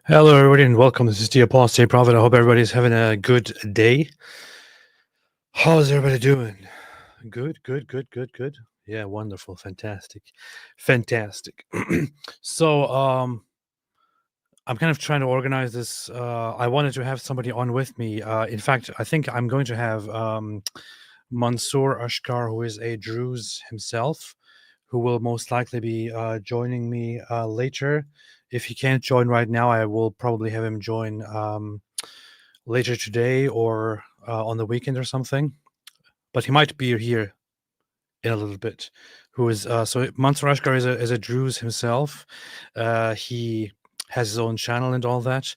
Hello, everybody, and welcome. This is the Apostate Prophet. I hope everybody's having a good day. How's everybody doing? Good. Yeah, wonderful, fantastic. So, I'm kind of trying to organize this. I wanted to have somebody on with me. In fact, I think I'm going to have Mansour Ashkar, who is a Druze himself, who will most likely be joining me later. If he can't join right now, I will probably have him join later today or on the weekend or something. But he might be here in a little bit. Who is so Mansour Ashkar is a Druze himself. He has his own channel and all that.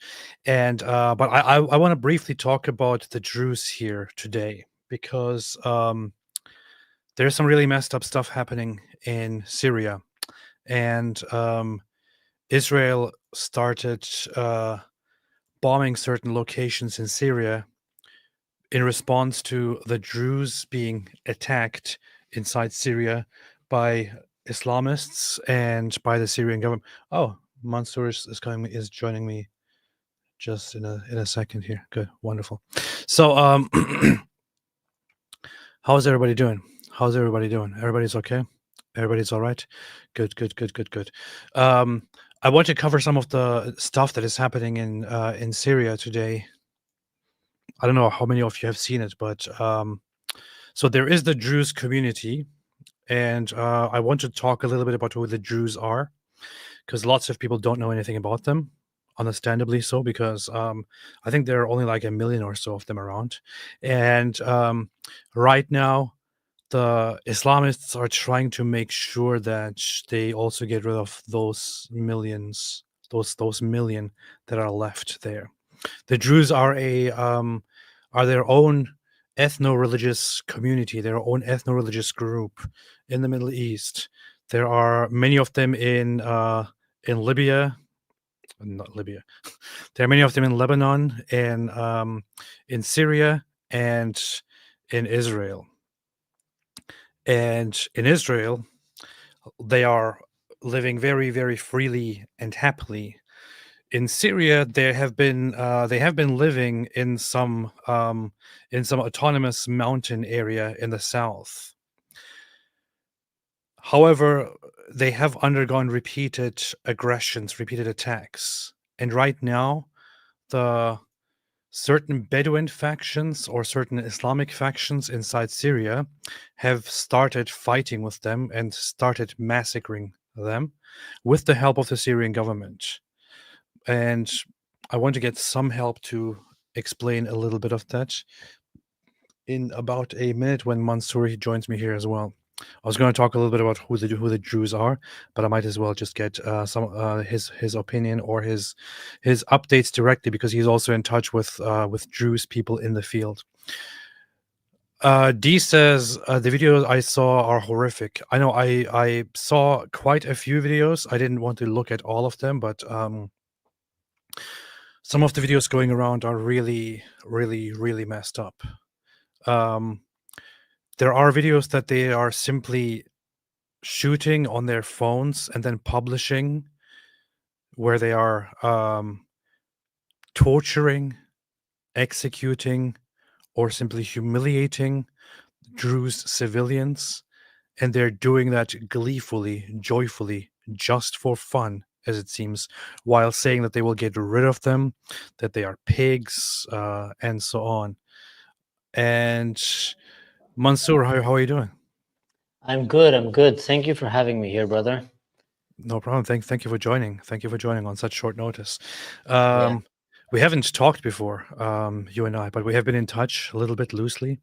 And but I want to briefly talk about the Druze here today because there's some really messed up stuff happening in Syria, and Israel started bombing certain locations in Syria in response to the Druze being attacked inside Syria by Islamists and by the Syrian government. Oh, Mansour is joining me just in a second here. Good, wonderful. So, how's everybody doing? Everybody's okay? Everybody's all right? Good. I want to cover some of the stuff that is happening in Syria today. I don't know how many of you have seen it, but so there is the Druze community, and I want to talk a little bit about who the Druze are, because lots of people don't know anything about them, understandably so, because I think there are only like 1 million or so of them around. And right now, the Islamists are trying to make sure that they also get rid of those millions, those million that are left there. The Druze are their own ethno-religious community, their own ethno-religious group in the Middle East. There are many of them in Libya, not Libya. There are many of them in Lebanon and in Syria and in Israel. And in Israel, they are living very, very freely and happily. In Syria, they have been living in some autonomous mountain area in the south. However, they have undergone repeated aggressions, repeated attacks, and right now, the certain Bedouin factions or certain Islamic factions inside Syria have started fighting with them and started massacring them with the help of the Syrian government. And I want to get some help to explain a little bit of that in about a minute when Mansour joins me here as well. I was going to talk a little bit about who the Druze are, but I might as well just get some his opinion or his updates directly, because he's also in touch with Druze people in the field. D says the videos I saw are horrific. I know I saw quite a few videos. I didn't want to look at all of them, but some of the videos going around are really, really, really messed up. There are videos that they are simply shooting on their phones and then publishing, where they are torturing, executing, or simply humiliating Druze civilians, and they're doing that gleefully, joyfully, just for fun, as it seems, while saying that they will get rid of them, that they are pigs, and so on. And Mansour, how are you doing? I'm good. Thank you for having me here, brother. No problem. Thank you for joining. Thank you for joining on such short notice. Yeah. We haven't talked before, you and I, but we have been in touch a little bit loosely.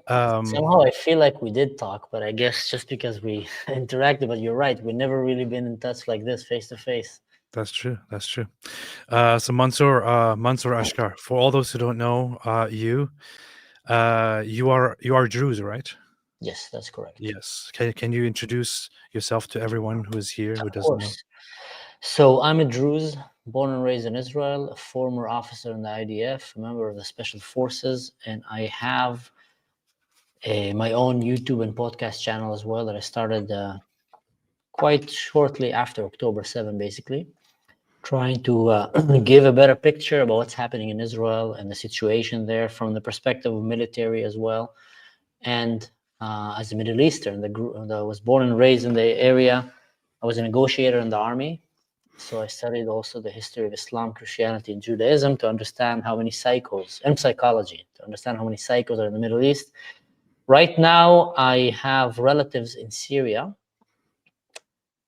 Somehow I feel like we did talk, but I guess just because we interacted, but you're right, we've never really been in touch like this face to face. That's true. So Mansour Ashkar, for all those who don't know, you are Druze, right? Yes, that's correct. Yes. Can you introduce yourself to everyone who is here who Of doesn't know? course. So I'm a Druze, born and raised in Israel, a former officer in the IDF, a member of the Special Forces, and I have my own YouTube and podcast channel as well that I started quite shortly after October 7, basically. trying to give a better picture about what's happening in Israel and the situation there from the perspective of military as well. And as a Middle Eastern that was born and raised in the area, I was a negotiator in the army. So I studied also the history of Islam, Christianity, and Judaism to understand how many cycles, and psychology, to understand how many cycles are in the Middle East. Right now, I have relatives in Syria,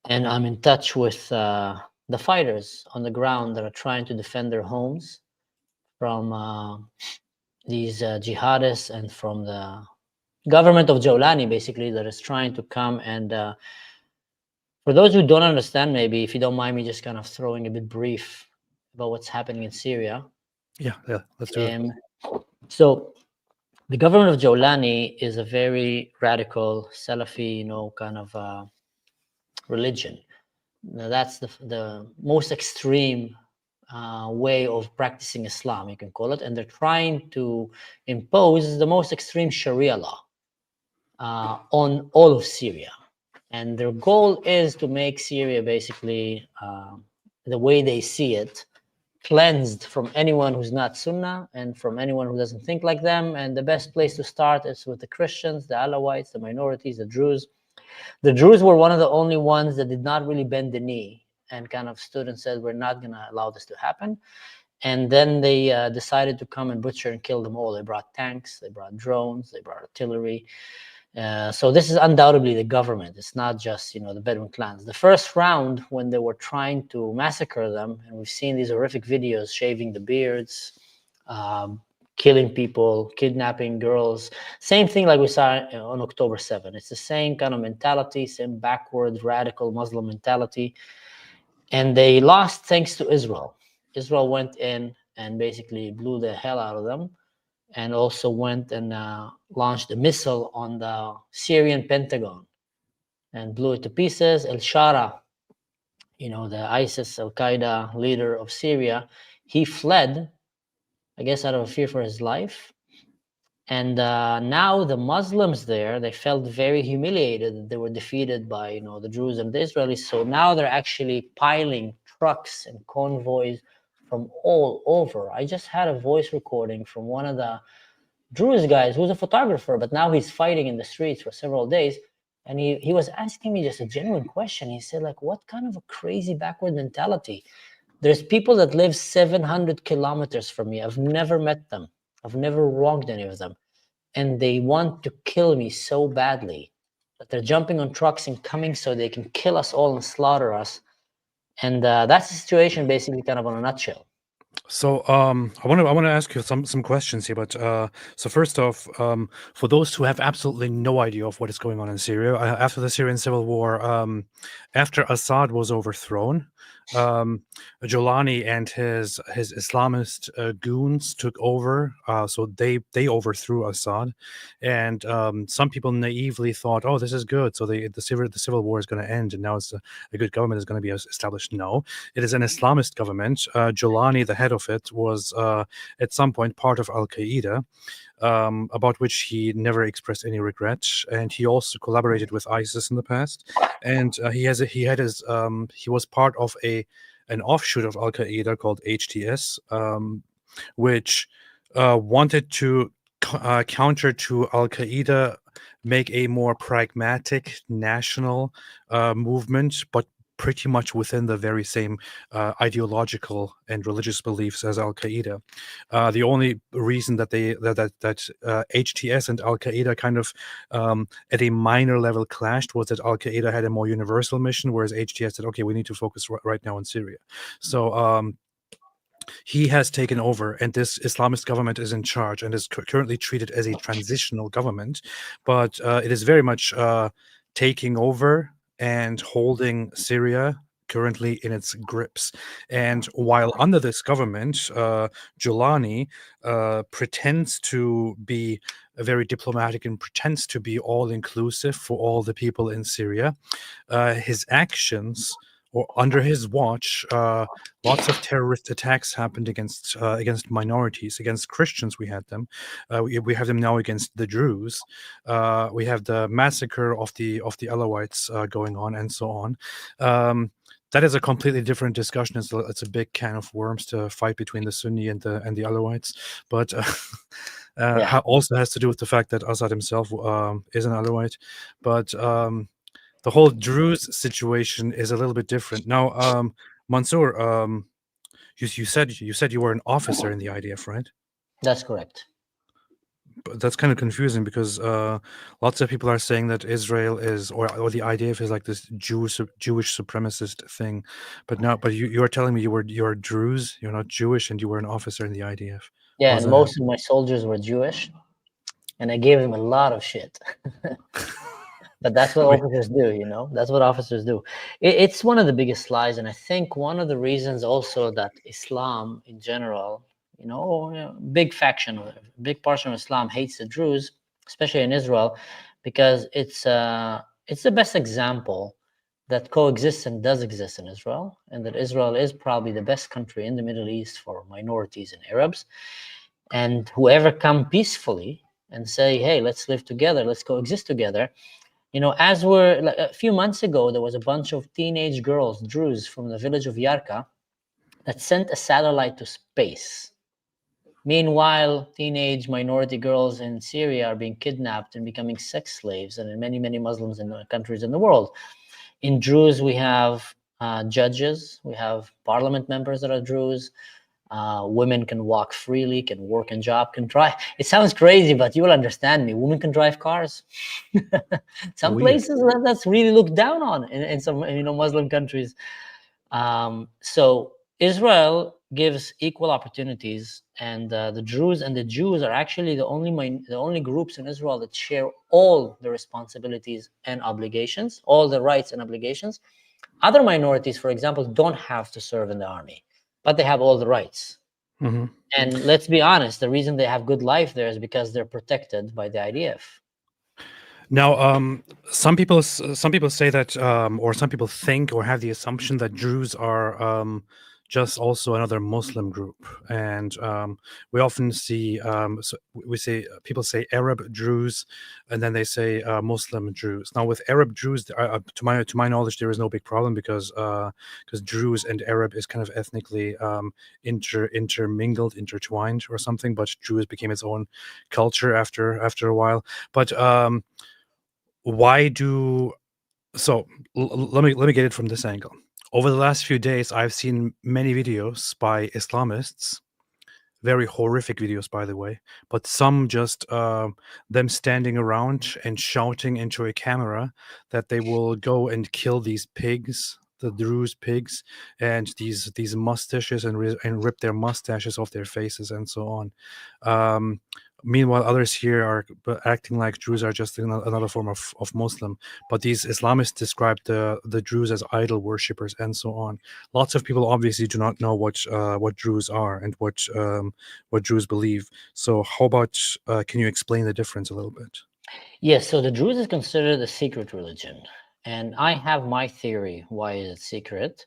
and I'm in touch with the fighters on the ground that are trying to defend their homes from these jihadists and from the government of Jawlani, basically, that is trying to come and for those who don't understand, maybe if you don't mind me just kind of throwing a bit brief about what's happening in Syria. Yeah, let's do it. So the government of Jawlani is a very radical Salafi, kind of religion. Now, that's the most extreme way of practicing Islam, you can call it, and they're trying to impose the most extreme Sharia law on all of Syria. And their goal is to make Syria basically, the way they see it, cleansed from anyone who's not Sunnah and from anyone who doesn't think like them. And the best place to start is with the Christians, the Alawites, the minorities, the Druze. The Druze were one of the only ones that did not really bend the knee and kind of stood and said, we're not going to allow this to happen. And then they decided to come and butcher and kill them all. They brought tanks, they brought drones, they brought artillery. So this is undoubtedly the government. It's not just, the Bedouin clans. The first round, when they were trying to massacre them, and we've seen these horrific videos, shaving the beards, killing people, kidnapping girls, same thing like we saw on October 7. It's the same kind of mentality, same backward, radical Muslim mentality. And they lost thanks to Israel. Israel went in and basically blew the hell out of them, and also went and launched a missile on the Syrian Pentagon and blew it to pieces. El-Shara, the ISIS, Al-Qaeda leader of Syria, he fled, I guess out of fear for his life. And now the Muslims there, they felt very humiliated that they were defeated by, the Druze and the Israelis. So now they're actually piling trucks and convoys from all over. I just had a voice recording from one of the Druze guys who's a photographer, but now he's fighting in the streets for several days. And he was asking me just a genuine question. He said, like, what kind of a crazy backward mentality? There's people that live 700 kilometers from me. I've never met them. I've never wronged any of them. And they want to kill me so badly that they're jumping on trucks and coming so they can kill us all and slaughter us. And that's the situation basically kind of on a nutshell. So I want to ask you some questions here, but so first off, for those who have absolutely no idea of what is going on in Syria after the Syrian civil war, after Assad was overthrown, Jolani and his Islamist goons took over. So they overthrew Assad, and some people naively thought, "Oh, this is good. So the civil war is going to end, and now it's a good government is going to be established." No, it is an Islamist government. Jolani, the head of it, was at some point part of Al Qaeda. About which he never expressed any regret, and he also collaborated with ISIS in the past. And he was part of an offshoot of Al Qaeda called HTS, which wanted to counter to Al Qaeda, make a more pragmatic national movement, but pretty much within the very same ideological and religious beliefs as Al Qaeda. The only reason that HTS and Al Qaeda kind of at a minor level clashed was that Al Qaeda had a more universal mission, whereas HTS said, "Okay, we need to focus right now on Syria." So he has taken over, and this Islamist government is in charge and is currently treated as a transitional government, but it is very much taking over and holding Syria currently in its grips. And while under this government, Jolani pretends to be very diplomatic and pretends to be all-inclusive for all the people in Syria, his actions, or under his watch, lots of terrorist attacks happened against minorities, against Christians. We had them. We have them now against the Druze. We have the massacre of the Alawites going on, and so on. that is a completely different discussion. It's a big can of worms to fight between the Sunni and the Alawites, but Yeah, also has to do with the fact that Assad himself is an Alawite. But the whole Druze situation is a little bit different. Now, Mansour, you said you were an officer in the IDF, right? that's correct. But that's kind of confusing because lots of people are saying that Israel is, or the IDF is like this Jewish supremacist thing, but you are telling me you're Druze, you're not Jewish, and you were an officer in the IDF. Yeah, How's and that most of my soldiers were Jewish, and I gave them a lot of shit. But that's what happen? officers do, you know? That's what officers do. It's one of the biggest lies. And I think one of the reasons also that Islam in general, big faction, big portion of Islam hates the Druze, especially in Israel, because it's the best example that coexistence does exist in Israel, and that Israel is probably the best country in the Middle East for minorities and Arabs. And whoever come peacefully and say, hey, let's live together, let's coexist together, as we're like a few months ago, there was a bunch of teenage girls, Druze, from the village of Yarka, that sent a satellite to space. Meanwhile, teenage minority girls in Syria are being kidnapped and becoming sex slaves, and in many, many Muslims in countries in the world. In Druze, we have judges, we have parliament members that are Druze. Women can walk freely, can work and job, can drive. It sounds crazy, but you will understand me. Women can drive cars. Some Weird. places that's really looked down on in some Muslim countries. So Israel gives equal opportunities, and the Druze and the Jews are actually the only groups in Israel that share all the responsibilities and obligations, all the rights and obligations. Other minorities, for example, don't have to serve in the army, but they have all the rights. Mm-hmm. And let's be honest, the reason they have good life there is because they're protected by the IDF. Now, some people say that, or some people think or have the assumption that Druze are just also another Muslim group, and we often see people say Arab Druze, and then they say Muslim Druze. Now, with Arab Druze, to my knowledge, there is no big problem because Druze and Arab is kind of ethnically intermingled, intertwined, or something. But Druze became its own culture after a while. But why do so let me get it from this angle. Over the last few days, I've seen many videos by Islamists, very horrific videos, by the way, but some just them standing around and shouting into a camera that they will go and kill these pigs, the Druze pigs, and these mustaches, and rip their mustaches off their faces and so on. Meanwhile, others here are acting like Druze are just another form of Muslim. But these Islamists describe the Druze as idol worshippers and so on. Lots of people obviously do not know what Druze are and what Druze believe. So how about can you explain the difference a little bit? Yes, so the Druze is considered a secret religion. And I have my theory why is it secret.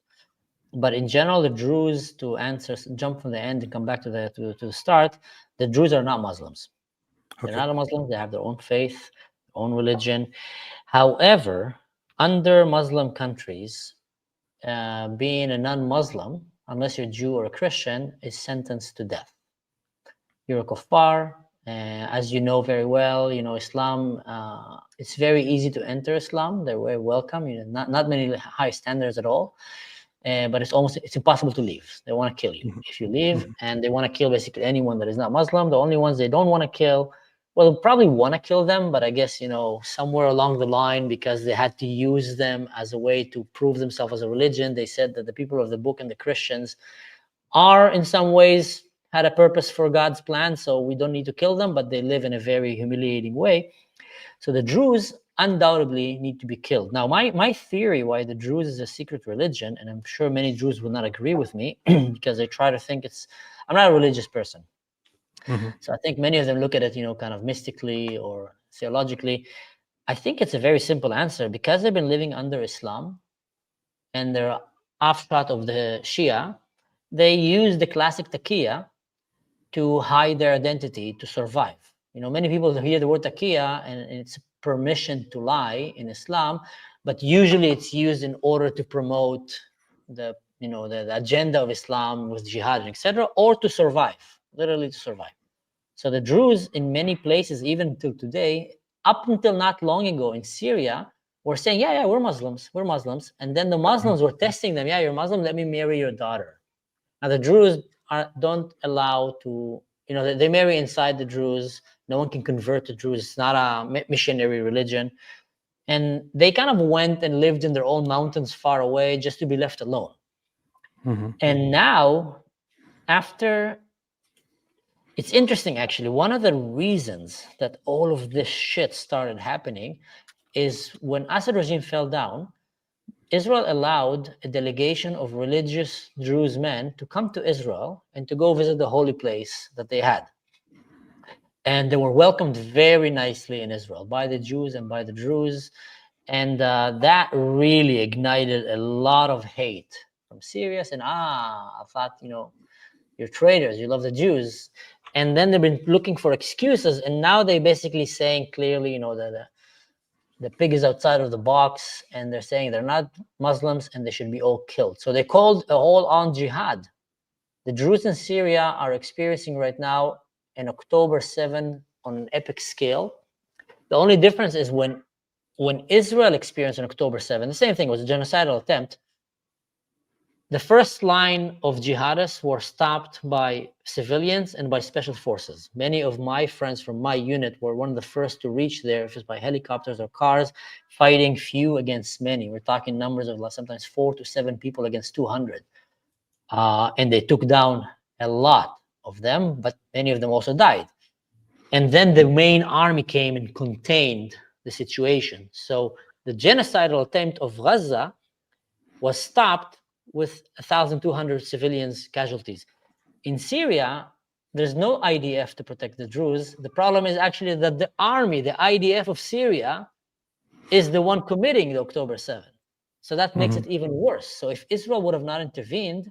But in general, the Druze, to answer, jump from the end and come back to the start, the Druze are not Muslims. They're Okay. not Muslims. They have their own faith, their own religion. However, under Muslim countries, being a non-Muslim, unless you're Jew or a Christian, is sentenced to death. You're a kuffar. As you know very well, Islam, it's very easy to enter Islam. They're very welcome. Not many high standards at all. But it's impossible to leave. They want to kill you if you leave, and they want to kill basically anyone that is not Muslim. The only ones they don't want to kill, well, probably want to kill them, but I guess somewhere along the line, because they had to use them as a way to prove themselves as a religion, they said that the people of the book and the Christians are in some ways had a purpose for God's plan, so we don't need to kill them, but they live in a very humiliating way. So the Druze undoubtedly need to be killed. Now, my theory why the Druze is a secret religion, and I'm sure many Druze will not agree with me because they try to think I'm not a religious person. Mm-hmm. So I think many of them look at it, kind of mystically or theologically. I think it's a very simple answer. Because they've been living under Islam and they're offshot of the Shia, they use the classic taqiyya to hide their identity to survive. Many people hear the word taqiyya and it's permission to lie in Islam, but usually it's used in order to promote the the agenda of Islam with jihad, etc., or to survive, literally to survive. So the Druze in many places, even till today, up until not long ago in Syria, were saying, yeah, we're Muslims. And then the Muslims were testing them. Yeah, you're Muslim, let me marry your daughter. Now the Druze don't allow to, they marry inside the Druze. No one can convert to Druze. It's not a missionary religion. And they kind of went and lived in their own mountains far away just to be left alone. And now, after, it's interesting actually, one of the reasons that all of this shit started happening is when Assad regime fell down, Israel allowed a delegation of religious Druze men to come to Israel and to go visit the holy place that they had. And they were welcomed very nicely in Israel by the Jews and by the Druze. And that really ignited a lot of hate from Syria. And I thought, you're traitors, you love the Jews. And then they've been looking for excuses. And now they're basically saying clearly, that the pig is outside of the box. And they're saying they're not Muslims and they should be all killed. So they called a whole-on jihad. The Druze in Syria are experiencing right now an October 7 on an epic scale. The only difference is when Israel experienced an October 7, the same thing, was a genocidal attempt. The first line of jihadists were stopped by civilians and by special forces. Many of my friends from my unit were one of the first to reach there, if it's by helicopters or cars, fighting few against many. We're talking numbers of sometimes 4 to 7 people against 200. And they took down a lot of them, but many of them also died. And then the main army came and contained the situation. So the genocidal attempt of Gaza was stopped with 1,200 civilians casualties. In Syria, there's no IDF to protect the Druze. The problem is actually that the army, the IDF of Syria, is the one committing the October 7. So that makes it even worse. So if Israel would have not intervened,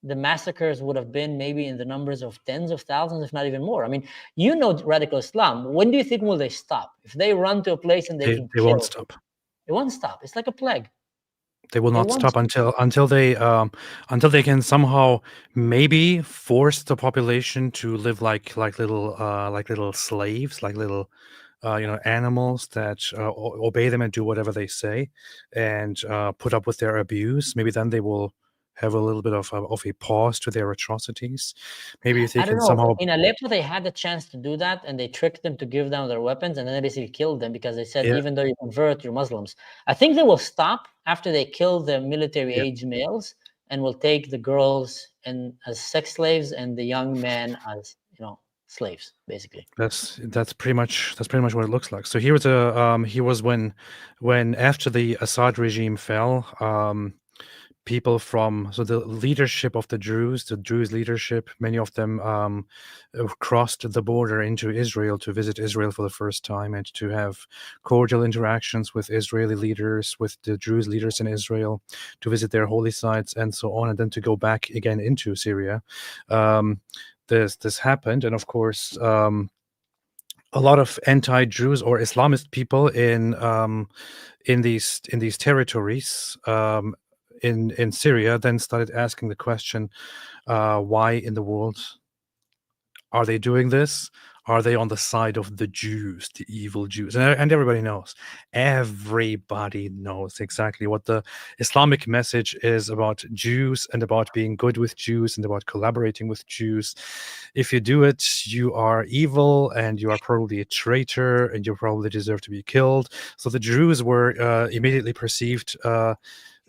the massacres would have been maybe in the numbers of tens of thousands, if not even more. I mean, radical Islam. When do you think will they stop? If they run to a place and they can kill, won't stop. It won't stop. It's like a plague. They will not stop until they can somehow maybe force the population to live like little slaves, like little animals that obey them and do whatever they say, and put up with their abuse. Maybe then they will have a little bit of a pause to their atrocities. Maybe if they can somehow. In Aleppo, they had the chance to do that, and they tricked them to give down their weapons, and then they basically killed them because they said, even though you convert, you're Muslims. I think they will stop after they kill the military-age males, and will take the girls and as sex slaves and the young men as slaves, basically. That's pretty much what it looks like. So here was when after the Assad regime fell. People from the leadership of the Druze leadership, many of them crossed the border into Israel to visit Israel for the first time and to have cordial interactions with Israeli leaders, with the Druze leaders in Israel, to visit their holy sites and so on, and then to go back again into Syria. This happened, and of course, a lot of anti-Druze or Islamist people in these territories. In Syria, then started asking the question, why in the world are they doing this? Are they on the side of the Jews, the evil Jews? And everybody knows. Everybody knows exactly what the Islamic message is about Jews and about being good with Jews and about collaborating with Jews. If you do it, you are evil and you are probably a traitor and you probably deserve to be killed. So the Jews were immediately perceived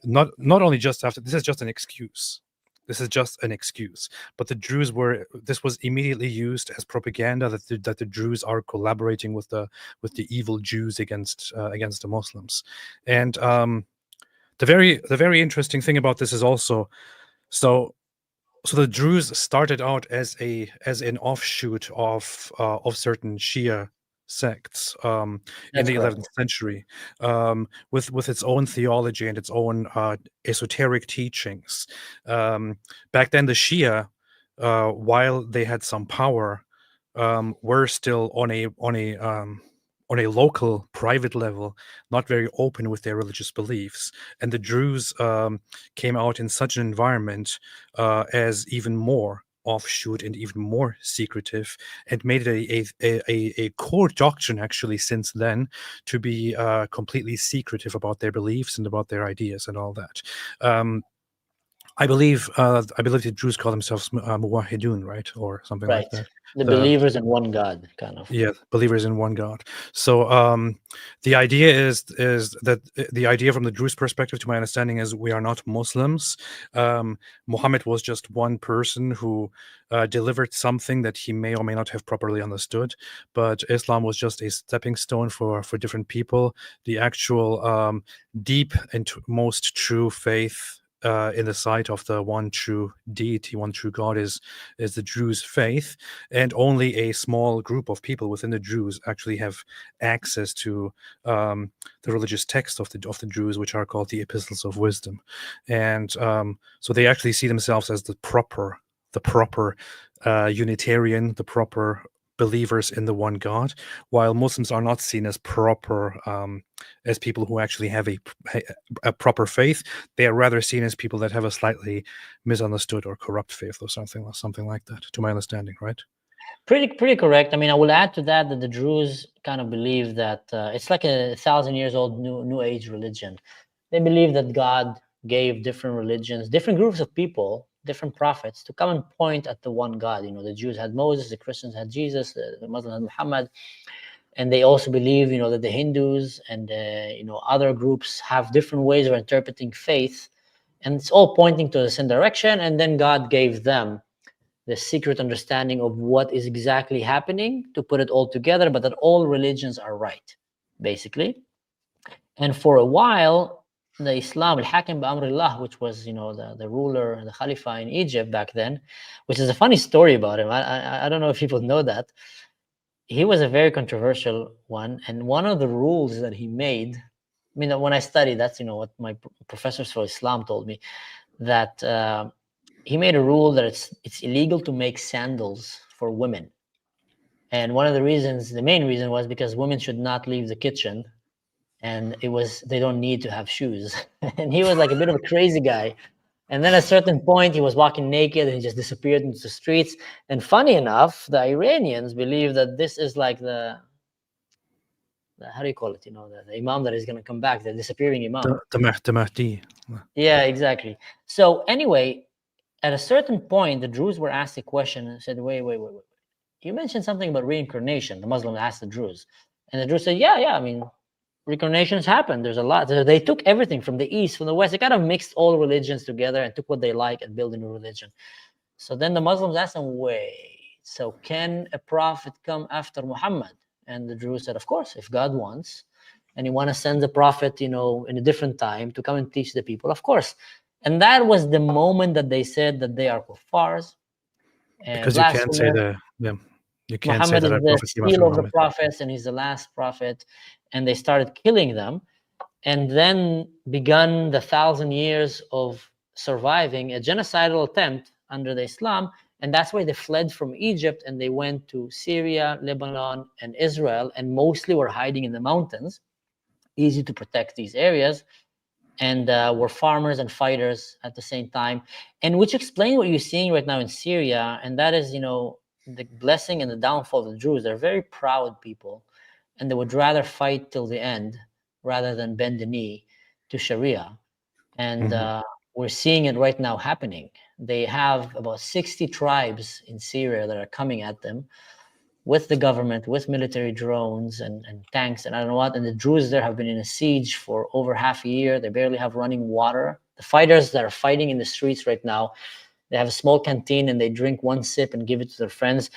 not only just after, this is just an excuse. This is just an excuse. But the Druze this was immediately used as propaganda that the Druze are collaborating with the evil Jews against the Muslims. And the very interesting thing about this is also, so the Druze started out as an offshoot of certain Shia sects in the 11th century, with its own theology and its own esoteric teachings. Back then, the Shia, while they had some power, were still on on a local, private level, not very open with their religious beliefs. And the Druze came out in such an environment as even more offshoot and even more secretive, and made it a core doctrine actually since then to be completely secretive about their beliefs and about their ideas and all that. I believe the Druze call themselves muwahidun, right, or something Right. like that. The believers in one God, kind of. Yeah, believers in one God. So the idea is that the idea from the Druze perspective, to my understanding, is we are not Muslims. Muhammad was just one person who delivered something that he may or may not have properly understood, but Islam was just a stepping stone for different people. The actual deep and most true faith in the sight of the one true deity, one true God, is the Druze faith, and only a small group of people within the Druze actually have access to the religious text of the Druze, which are called the Epistles of Wisdom, and so they actually see themselves as the proper Unitarian, the proper believers in the one God, while Muslims are not seen as proper, as people who actually have a proper faith. They are rather seen as people that have a slightly misunderstood or corrupt faith, or something like that, to my understanding, right? Pretty correct. I mean, I will add to that the Druze kind of believe that it's like 1,000 years old new age religion. They believe that God gave different religions, different groups of people, different prophets to come and point at the one God. You know, the Jews had Moses, the Christians had Jesus, the Muslims had Muhammad, and they also believe, you know, that the Hindus and you know, other groups have different ways of interpreting faith, and it's all pointing to the same direction. And then God gave them the secret understanding of what is exactly happening to put it all together, but that all religions are right, basically. And for a while, the Islam, al-Hakim bi-Amrillah, which was, you know, the ruler, the Khalifa in Egypt back then, which is a funny story about him. I don't know if people know that. He was a very controversial one. And one of the rules that he made, I mean, when I studied, that's, you know, what my professors for Islam told me, that he made a rule that it's illegal to make sandals for women. And one of the reasons, the main reason, was because women should not leave the kitchen, and they don't need to have shoes. And he was like a bit of a crazy guy. And then at a certain point, he was walking naked and he just disappeared into the streets. And funny enough, the Iranians believe that this is like the how do you call it? You know, the imam that is going to come back, the disappearing imam. The Mahdi. Yeah, exactly. So anyway, at a certain point, the Druze were asked a question and said, wait. You mentioned something about reincarnation. The Muslim asked the Druze. And the Druze said, yeah, I mean, reincarnations happen. There's a lot. They took everything from the East, from the West. They kind of mixed all religions together and took what they like and built a new religion. So then the Muslims asked them, wait, so can a prophet come after Muhammad? And the Druze said, of course, if God wants, and he wants to send the prophet, you know, in a different time to come and teach the people, of course. And that was the moment that they said that they are kuffars and Because you can't say you can't say Muhammad that is a the prophet came after seal of the Muhammad. prophets and he's the last prophet. And they started killing them. And then begun the 1,000 years of surviving a genocidal attempt under the Islam. And that's why they fled from Egypt and they went to Syria, Lebanon, and Israel, and mostly were hiding in the mountains, easy to protect these areas, and were farmers and fighters at the same time. And which explains what you're seeing right now in Syria, and that is, you know, the blessing and the downfall of the Druze. They're very proud people, and they would rather fight till the end rather than bend the knee to Sharia. And we're seeing it right now happening. They have about 60 tribes in Syria that are coming at them with the government, with military drones and tanks and I don't know what. And the Druze there have been in a siege for over half a year. They barely have running water. The fighters that are fighting in the streets right now, they have a small canteen and they drink one sip and give it to their friends.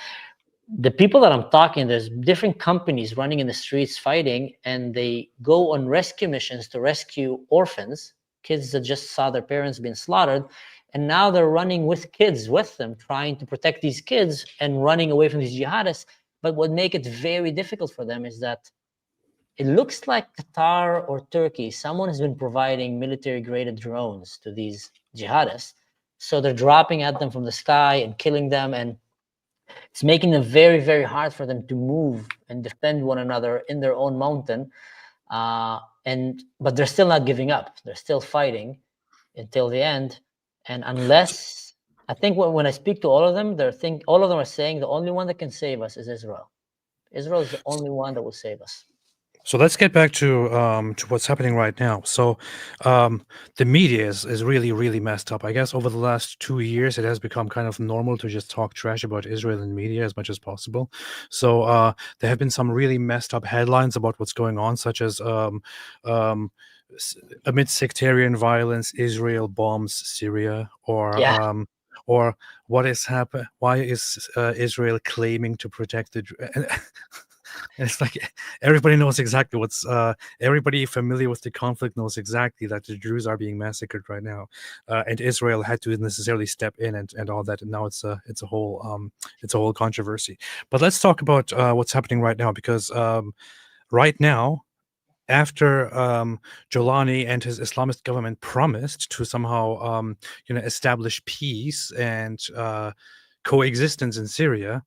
The people that I'm talking, there's different companies running in the streets fighting, and they go on rescue missions to rescue orphans, kids that just saw their parents being slaughtered. And now they're running with kids with them, trying to protect these kids and running away from these jihadists. But what makes it very difficult for them is that it looks like Qatar or Turkey, someone has been providing military-graded drones to these jihadists. So they're dropping at them from the sky and killing them. And It's making it very, very hard for them to move and defend one another in their own mountain. But they're still not giving up. They're still fighting until the end. And unless, I think when I speak to all of them, all of them are saying the only one that can save us is Israel. Israel is the only one that will save us. So let's get back to what's happening right now. So the media is really, really messed up. I guess over the last 2 years, it has become kind of normal to just talk trash about Israel in media as much as possible. So there have been some really messed up headlines about what's going on, such as amid sectarian violence, Israel bombs Syria, Yeah. or what is happen? Why is Israel claiming to protect the? It's like everybody knows exactly what's. Everybody familiar with the conflict knows exactly that the Druze are being massacred right now, and Israel had to necessarily step in and all that. And now it's a whole controversy. But let's talk about what's happening right now, because right now, after Jolani and his Islamist government promised to somehow establish peace and coexistence in Syria,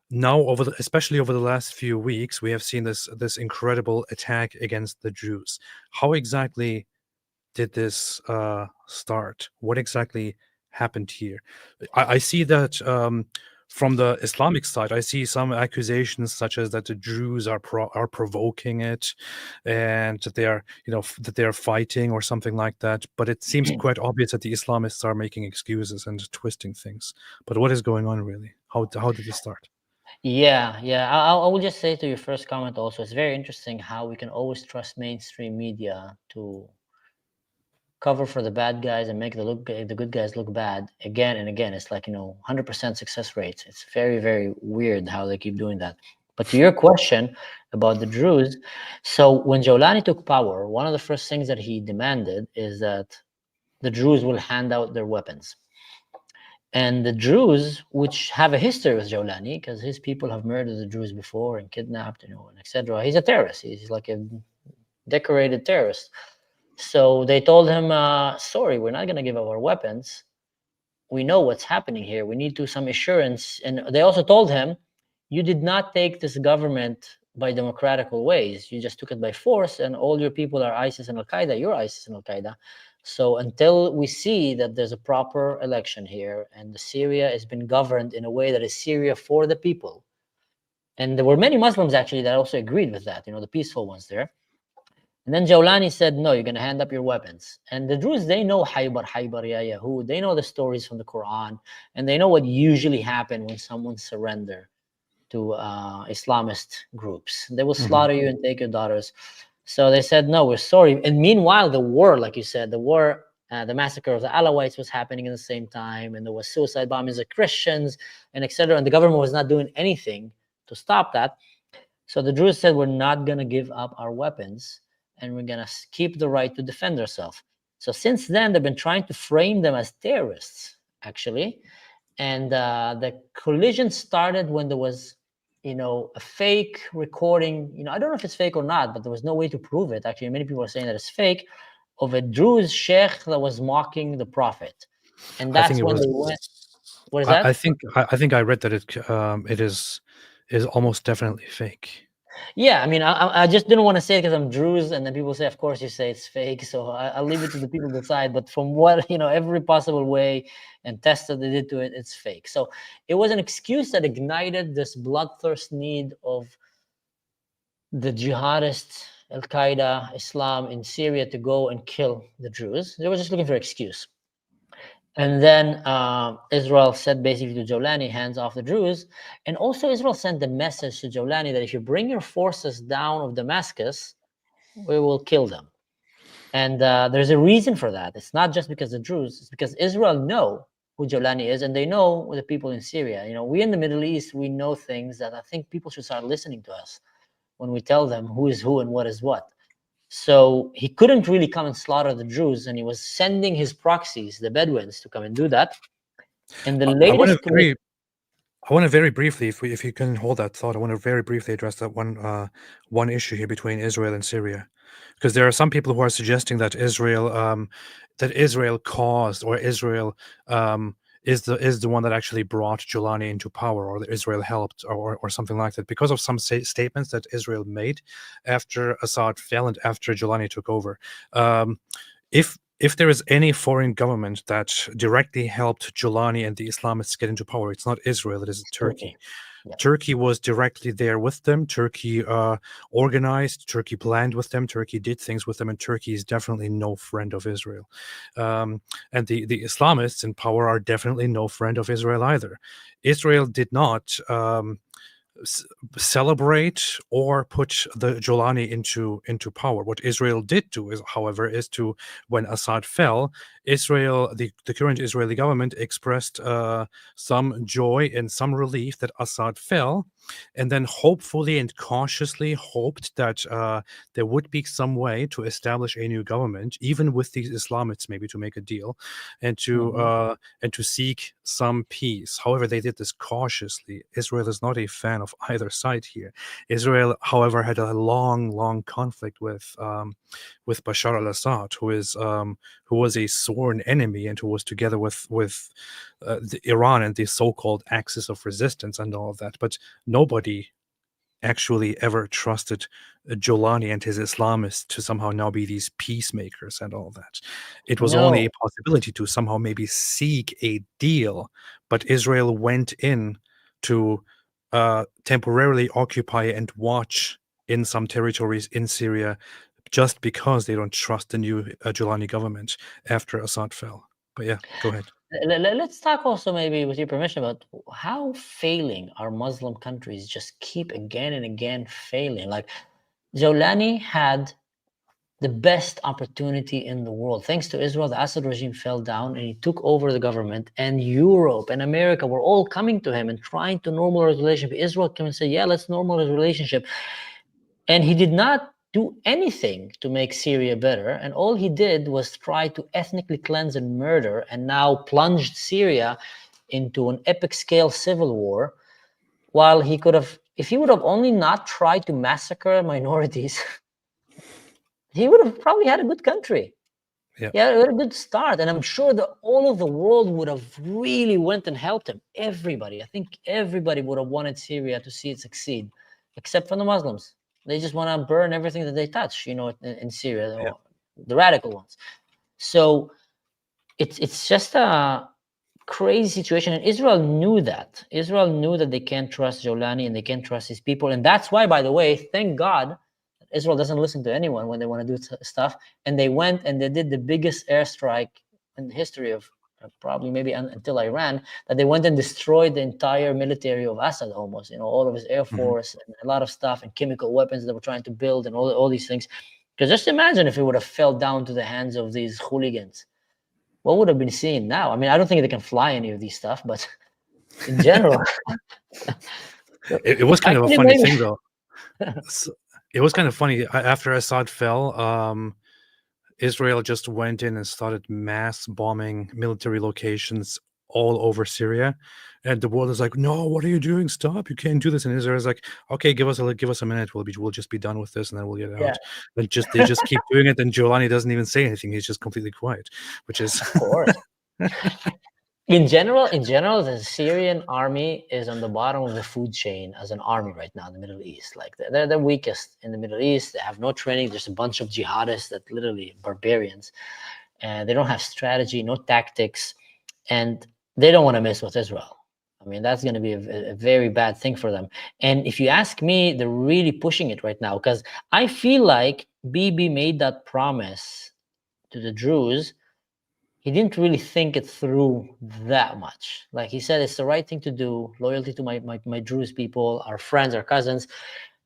now especially over the last few weeks, we have seen this incredible attack against the Jews. How exactly did this start? What exactly happened here? I see that from the Islamic side, I see some accusations such as that the Jews are provoking it, and that they are that they are fighting or something like that. But it seems quite obvious that the Islamists are making excuses and twisting things. But what is going on really? How did this start? Yeah, yeah. I will just say to your first comment also, it's very interesting how we can always trust mainstream media to cover for the bad guys and make the good guys look bad again and again. It's like 100% success rates. It's very, very weird how they keep doing that. But to your question about the Druze, so when Jolani took power, one of the first things that he demanded is that the Druze will hand out their weapons. And the Druze, which have a history with Jolani, because his people have murdered the Druze before and kidnapped, and etc. He's a terrorist. He's like a decorated terrorist. So they told him, sorry, we're not going to give up our weapons. We know what's happening here. We need some assurance. And they also told him, you did not take this government by democratical ways. You just took it by force, and all your people are ISIS and Al-Qaeda. You're ISIS and Al-Qaeda. So until we see that there's a proper election here and the Syria has been governed in a way that is Syria for the people, and there were many Muslims actually that also agreed with that, the peaceful ones there. And then Jawlani said, no, you're going to hand up your weapons. And the Druze, they know Haybar, Ya Yahud. They know the stories from the Quran, and they know what usually happened when someone surrender to Islamist groups. They will slaughter you and take your daughters. So they said, no, we're sorry. And meanwhile, the war, like you said, the massacre of the Alawites was happening at the same time, and there was suicide bombings of Christians, and etc. And the government was not doing anything to stop that. So the Druze said, we're not going to give up our weapons, and we're going to keep the right to defend ourselves. So since then, they've been trying to frame them as terrorists, actually. And the collision started when there was, a fake recording. I don't know if it's fake or not, but there was no way to prove it. Actually, many people are saying that it's fake, of a Druze sheikh that was mocking the Prophet. And that's when they went. What is that? I think I read that it is almost definitely fake. Yeah, I mean, I just didn't want to say it because I'm Druze, and then people say, of course, you say it's fake. So I'll leave it to the people to decide. But from what, every possible way and test that they did to it, it's fake. So it was an excuse that ignited this bloodthirst need of the jihadists, Al-Qaeda, Islam in Syria to go and kill the Druze. They were just looking for an excuse. And then Israel said basically to Jolani, hands off the Druze. And also Israel sent the message to Jolani that if you bring your forces down of Damascus, we will kill them. And there's a reason for that. It's not just because the Druze, it's because Israel know who Jolani is, and they know the people in Syria. We in the Middle East, we know things that I think people should start listening to us when we tell them who is who and what is what. So he couldn't really come and slaughter the Druze, and he was sending his proxies, the Bedouins, to come and do that. And the latest, I want to very briefly, if you can hold that thought, I want to very briefly address that one issue here between Israel and Syria, because there are some people who are suggesting that Israel caused, or Israel is the one that actually brought Jolani into power, or that Israel helped, or something like that, because of some statements that Israel made after Assad fell and after Jolani took over. If there is any foreign government that directly helped Jolani and the Islamists get into power, it's not Israel, it is Turkey. Yeah. Turkey was directly there with them. Turkey organized, Turkey planned with them, Turkey did things with them, and Turkey is definitely no friend of Israel. And the Islamists in power are definitely no friend of Israel either. Israel did not celebrate or put the Jolani into power. What Israel did do is, however, is to, when Assad fell, Israel, the current Israeli government, expressed some joy and some relief that Assad fell, and then hopefully and cautiously hoped that there would be some way to establish a new government, even with these Islamists, maybe to make a deal, and to seek some peace. However, they did this cautiously. Israel is not a fan of either side here. Israel, however, had a long conflict with Bashar al-Assad, who was a sworn enemy and who was together with Iran and the so-called axis of resistance and all of that. But nobody actually ever trusted Jolani and his Islamists to somehow now be these peacemakers and all that. It was only a possibility to somehow maybe seek a deal, but Israel went in to temporarily occupy and watch in some territories in Syria just because they don't trust the new Jolani government after Assad fell. But yeah, go ahead. Let's talk also, maybe with your permission, about how failing our Muslim countries just keep again and again failing. Like, Jolani had the best opportunity in the world. Thanks to Israel, the Assad regime fell down and he took over the government, and Europe and America were all coming to him and trying to normalize the relationship. Israel came and said, yeah, let's normalize the relationship. And he did not do anything to make Syria better. And all he did was try to ethnically cleanse and murder, and now plunged Syria into an epic scale civil war, while he could have, if he would have only not tried to massacre minorities, he would have probably had a good country. Yeah, a good start. And I'm sure that all of the world would have really went and helped him. Everybody, I think everybody would have wanted Syria to see it succeed, except for the Muslims. They just want to burn everything that they touch, in Syria, yeah. the radical ones. So it's just a crazy situation. And Israel knew that. Israel knew that they can't trust Jolani and they can't trust his people. And that's why, by the way, thank God, Israel doesn't listen to anyone when they want to do stuff. And they went and they did the biggest airstrike in the history of probably maybe until Iran, that they went and destroyed the entire military of Assad almost, all of his air force and a lot of stuff and chemical weapons that were trying to build and all these things. Because just imagine if it would have fell down to the hands of these hooligans. What would have been seen now? I mean, I don't think they can fly any of these stuff, but in general. It was kind of a funny thing, though. It was kind of funny. After Assad fell, Israel just went in and started mass bombing military locations all over Syria, and the world is like, "No, what are you doing? Stop! You can't do this." And Israel's like, "Okay, give us a minute. We'll just be done with this, and then we'll get out." Yeah. And they just keep doing it, and Jolani doesn't even say anything. He's just completely quiet, which is, of course. In general, the Syrian army is on the bottom of the food chain as an army right now in the Middle East. Like, they're the weakest in the Middle East. They have no training. There's a bunch of jihadists that literally barbarians, and they don't have strategy, no tactics, and they don't want to mess with Israel. I mean, that's going to be a very bad thing for them. And if you ask me, they're really pushing it right now, because I feel like Bibi made that promise to the Druze. He didn't really think it through that much. Like he said, it's the right thing to do, loyalty to my Druze people, our friends, our cousins.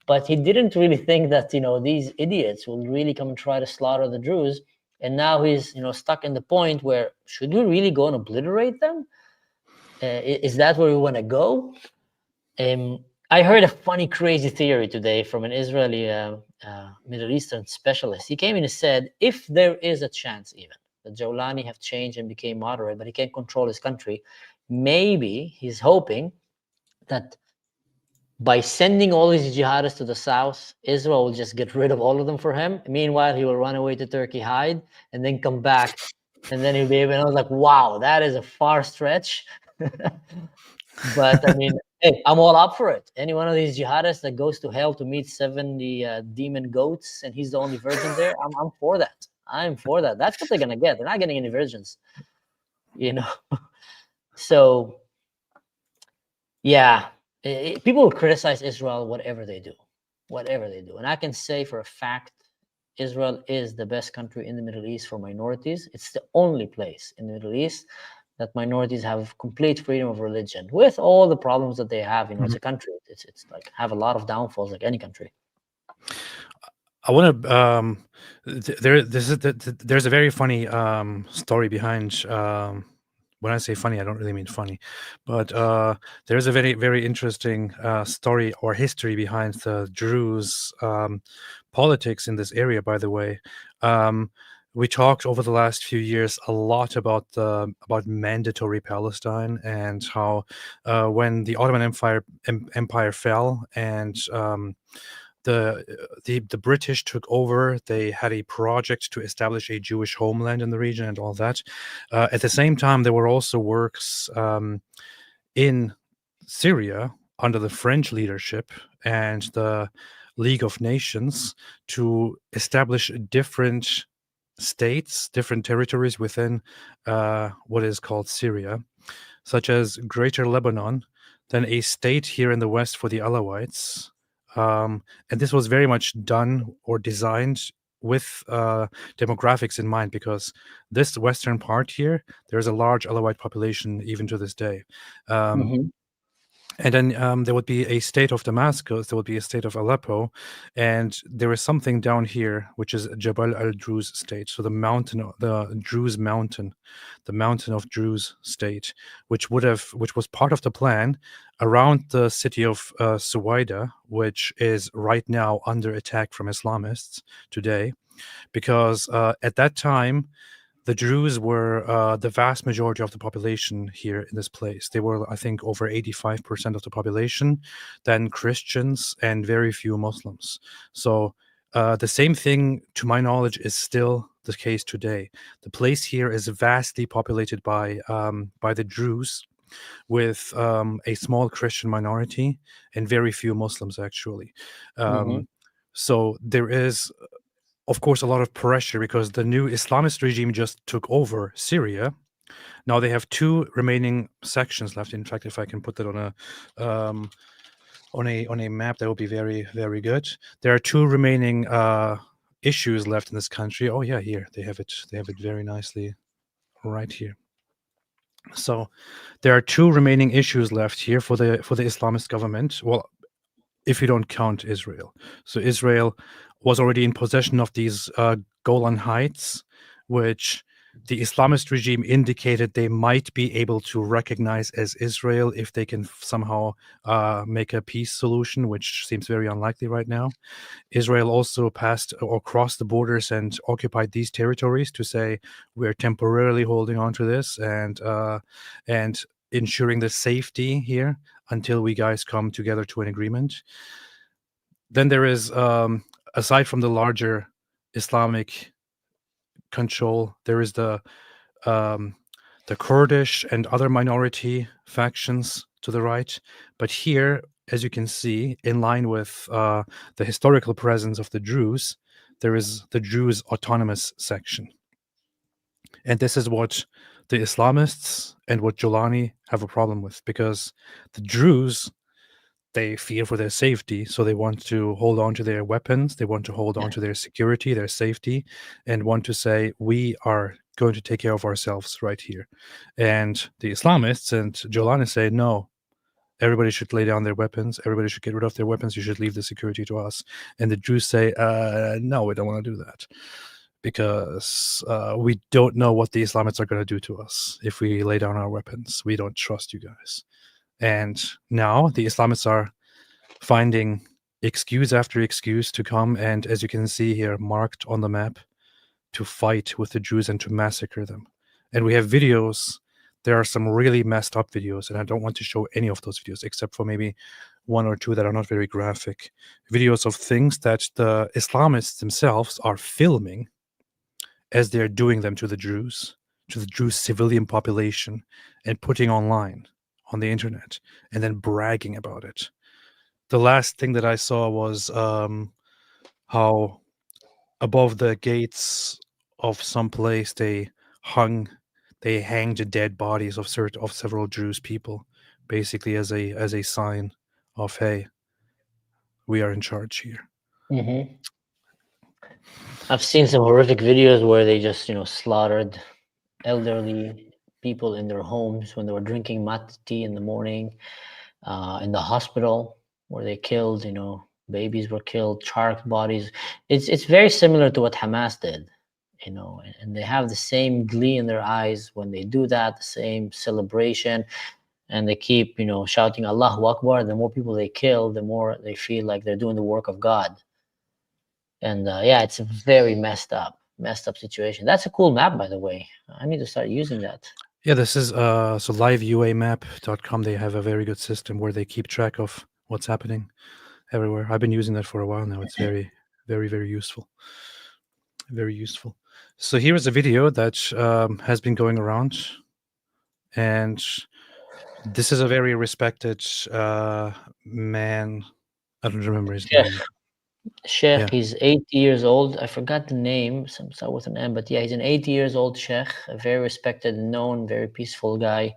But he didn't really think that, these idiots will really come and try to slaughter the Druze. And now he's, stuck in the point where, should we really go and obliterate them? Is that where we want to go? I heard a funny, crazy theory today from an Israeli Middle Eastern specialist. He came in and said, if there is a chance even that Jolani have changed and became moderate, but he can't control his country, maybe he's hoping that by sending all these jihadists to the south, Israel will just get rid of all of them for him. Meanwhile, he will run away to Turkey, hide, and then come back and then he'll be able. And I was like, wow, that is a far stretch. But I mean, hey, I'm all up for it. Any one of these jihadists that goes to hell to meet 70 demon goats and he's the only virgin there, I'm for that. I'm for that. That's what they're gonna get. They're not getting any virgins, you know. So yeah, people will criticize Israel whatever they do, and I can say for a fact, Israel is the best country in the Middle East for minorities. It's the only place in the Middle East that minorities have complete freedom of religion, with all the problems that they have. You know, it's a country. It's like have a lot of downfalls, like any country. I want to. There's a very funny story behind. When I say funny, I don't really mean funny, but there's a very, very interesting story or history behind the Druze politics in this area. By the way, we talked over the last few years a lot about mandatory Palestine and how when the Ottoman Empire fell and the British took over, they had a project to establish a Jewish homeland in the region and all that. At the same time, there were also works in Syria under the French leadership and the League of Nations to establish different states, different territories within what is called Syria, such as Greater Lebanon, then a state here in the west for the Alawites. And this was very much done or designed with demographics in mind, because this western part here, there's a large Alawite population even to this day. And then there would be a state of Damascus, there would be a state of Aleppo, and there is something down here, which is Jabal al-Druze state. So the mountain, the Druze mountain, the mountain of Druze state, which was part of the plan around the city of Suwaida, which is right now under attack from Islamists today, because at that time, the Druze were the vast majority of the population here in this place. They were, I think, over 85% of the population, then Christians and very few Muslims. So the same thing, to my knowledge, is still the case today. The place here is vastly populated by the Druze, with a small Christian minority and very few Muslims, actually. So there is, of course, a lot of pressure because the new Islamist regime just took over Syria. Now they have two remaining sections left. In fact, if I can put that on a map, that would be very, very good. There are two remaining issues left in this country. Oh yeah, here they have it. They have it very nicely right here. So there are two remaining issues left here for the Islamist government. Well, if you don't count Israel. So Israel was already in possession of these Golan Heights, which the Islamist regime indicated they might be able to recognize as Israel if they can somehow make a peace solution, which seems very unlikely right now. Israel also passed or crossed the borders and occupied these territories to say we're temporarily holding on to this and ensuring the safety here until we guys come together to an agreement. Then there is, aside from the larger Islamic control, there is the Kurdish and other minority factions to the right. But here, as you can see, in line with the historical presence of the Druze, there is the Druze autonomous section. And this is what the Islamists and what Jolani have a problem with, because the Druze, they fear for their safety, so they want to hold on to their weapons, they want to hold on to their security, their safety, and want to say, we are going to take care of ourselves right here. And the Islamists and Jolani say, no, everybody should lay down their weapons, everybody should get rid of their weapons, you should leave the security to us. And the Druze say, no, we don't want to do that, because we don't know what the Islamists are going to do to us if we lay down our weapons. We don't trust you guys. And now the Islamists are finding excuse after excuse to come and, as you can see here, marked on the map, to fight with the Jews and to massacre them. And we have videos. There are some really messed up videos, and I don't want to show any of those videos except for maybe one or two that are not very graphic. Videos of things that the Islamists themselves are filming as they're doing them to the Jews, to the Jewish civilian population and putting online on the internet and then bragging about it. The last thing that I saw was how above the gates of some place they hanged the dead bodies of several Jewish people, basically as a sign of, hey, we are in charge here. Mm-hmm. I've seen some horrific videos where they just, slaughtered elderly people in their homes when they were drinking mat tea in the morning, in the hospital where they killed, babies were killed, charred bodies. It's very similar to what Hamas did, and they have the same glee in their eyes when they do that, the same celebration, and they keep, shouting Allahu Akbar. The more people they kill, the more they feel like they're doing the work of God. And yeah, it's a very messed up situation. That's a cool map, by the way. I need to start using that. Yeah, this is so liveuamap.com. They have a very good system where they keep track of what's happening everywhere. I've been using that for a while now. It's very, very, very useful. Very useful. So here is a video that has been going around, and this is a very respected man. I don't remember his name. Sheikh, Yeah. he's 80 years old. I forgot the name, some start with an M, but yeah, he's an 80 years old Sheikh, a very respected, known, very peaceful guy.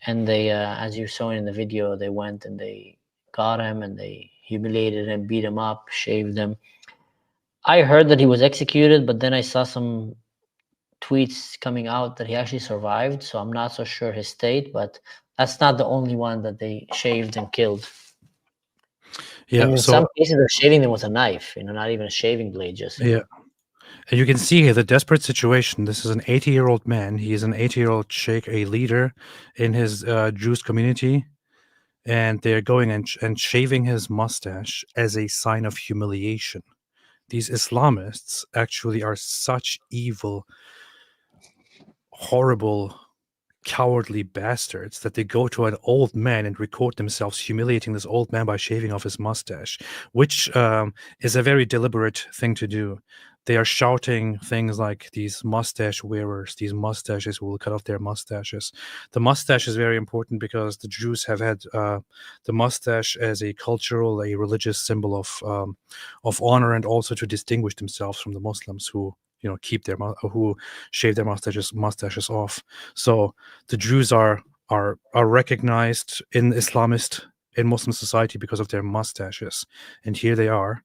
And they, as you saw in the video, they went and they got him and they humiliated him, beat him up, shaved him. I heard that he was executed, but then I saw some tweets coming out that he actually survived, so I'm not so sure his state, but that's not the only one that they shaved and killed. Yeah. And in So some cases, they're shaving them with a knife, not even a shaving blade, just. yeah. And you can see here the desperate situation. This is an 80-year-old man. He is an 80-year-old sheikh, a leader in his Jewish community, and they're going and shaving his mustache as a sign of humiliation. These Islamists actually are such evil, horrible, cowardly bastards that they go to an old man and record themselves humiliating this old man by shaving off his mustache, which is a very deliberate thing to do. They are shouting things like, these mustache wearers, these mustaches will cut off their mustaches. The mustache is very important because the Jews have had the mustache as a cultural, a religious symbol of honor, and also to distinguish themselves from the Muslims who keep who shave their mustaches off. So the Jews are recognized in Muslim society because of their mustaches, and here they are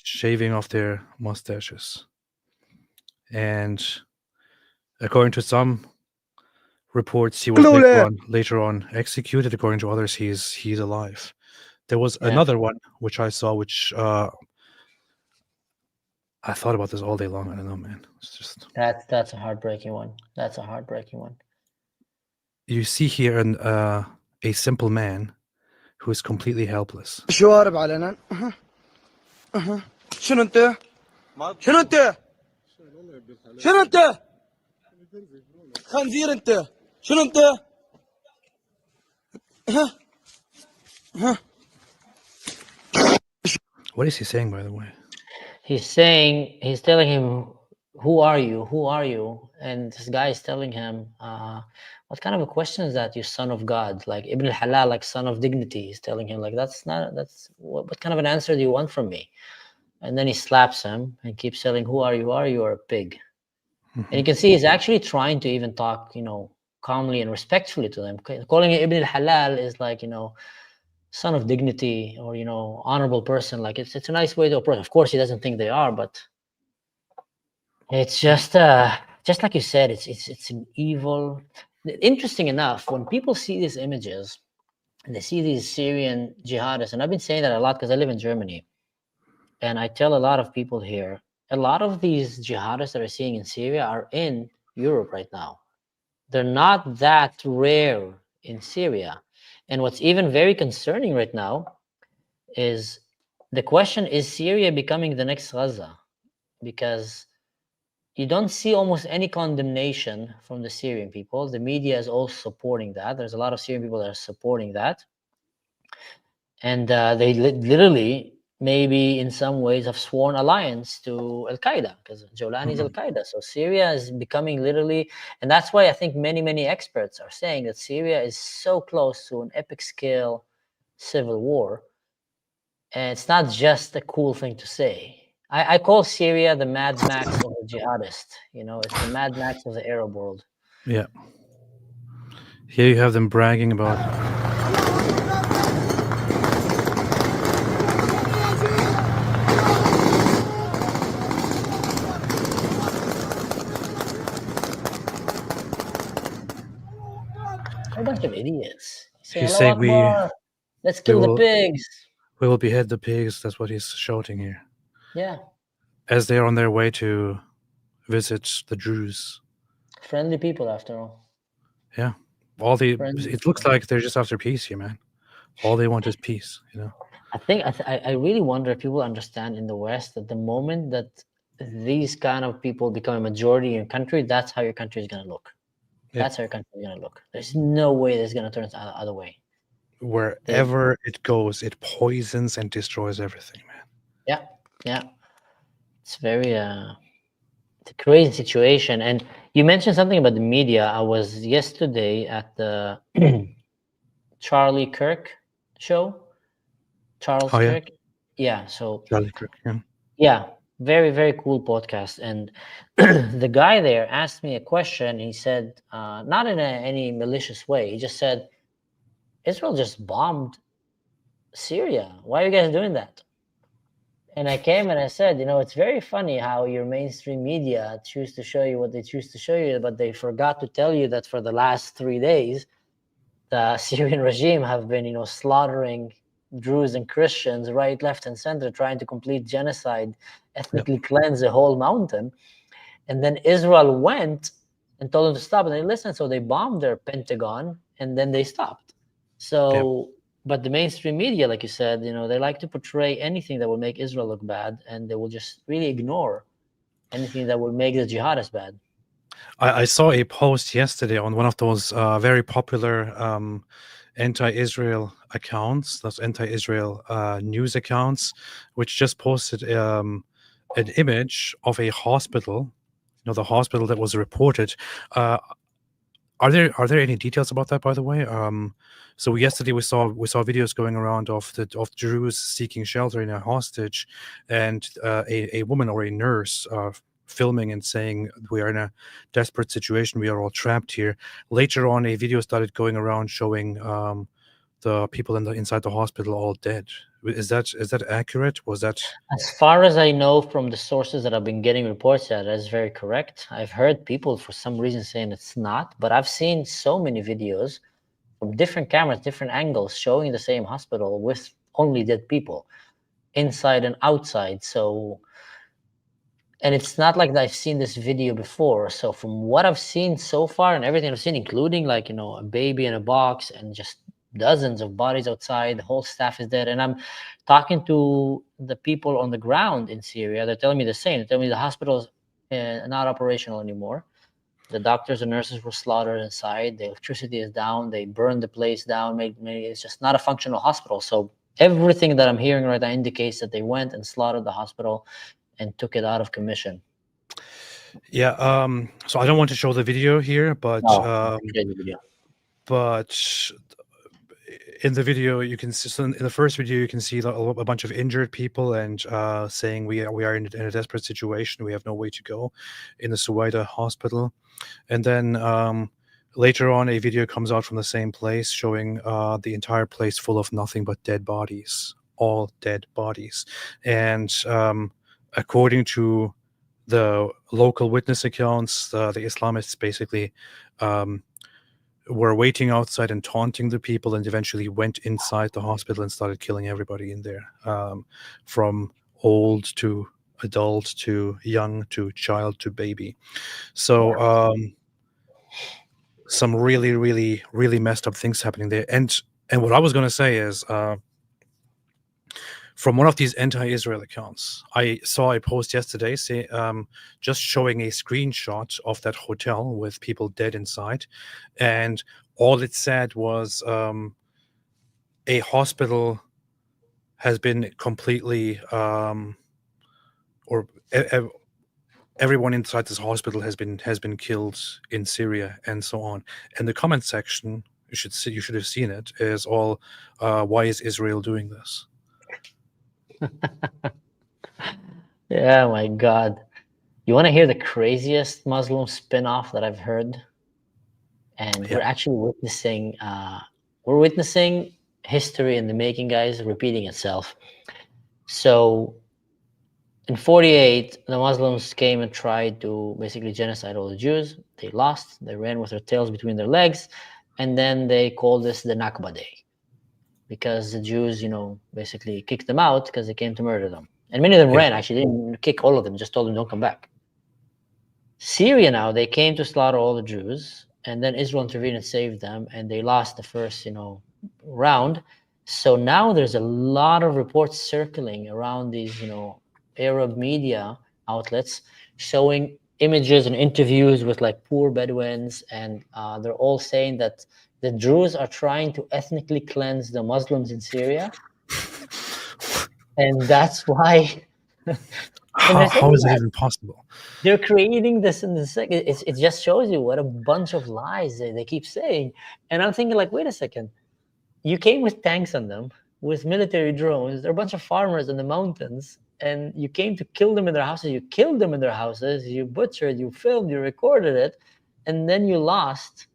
shaving off their mustaches. And according to some reports, he was later on executed. According to others, he's alive. There was another one which I saw, which I thought about this all day long. I don't know, man. It's just that's a heartbreaking one. That's a heartbreaking one. You see here a simple man who is completely helpless. شوارب علنا شنو انت؟ شنو انت؟ شنو انت؟ خنزير انت شنو انت؟ What is he saying, by the way? He's telling him, who are you? Who are you? And this guy is telling him, what kind of a question is that, you son of God? Like Ibn al-Halal, like son of dignity. He's telling him, like, what kind of an answer do you want from me? And then he slaps him and keeps telling, who are you? Are you a pig? And you can see he's actually trying to even talk, calmly and respectfully to them. Calling it Ibn al-Halal is like, son of dignity, or honorable person. Like it's a nice way to approach. Of course, he doesn't think they are, but it's just like you said, it's an evil. Interesting enough, when people see these images and they see these Syrian jihadists, and I've been saying that a lot because I live in Germany, and I tell a lot of people here, a lot of these jihadists that are seeing in Syria are in Europe right now. They're not that rare in Syria. And what's even very concerning right now is the question, is Syria becoming the next Gaza? Because you don't see almost any condemnation from the Syrian people. The media is all supporting that. There's a lot of Syrian people that are supporting that. And they literally maybe in some ways have sworn alliance to Al-Qaeda, because Jolani is Al-Qaeda. So Syria is becoming literally, and that's why I think many experts are saying that Syria is so close to an epic scale civil war. And it's not just a cool thing to say. I call Syria the Mad Max of the jihadist. It's the Mad Max of the Arab world. Yeah. Here you have them bragging about. A bunch of idiots. He's saying let's kill the pigs. We will behead the pigs. That's what he's shouting here. Yeah. As they are on their way to visit the Druze. Friendly people, after all. Yeah. It looks like they're just after peace here, man. All they want is peace, I really wonder if people understand in the West that the moment that these kind of people become a majority in your country, that's how your country is going to look. Yeah. That's how your country is going to look. There's no way that's going to turn the other way. Wherever it goes, it poisons and destroys everything, man. Yeah. It's very it's a crazy situation. And you mentioned something about the media. I was yesterday at the Charlie Kirk show. Charles Kirk. Yeah. So Charlie Kirk. Yeah. Yeah. Very, very cool podcast. And the guy there asked me a question. He said, not in any malicious way. He just said, Israel just bombed Syria. Why are you guys doing that? And I came and I said, it's very funny how your mainstream media choose to show you what they choose to show you, but they forgot to tell you that for the last 3 days, the Syrian regime have been, slaughtering Druze and Christians right, left, and center, trying to complete genocide, ethnically cleanse the whole mountain. And then Israel went and told them to stop, and they listened. So they bombed their Pentagon, and then they stopped. So... But the mainstream media, like you said, they like to portray anything that will make Israel look bad, and they will just really ignore anything that will make the jihadists bad. I saw a post yesterday on one of those very popular anti-Israel accounts, those anti-Israel news accounts, which just posted an image of a hospital, the hospital that was reported. Are there any details about that, by the way? So yesterday we saw videos going around of Druze seeking shelter in a hostage, and a woman or a nurse filming and saying, "We are in a desperate situation. We are all trapped here." Later on, a video started going around showing the people inside the hospital all dead. Is that accurate? Was that? As far as I know from the sources that I've been getting reports that is very correct. I've heard people for some reason saying it's not, but I've seen so many videos from different cameras, different angles, showing the same hospital with only dead people inside and outside. So, and it's not like I've seen this video before. So from what I've seen so far and everything I've seen, including a baby in a box and just dozens of bodies outside, the whole staff is dead. And I'm talking to the people on the ground in Syria. They're telling me the same. They're telling me the hospital's not operational anymore. The doctors and nurses were slaughtered inside. The electricity is down. They burned the place down. It's just not a functional hospital. So everything that I'm hearing right now indicates that they went and slaughtered the hospital and took it out of commission. Yeah. So I don't want to show the video here, but but in the video you can see, in the first video you can see a bunch of injured people and saying we are in a desperate situation. We have no way to go in the Suwaida hospital. And then later on a video comes out from the same place showing the entire place full of nothing but dead bodies, all dead bodies. And according to the local witness accounts, the Islamists basically were waiting outside and taunting the people, and eventually went inside the hospital and started killing everybody in there, from old to adult to young to child to baby. So some really, really, really messed up things happening there. And what I was going to say is, from one of these anti-Israel accounts, I saw a post yesterday just showing a screenshot of that hotel with people dead inside, and all it said was a hospital has been completely, or everyone inside this hospital has been killed in Syria, and so on. And the comment section, you should have seen it, is all, why is Israel doing this? Yeah, my God. You want to hear the craziest Muslim spin-off that I've heard? And Yeah. we're actually witnessing history in the making, guys, repeating itself. So in 48, the Muslims came and tried to basically genocide all the Jews. They lost. They ran with their tails between their legs. And then they called this the Nakba Day, because the Jews, basically kicked them out because they came to murder them. And many of them ran, actually. They didn't kick all of them, just told them don't come back. Syria now, they came to slaughter all the Jews, and then Israel intervened and saved them, and they lost the first, round. So now there's a lot of reports circling around these, Arab media outlets showing images and interviews with like poor Bedouins, and they're all saying that the Druze are trying to ethnically cleanse the Muslims in Syria, and that's why. How is it even possible? They're creating this in the second. It just shows you what a bunch of lies they keep saying. And I'm thinking, like, wait a second. You came with tanks on them, with military drones. They're a bunch of farmers in the mountains, and you came to kill them in their houses. You killed them in their houses. You butchered, you filmed, you recorded it, and then you lost.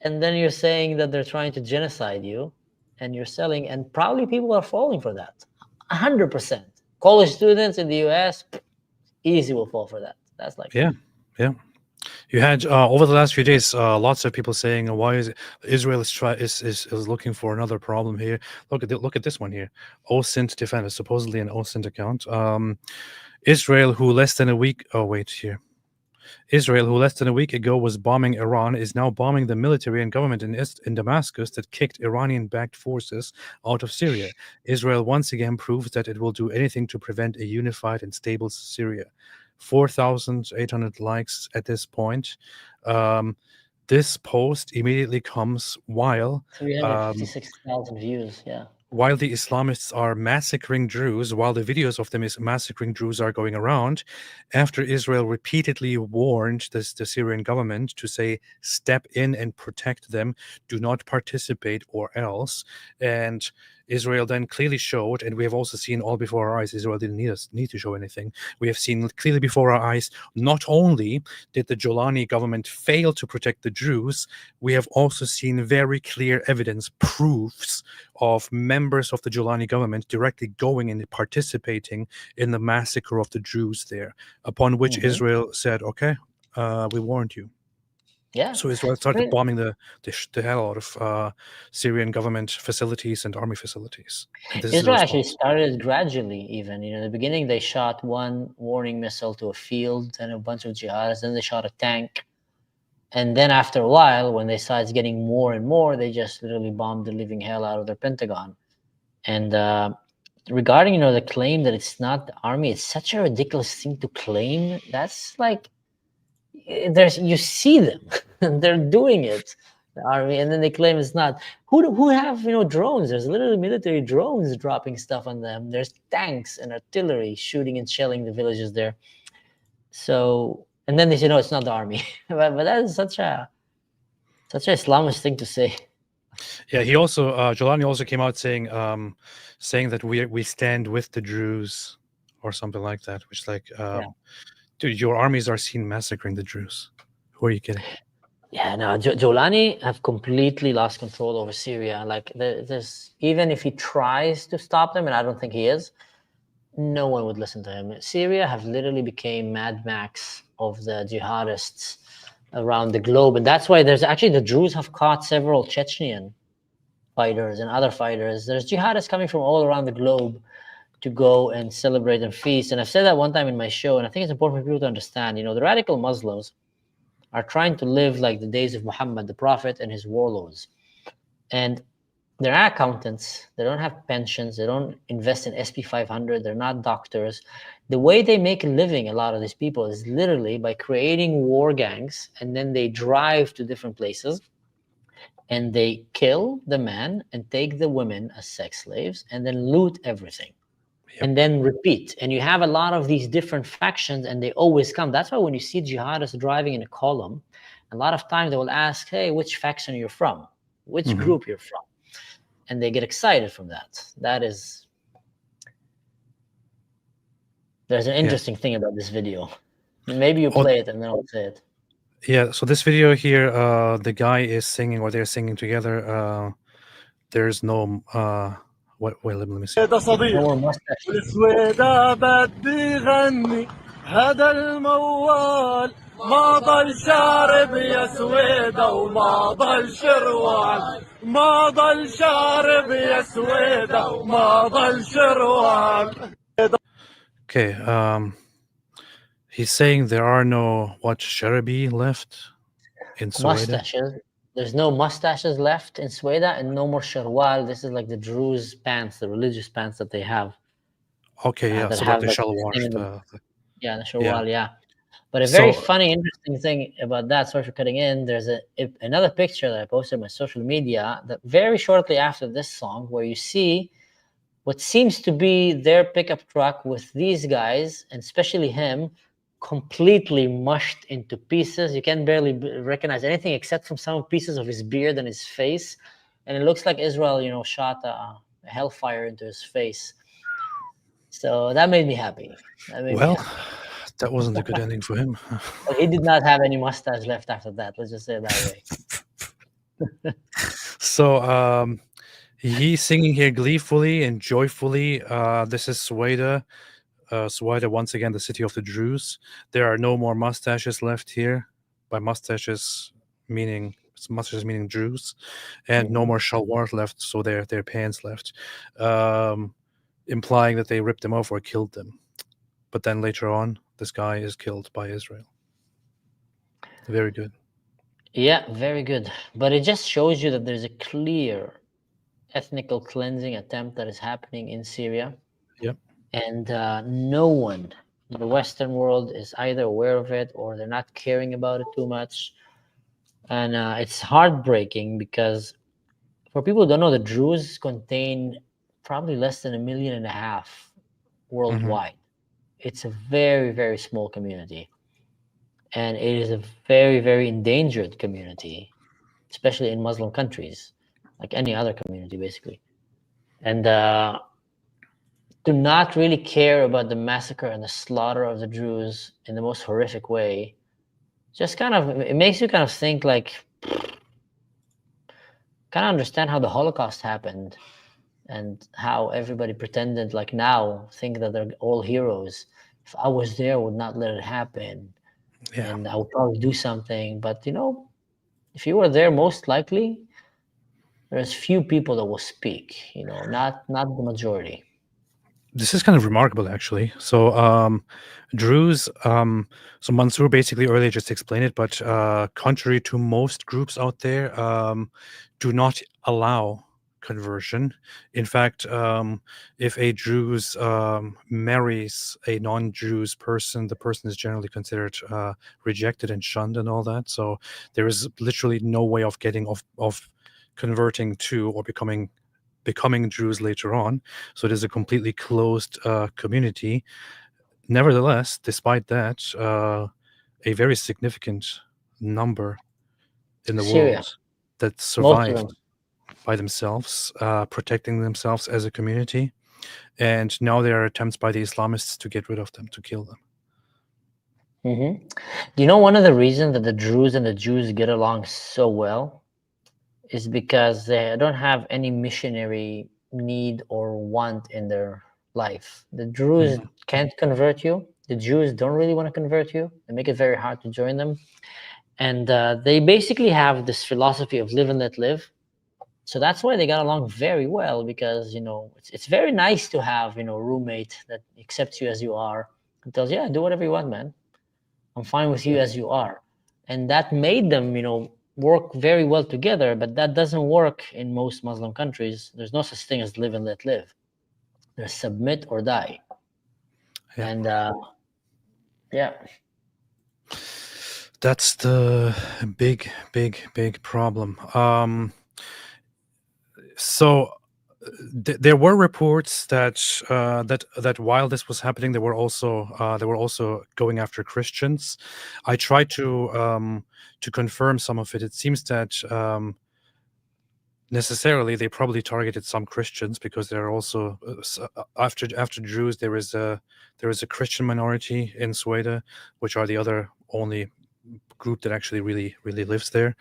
And then you're saying that they're trying to genocide you, and you're selling, and probably people are falling for that. 100%. College students in the US, easy will fall for that. That's like, yeah. You had over the last few days, lots of people saying, "Why is Israel is looking for another problem here?" Look at this one here. OSINT defender, supposedly an OSINT account. Israel, who less than a week ago was bombing Iran, is now bombing the military and government in Damascus that kicked Iranian-backed forces out of Syria. Israel once again proves that it will do anything to prevent a unified and stable Syria. 4,800 likes at this point. This post immediately comes while 356,000 views. Yeah. While the Islamists are massacring Druze, while the videos of them is massacring Druze are going around, after Israel repeatedly warned the Syrian government to say, step in and protect them, do not participate or else. And Israel then clearly showed, and we have also seen all before our eyes, Israel didn't need to show anything. We have seen clearly before our eyes, not only did the Jolani government fail to protect the Druze, we have also seen very clear evidence, proofs of members of the Jolani government directly going and participating in the massacre of the Druze there, upon which Israel said, okay, we warned you. Yeah. So Israel started bombing the hell out of Syrian government facilities and army facilities. And Israel actually started gradually even. In the beginning, they shot one warning missile to a field and a bunch of jihadists. Then they shot a tank. And then after a while, when they saw it's getting more and more, they just literally bombed the living hell out of their Pentagon. And regarding, the claim that it's not the army, it's such a ridiculous thing to claim. That's like, you see them, they're doing it, the army, and then they claim it's not. Who have drones? There's literally military drones dropping stuff on them. There's tanks and artillery shooting and shelling the villages there. So, and then they say no, it's not the army. but that is such a Islamist thing to say. Yeah, he also Jolani also came out saying that we stand with the Druze or something like that, which like dude, your armies are seen massacring the Druze. Who are you kidding? Yeah, no, Jolani have completely lost control over Syria. Like, there's even if he tries to stop them, and I don't think he is, no one would listen to him. Syria have literally became Mad Max of the jihadists around the globe, and that's why there's actually the Druze have caught several Chechen fighters and other fighters. There's jihadists coming from all around the globe to go and celebrate and feast. And I've said that one time in my show, and I think it's important for people to understand, the radical Muslims are trying to live like the days of Muhammad, the Prophet, and his warlords. And they're not accountants. They don't have pensions. They don't invest in SP 500. They're not doctors. The way they make a living, a lot of these people, is literally by creating war gangs, and then they drive to different places, and they kill the man and take the women as sex slaves and then loot everything. Yep. And then repeat. And you have a lot of these different factions, and they always come. That's why when you see jihadists driving in a column, a lot of times they will ask, hey, which faction you're from, which group you're from. And they get excited from that. There's an interesting thing about this video. Maybe you play it and then I'll say it. Yeah, so this video here, the guy is singing, or they're singing together. There's no wait, let me see. هذا صديق والسويدة بدي غني هذا الموال ما ضل شارب يا سويدة وما ضل شروال ما ضل شارب يا سويدة وما ضل شروال. Okay, he's saying there are no Sharabi left in Sweden. Mustaches. There's no mustaches left in Sweden and no more sharwal. This is like the Druze pants, the religious pants that they have. Okay, yeah, so like the shalwar. Yeah, the sharwal, yeah. But a very funny, interesting thing about that, sorry for cutting in, there's another picture that I posted on my social media that very shortly after this song, where you see what seems to be their pickup truck with these guys, and especially him, completely mushed into pieces. You can barely recognize anything except from some pieces of his beard and his face. And it looks like Israel, shot a hellfire into his face. So that made me happy. That wasn't a good ending for him. But he did not have any mustache left after that. Let's just say it that way. So he's singing here gleefully and joyfully. This is Sweden. Sweden, once again, the city of the Druze. There are no more mustaches left here. By mustaches meaning Druze, and no more shalwar left, so their pants left, implying that they ripped them off or killed them. But then later on, this guy is killed by Israel. Very good. Yeah, very good. But it just shows you that there's a clear ethnical cleansing attempt that is happening in Syria. Yep. And no one in the Western world is either aware of it or they're not caring about it too much. And it's heartbreaking because for people who don't know, the Druze contain probably less than 1.5 million worldwide. It's a very, very small community. And it is a very, very endangered community, especially in Muslim countries, like any other community, basically. And do not really care about the massacre and the slaughter of the Druze in the most horrific way. Just it makes you kind of think, like, kind of understand how the Holocaust happened and how everybody pretended, like now, think that they're all heroes. If I was there, I would not let it happen. Yeah. And I would probably do something. But, if you were there, most likely, there's few people that will speak, not the majority. This is kind of remarkable, actually. So Druze, so Mansour basically earlier just explained it, but contrary to most groups out there, do not allow conversion. In fact, if a Druze marries a non-Druze person, the person is generally considered rejected and shunned and all that. So there is literally no way of getting of converting to or becoming Druze later on. So it is a completely closed community. Nevertheless, despite that, a very significant number in the world that survived by themselves, protecting themselves as a community. And now there are attempts by the Islamists to get rid of them, to kill them. Do you know one of the reasons that the Druze and the Jews get along so well is because they don't have any missionary need or want in their life. The Druze can't convert you. The Jews don't really want to convert you. They make it very hard to join them. And they basically have this philosophy of live and let live. So that's why they got along very well, because, it's very nice to have, a roommate that accepts you as you are and tells you, yeah, do whatever you want, man. I'm fine with you as you are. And that made them, work very well together, but that doesn't work in most Muslim countries. There's no such thing as live and let live. There's submit or die. Yeah. And That's the big problem. So there were reports that that while this was happening, they were also going after Christians. I tried to confirm some of it. It seems that necessarily they probably targeted some Christians, because there are also after Druze there is a Christian minority in Sweden, which are the other only group that actually really lives there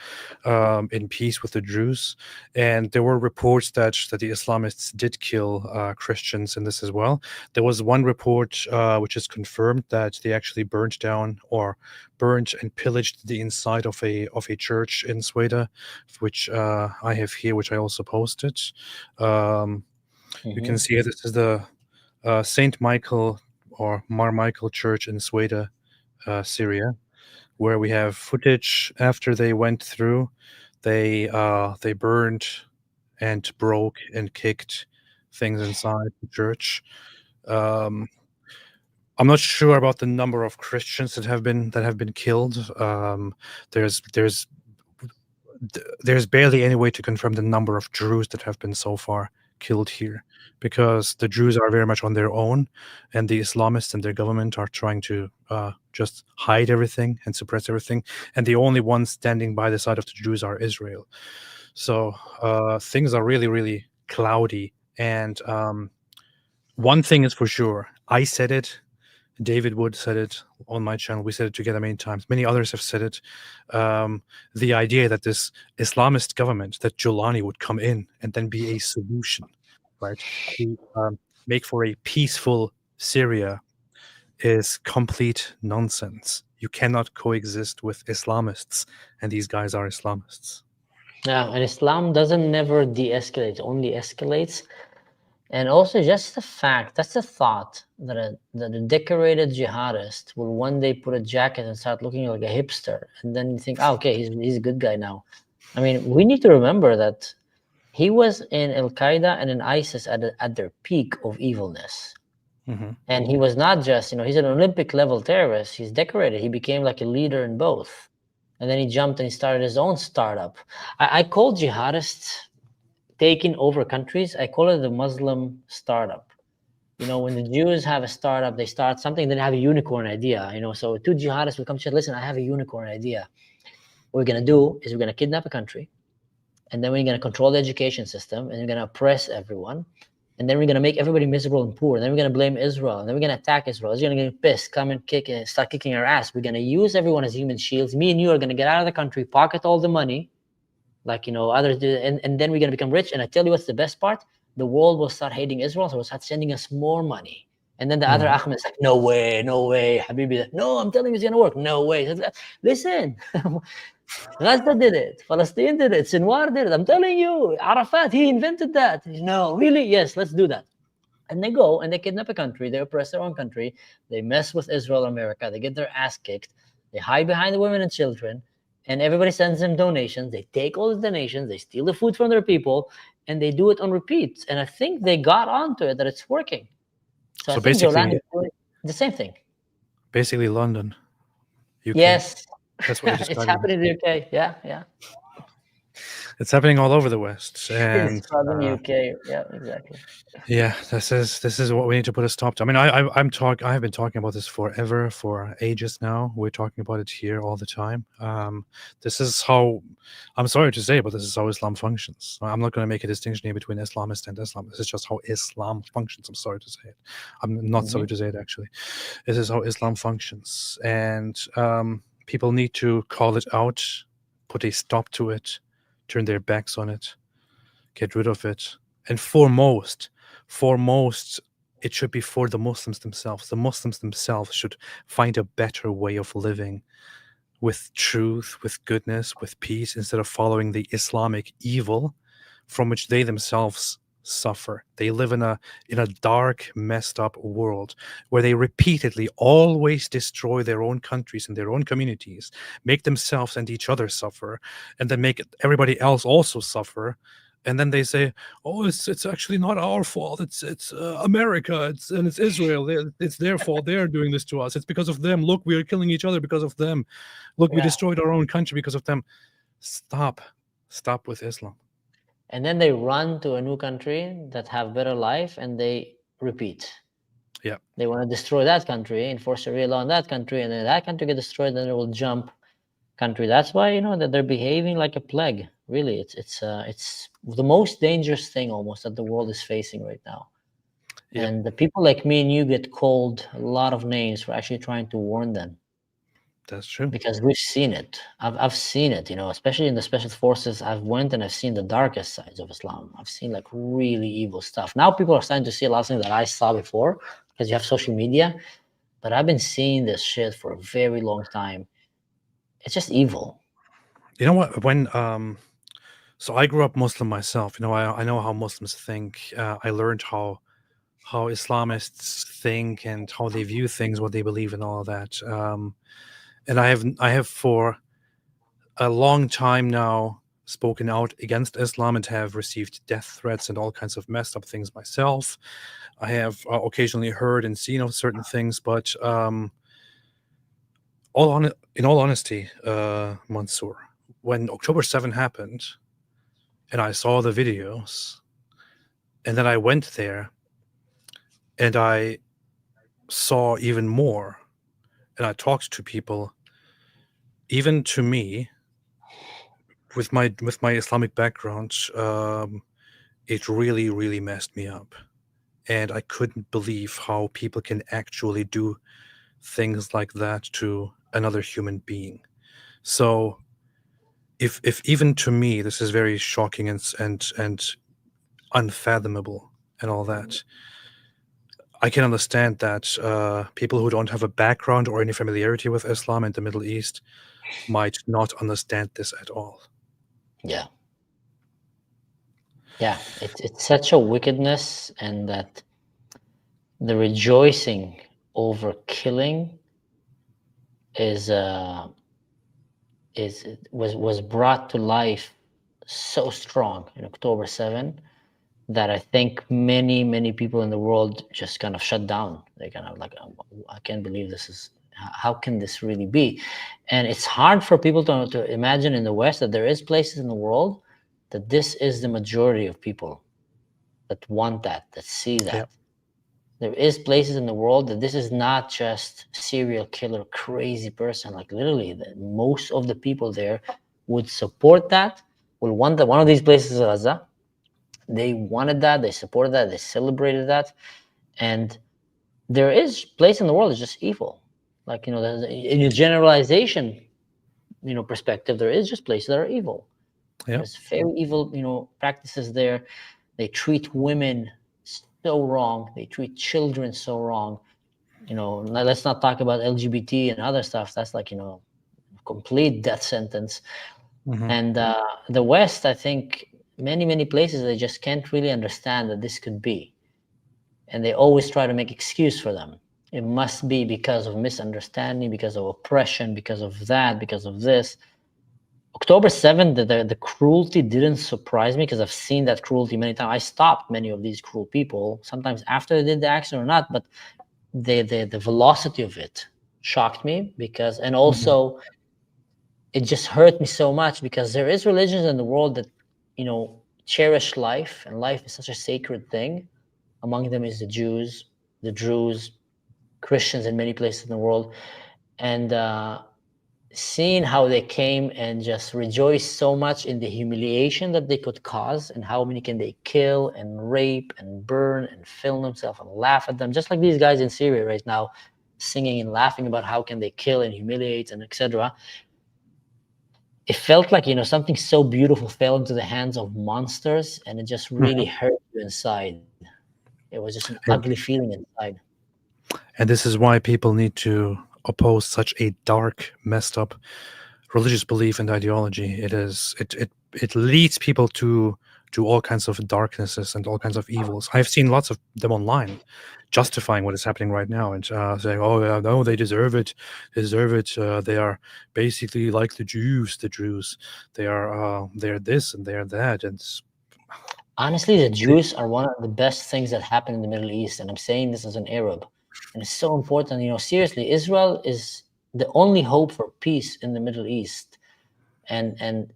in peace with the Druze. And there were reports that the Islamists did kill Christians in this as well. There was one report which is confirmed that they actually burned down or burned and pillaged the inside of a church in Sweden, which I have here, which I also posted. You can see this is the Saint Michael or Mar Michael Church in Sweden, Syria, where we have footage after they went through. They burned and broke and kicked things inside the church. I'm not sure about the number of Christians that have been killed. There's barely any way to confirm the number of Druze that have been so far killed here, because the Druze are very much on their own, and the Islamists and their government are trying to just hide everything and suppress everything, and the only ones standing by the side of the Druze are Israel. So things are really cloudy. And one thing is for sure, I said it, David Wood said it on my channel, we said it together many times, many others have said it, the idea that this Islamist government, that Jolani would come in and then be a solution, right, to make for a peaceful Syria, is complete nonsense. You cannot coexist with Islamists, and these guys are Islamists. Yeah, and Islam doesn't never de-escalate, only escalates. And also just the fact, that's the thought, that a decorated jihadist will one day put a jacket and start looking like a hipster, and then you think, oh, okay, he's a good guy now. I mean, we need to remember that he was in Al-Qaeda and in ISIS at their peak of evilness. And he was not just, he's an Olympic level terrorist. He's decorated. He became like a leader in both. And then he jumped and he started his own startup. I call jihadists taking over countries, I call it the Muslim startup. When the Jews have a startup, they start something, then have a unicorn idea. So two jihadists will come and say, listen, I have a unicorn idea. What we're going to do is we're going to kidnap a country, and then we're going to control the education system, and we're going to oppress everyone, and then we're going to make everybody miserable and poor, and then we're going to blame Israel, and then we're going to attack Israel. Israel's going to get pissed, come and start kicking our ass. We're going to use everyone as human shields. Me and you are going to get out of the country, pocket all the money, like others do, and then we're going to become rich. And I tell you what's the best part, the world will start hating Israel, so we'll start sending us more money. And then the other Ahmed is like, no way, Habibi, no, I'm telling you it's going to work, no way. Listen, Gaza did it, Palestine did it, Sinwar did it, I'm telling you, Arafat, he invented that. No, really? Yes, let's do that. And they go and they kidnap a country, they oppress their own country, they mess with Israel or America, they get their ass kicked, they hide behind the women and children, and everybody sends them donations. They take all the donations, they steal the food from their people, and they do it on repeat. And I think they got onto it, that it's working. So I think basically, Jolani is doing the same thing. Basically London, UK. Yes. That's what it's happening in the UK. Yeah. It's happening all over the West. And it's in the UK. Yeah, exactly. Yeah, this is what we need to put a stop to. I mean, I have been talking about this forever, for ages now. We're talking about it here all the time. This is how, I'm sorry to say, but this is how Islam functions. I'm not going to make a distinction here between Islamist and Islam. This is just how Islam functions. I'm sorry to say it. I'm not sorry to say it, actually. This is how Islam functions. And people need to call it out, put a stop to it, turn their backs on it, get rid of it. And foremost, it should be for the Muslims themselves. The Muslims themselves should find a better way of living, with truth, with goodness, with peace, instead of following the Islamic evil from which they themselves suffer. They live in a dark, messed up world where they repeatedly always destroy their own countries and their own communities, make themselves and each other suffer, and then make everybody else also suffer. and then they say, "Oh, it's actually not our fault. It's America. It's Israel. It's their fault. They're doing this to us. It's because of them. Look, we are killing each other because of them. Look, we Yeah. destroyed our own country because of them." Stop with Islam. And then they run to a new country that have better life, and they repeat. Yeah. They want to destroy that country, enforce Sharia law in that country, and then that country get destroyed, then it will jump country. That's why that they're behaving like a plague. Really, it's the most dangerous thing almost that the world is facing right now. Yeah. And the people like me and you get called a lot of names for actually trying to warn them, That's true. because we've seen it. I've seen it, especially in the special forces. I've went and I've seen the darkest sides of Islam. I've seen like really evil stuff. Now people are starting to see a lot of things that I saw before because you have social media, but I've been seeing this shit for a very long time. It's just evil. You know what? When so I grew up Muslim myself. I know how Muslims think. I learned how Islamists think and how they view things, what they believe, and all of that. And I have for a long time now spoken out against Islam and have received death threats and all kinds of messed up things myself. I have occasionally heard and seen of certain things, but in all honesty, Mansour, when October 7 happened, and I saw the videos, and then I went there, and I saw even more, and I talked to people, even to me, with my Islamic background, it really, really messed me up. And I couldn't believe how people can actually do things like that to another human being. So if even to me this is very shocking and unfathomable and all that, I can understand that people who don't have a background or any familiarity with Islam and the Middle East might not understand this at all. Yeah. Yeah, it's such a wickedness, and that the rejoicing over killing was brought to life so strong in October 7 that I think many people in the world just kind of shut down. They kind of like, I can't believe this is, how can this really be? And it's hard for people to imagine in the West that there is places in the world that this is the majority of people that want that see that. Yeah. There is places in the world that this is not just serial killer, crazy person. Like literally, most of the people there would support that, will want that. One of these places is Gaza. They wanted that, they supported that, they celebrated that. And there is place in the world that's just evil. Like, in a generalization, perspective, there is just places that are evil. Yeah. There's very evil, practices there. They treat women so wrong. They treat children so wrong. Let's not talk about LGBT and other stuff. That's like, complete death sentence. Mhm. And the West, I think many places, they just can't really understand that this could be. And they always try to make excuse for them. It must be because of misunderstanding, because of oppression, because of that, because of this. October 7th, the cruelty didn't surprise me because I've seen that cruelty many times. I stopped many of these cruel people, sometimes after they did the action or not, but the velocity of it shocked me because, and also it just hurt me so much because there is religions in the world that, cherish life, and life is such a sacred thing. Among them is the Jews, the Druze, Christians in many places in the world. And seeing how they came and just rejoiced so much in the humiliation that they could cause, and how many can they kill and rape and burn and film themselves and laugh at them, just like these guys in Syria right now, singing and laughing about how can they kill and humiliate and etc. It felt like, something so beautiful fell into the hands of monsters, and it just really hurt you inside. It was just an ugly feeling inside. And this is why people need to oppose such a dark, messed up religious belief and ideology. It leads people to do all kinds of darknesses and all kinds of evils. I've seen lots of them online justifying what is happening right now and saying, "Oh yeah, no, they deserve it. They deserve it. They are basically like the Jews. The Jews. They're this and they're that." And Honestly, the Jews are one of the best things that happened in the Middle East, and I'm saying this as an Arab. And it's so important. Seriously, Israel is the only hope for peace in the Middle East. And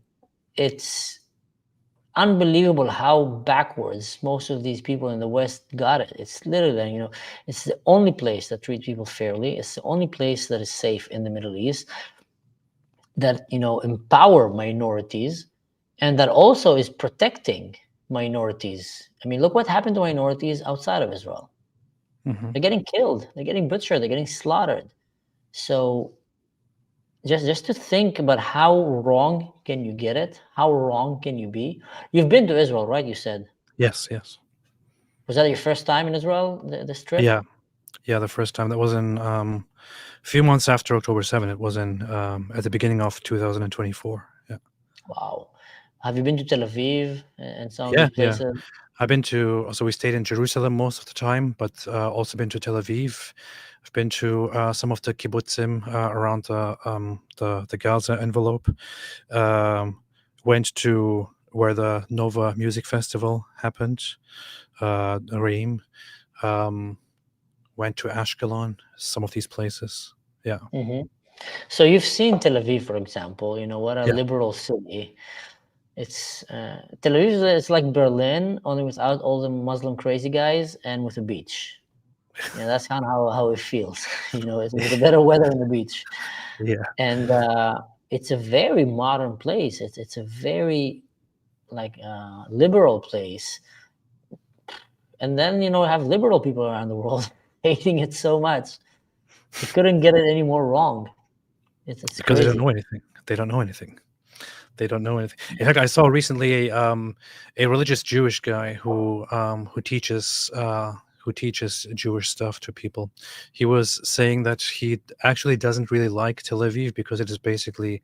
it's unbelievable how backwards most of these people in the West got it. It's literally, it's the only place that treats people fairly. It's the only place that is safe in the Middle East, that, empower minorities, and that also is protecting minorities. I mean, look what happened to minorities outside of Israel. Mhm. They're getting killed, they're getting butchered, they're getting slaughtered. So just to think about how wrong can you get it, how wrong can you be. You've been to Israel, right? You said, Yes. was that your first time in Israel, this trip? Yeah. The first time. That was in a few months after October 7th. It was in at the beginning of 2024. Yeah. Wow. Have you been to Tel Aviv and some of Yeah. these places? I've been to, so we stayed in Jerusalem most of the time, but also been to Tel Aviv. I've been to some of the kibbutzim around the Gaza envelope. Went to where the Nova Music Festival happened, Reem. Went to Ashkelon, some of these places. Yeah. Mm-hmm. So you've seen Tel Aviv, for example. What a Yeah. liberal city. It's Tel Aviv. It's like Berlin, only without all the Muslim crazy guys and with a beach. That's kind of how it feels. It's with the better weather and the beach. Yeah. And it's a very modern place. It's a very liberal place. And then have liberal people around the world hating it so much. You couldn't get it any more wrong. It's Because crazy. they don't know anything. They don't know anything. In fact, I saw recently a religious Jewish guy who teaches Jewish stuff to people. He was saying that he actually doesn't really like Tel Aviv because it is basically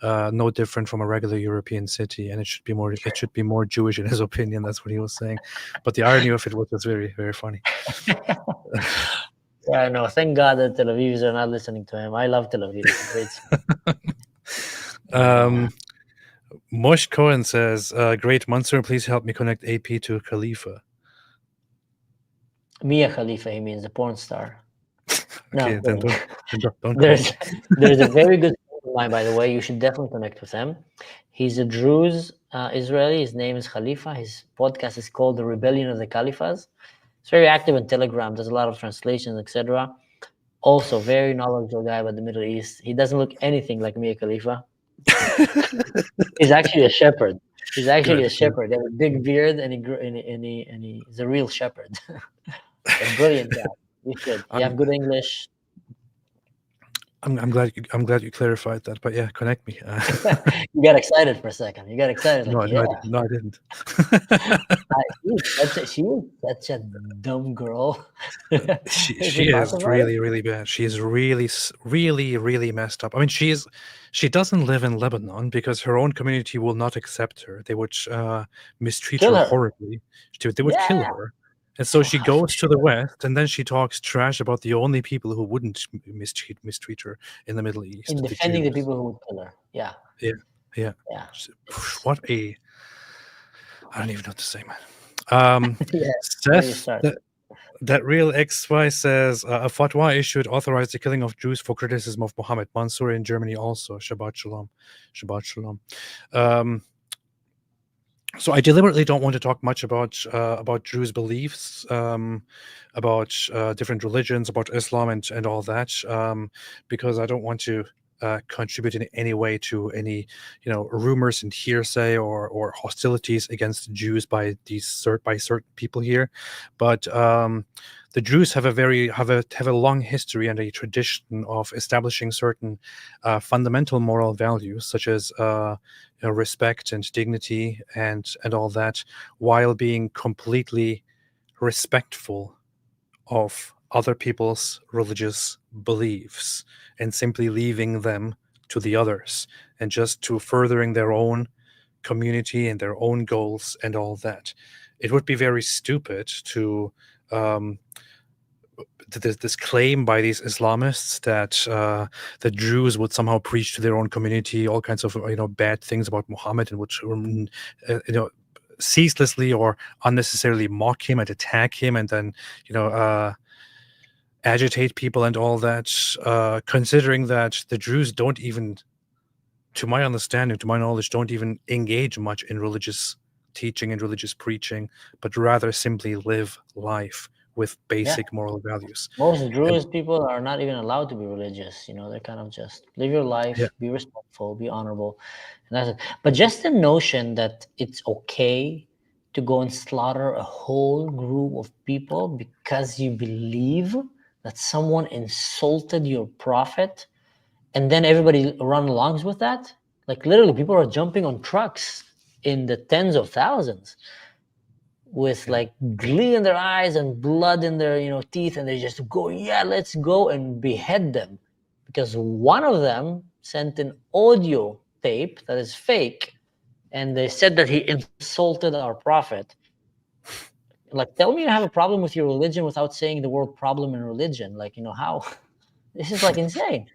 no different from a regular European city, and it should be more Jewish in his opinion. That's what he was saying. But the irony of it was just very, very funny. Yeah, no, thank God that Tel Avivs are not listening to him. I love Tel Aviv. It's a great city. Mosh Cohen says, great Mansour, please help me connect AP to Khalifa. Mia Khalifa, he means the porn star. Okay, No, then don't there's a very good friend of mine, by the way. You should definitely connect with him. He's a Druze Israeli. His name is Khalifa. His podcast is called The Rebellion of the Caliphs. He's very active on Telegram, does a lot of translations, etc. Also, very knowledgeable guy about the Middle East. He doesn't look anything like Mia Khalifa. He's actually a shepherd. He's actually a shepherd. He has a big beard, and he's a real shepherd. A brilliant guy. You should. You have good English. I'm glad you clarified that. But yeah, connect me. You got excited for a second. You got excited. No, Yeah. no, I didn't. She is such a dumb girl. She is really, really bad. She is really, really, really messed up. I mean, she doesn't live in Lebanon because her own community will not accept her. They would mistreat her horribly. They would kill her. And so she goes to the West, and then she talks trash about the only people who wouldn't mistreat her in the Middle East. In defending the people who would kill her. Yeah. What a... I don't even know what to say, man. Seth, that real XY says, a fatwa issued authorized the killing of Jews for criticism of Muhammad. Mansour in Germany also. Shabbat shalom. Shabbat shalom. So I deliberately don't want to talk much about Jews' beliefs, about different religions, about Islam and all that, because I don't want to contribute in any way to any rumors and hearsay or hostilities against Jews by certain people here. But the Jews have a long history and a tradition of establishing certain fundamental moral values, such as respect and dignity and all that, while being completely respectful of other people's religious beliefs and simply leaving them to the others and just to furthering their own community and their own goals and all that. It would be very stupid to this claim by these Islamists that the Jews would somehow preach to their own community all kinds of bad things about Muhammad, and which ceaselessly or unnecessarily mock him and attack him, and then agitate people and all that, considering that the Druze don't even, to my understanding, to my knowledge, don't even engage much in religious teaching and religious preaching, but rather simply live life with basic moral values. Most Druze people are not even allowed to be religious. They're kind of just live your life, be respectful, be honorable, and that's it. But just the notion that it's okay to go and slaughter a whole group of people because you believe that someone insulted your prophet, and then everybody run along with that. Like literally, people are jumping on trucks in the tens of thousands with like glee in their eyes and blood in their teeth, and they just go, let's go and behead them, because one of them sent an audio tape that is fake, and they said that he insulted our prophet. Like, tell me you have a problem with your religion without saying the word problem in religion. Like, how? This is like insane.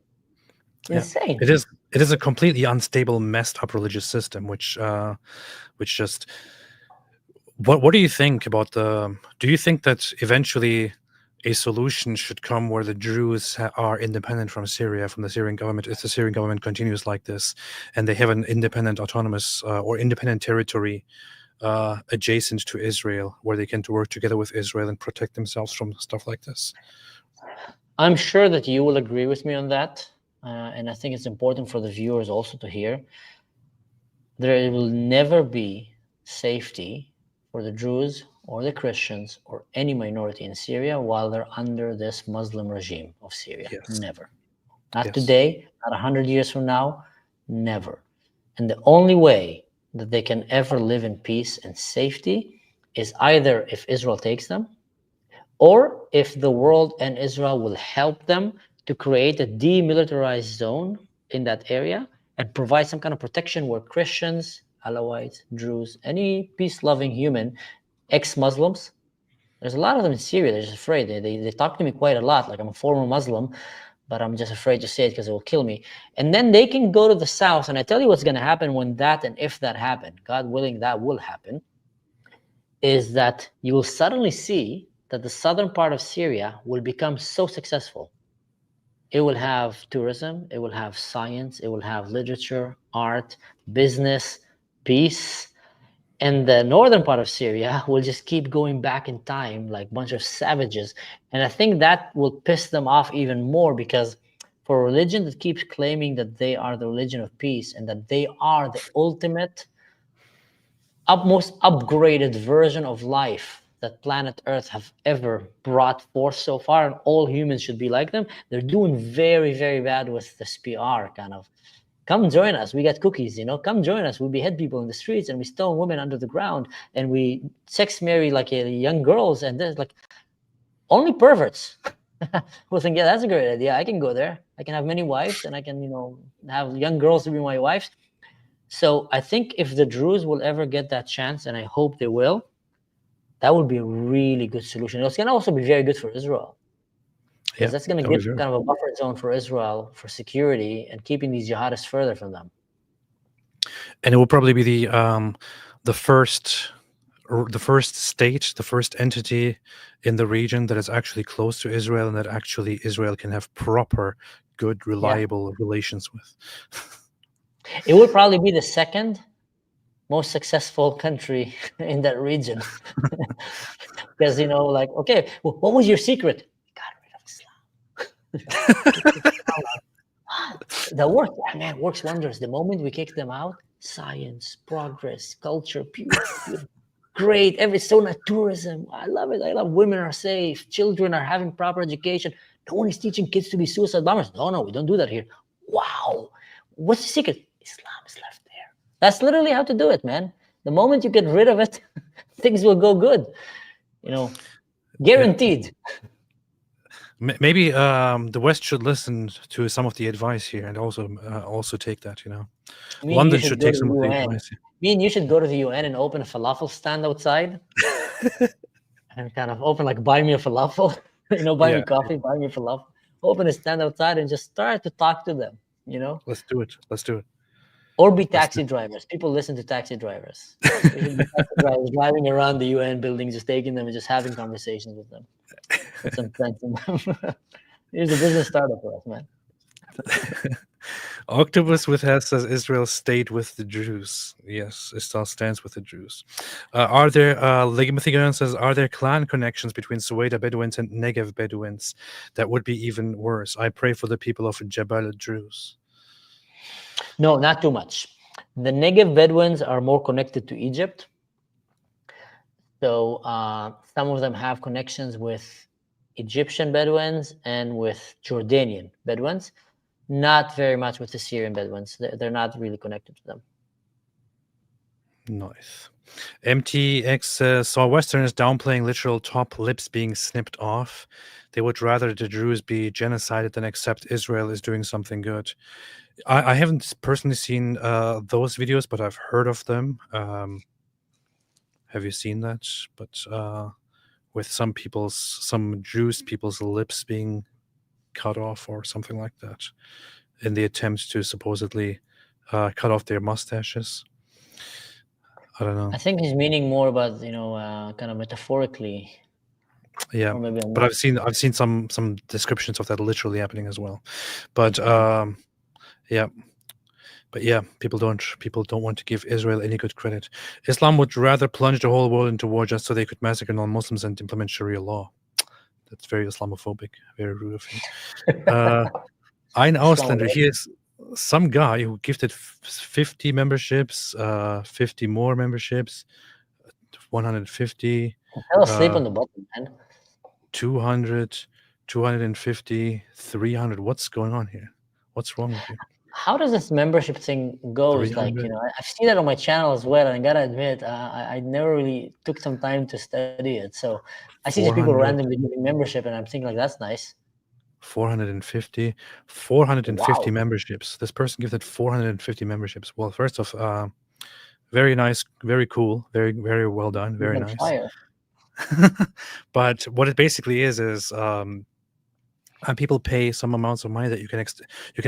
Insane. It is a completely unstable, messed up religious system, which just. What do you think about do you think that eventually a solution should come where the Druze are independent from Syria, from the Syrian government, if the Syrian government continues like this, and they have an independent, autonomous or independent territory adjacent to Israel, where they can work together with Israel and protect themselves from stuff like this? I'm sure that you will agree with me on that, and I think it's important for the viewers also to hear. There will never be safety for the Druze or the Christians or any minority in Syria while they're under this Muslim regime of Syria. Never. Not today, not 100 years from now, never. And the only way that they can ever live in peace and safety is either if Israel takes them, or if the world and Israel will help them to create a demilitarized zone in that area and provide some kind of protection where Christians, Alawites, Druze, any peace-loving human, ex-Muslims, there's a lot of them in Syria. They're just afraid. They talk to me quite a lot. Like, I'm a former Muslim, but I'm just afraid to say it because it will kill me. And then they can go to the south, and I tell you what's going to happen when that, and if that happen, God willing, that will happen, is that you will suddenly see that the southern part of Syria will become so successful. It will have tourism, it will have science, it will have literature, art, business, peace. And the northern part of Syria will just keep going back in time like a bunch of savages. And I think that will piss them off even more, because for a religion that keeps claiming that they are the religion of peace and that they are the ultimate, most upgraded version of life that planet Earth have ever brought forth so far, and all humans should be like them, they're doing very, very bad with this PR kind of, come join us, we got cookies, come join us, we behead people in the streets and we stone women under the ground and we sex marry like young girls, and there's like only perverts who think, that's a great idea, I can go there, I can have many wives and I can have young girls to be my wives. So I think if the Druze will ever get that chance, and I hope they will, that would be a really good solution. It's going to also be very good for Israel, because that's going to give kind of a buffer zone for Israel for security and keeping these jihadists further from them. And it will probably be the first state, the first entity in the region that is actually close to Israel and that actually Israel can have proper, good, reliable relations with. It would probably be the second most successful country in that region. Because, okay, well, what was your secret? We got rid of Islam. That worked. Man, it works wonders. The moment we kick them out, science, progress, culture, pure, great. So much tourism. I love it. I love women are safe. Children are having proper education. No one is teaching kids to be suicide bombers. No, we don't do that here. Wow. What's the secret? Islam is left there. That's literally how to do it, man. The moment you get rid of it, things will go good. Guaranteed. Maybe the West should listen to some of the advice here and also take that. London should take some of the advice. Me and you should go to the UN and open a falafel stand outside, and kind of open like buy me a falafel. Buy me coffee, buy me a falafel. Open a stand outside and just start to talk to them. Let's do it. Or be taxi drivers. People listen to taxi drivers. We should be taxi drivers driving around the UN buildings, just taking them and just having conversations with them. Put some sense in them. Here's a business startup for us, man. Octopus with head says Israel stayed with the Druze. Yes, it still stands with the Druze. Are there Ligmathigan says, are there clan connections between Suwaida Bedouins and Negev Bedouins that would be even worse? I pray for the people of Jabal Druze. No, not too much. The Negev Bedouins are more connected to Egypt. So some of them have connections with Egyptian Bedouins and with Jordanian Bedouins. Not very much with the Syrian Bedouins. They're not really connected to them. Nice. MTX saw Westerners downplaying literal top lips being snipped off. They would rather the Druze be genocided than accept Israel is doing something good. I haven't personally seen those videos, but I've heard of them. Have you seen that? But with some Druze people's lips being cut off or something like that in the attempt to supposedly cut off their mustaches. I don't know. I think he's meaning more about, kind of metaphorically. Yeah, but I've seen some descriptions of that literally happening as well. But people don't want to give Israel any good credit. Islam would rather plunge the whole world into war just so they could massacre non-Muslims and implement Sharia law. That's very Islamophobic, very rude of him. Ein Ausländer, he is some guy who gifted 50 memberships, 50 more memberships, 150. Fell asleep on the button, man. 200, 250, 300. What's going on here? What's wrong with you? How does this membership thing go? Like, I've seen that on my channel as well, and I gotta admit, I never really took some time to study it. So I see these people randomly giving membership, and I'm thinking, like, that's nice. 450 wow. Memberships. This person gifted 450 memberships. Well, first off, very nice, very cool, very, very well done, very nice. Fire. But what it basically is and people pay some amounts of money that you can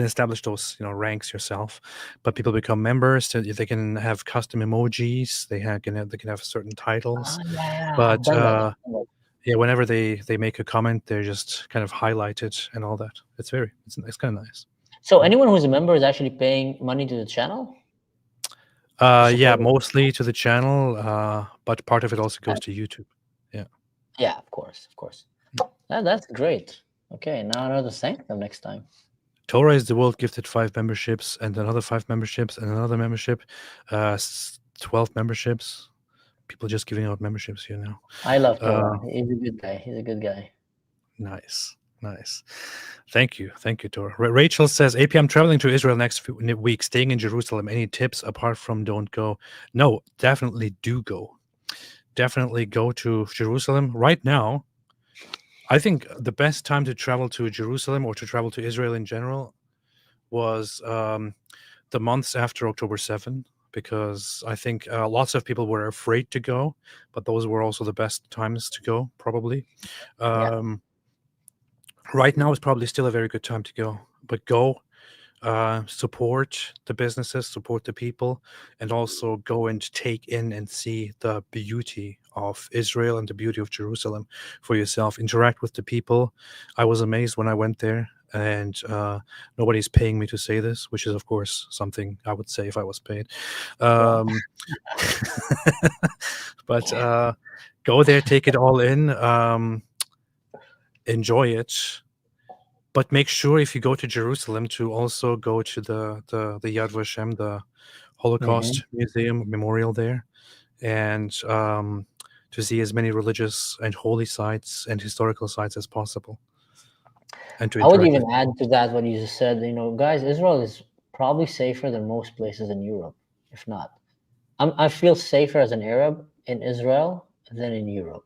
establish those ranks yourself, but people become members. So they can have custom emojis. They can have certain titles. But whenever they make a comment, they're just kind of highlighted and all that. It's kind of nice. So anyone who's a member is actually paying money to the channel? Yeah, mostly to the channel, but part of it also goes to YouTube. Yeah, of course. That's great. Okay, now I know to thank them next time. Torah is the world gifted 5 memberships and another 5 memberships and another membership, 12 memberships. People just giving out memberships here now. I love Torah. He's a good guy. Nice. Thank you, Torah. Rachel says, AP, I'm traveling to Israel next week, staying in Jerusalem. Any tips apart from don't go? No, definitely do go. Definitely go to Jerusalem. Right now, I think the best time to travel to Jerusalem or to travel to Israel in general was the months after October 7, because I think lots of people were afraid to go, but those were also the best times to go, probably. Right now is probably still a very good time to go, but go. Support the businesses, support the people, and also go and take in and see the beauty of Israel and the beauty of Jerusalem for yourself. Interact with the people. I was amazed when I went there, and nobody's paying me to say this, which is, of course, something I would say if I was paid. But go there, take it all in, enjoy it. But make sure if you go to Jerusalem to also go to the Yad Vashem, the Holocaust Museum memorial there, and to see as many religious and holy sites and historical sites as possible. And I would even add to that what you just said. Guys, Israel is probably safer than most places in Europe, if not. I feel safer as an Arab in Israel than in Europe.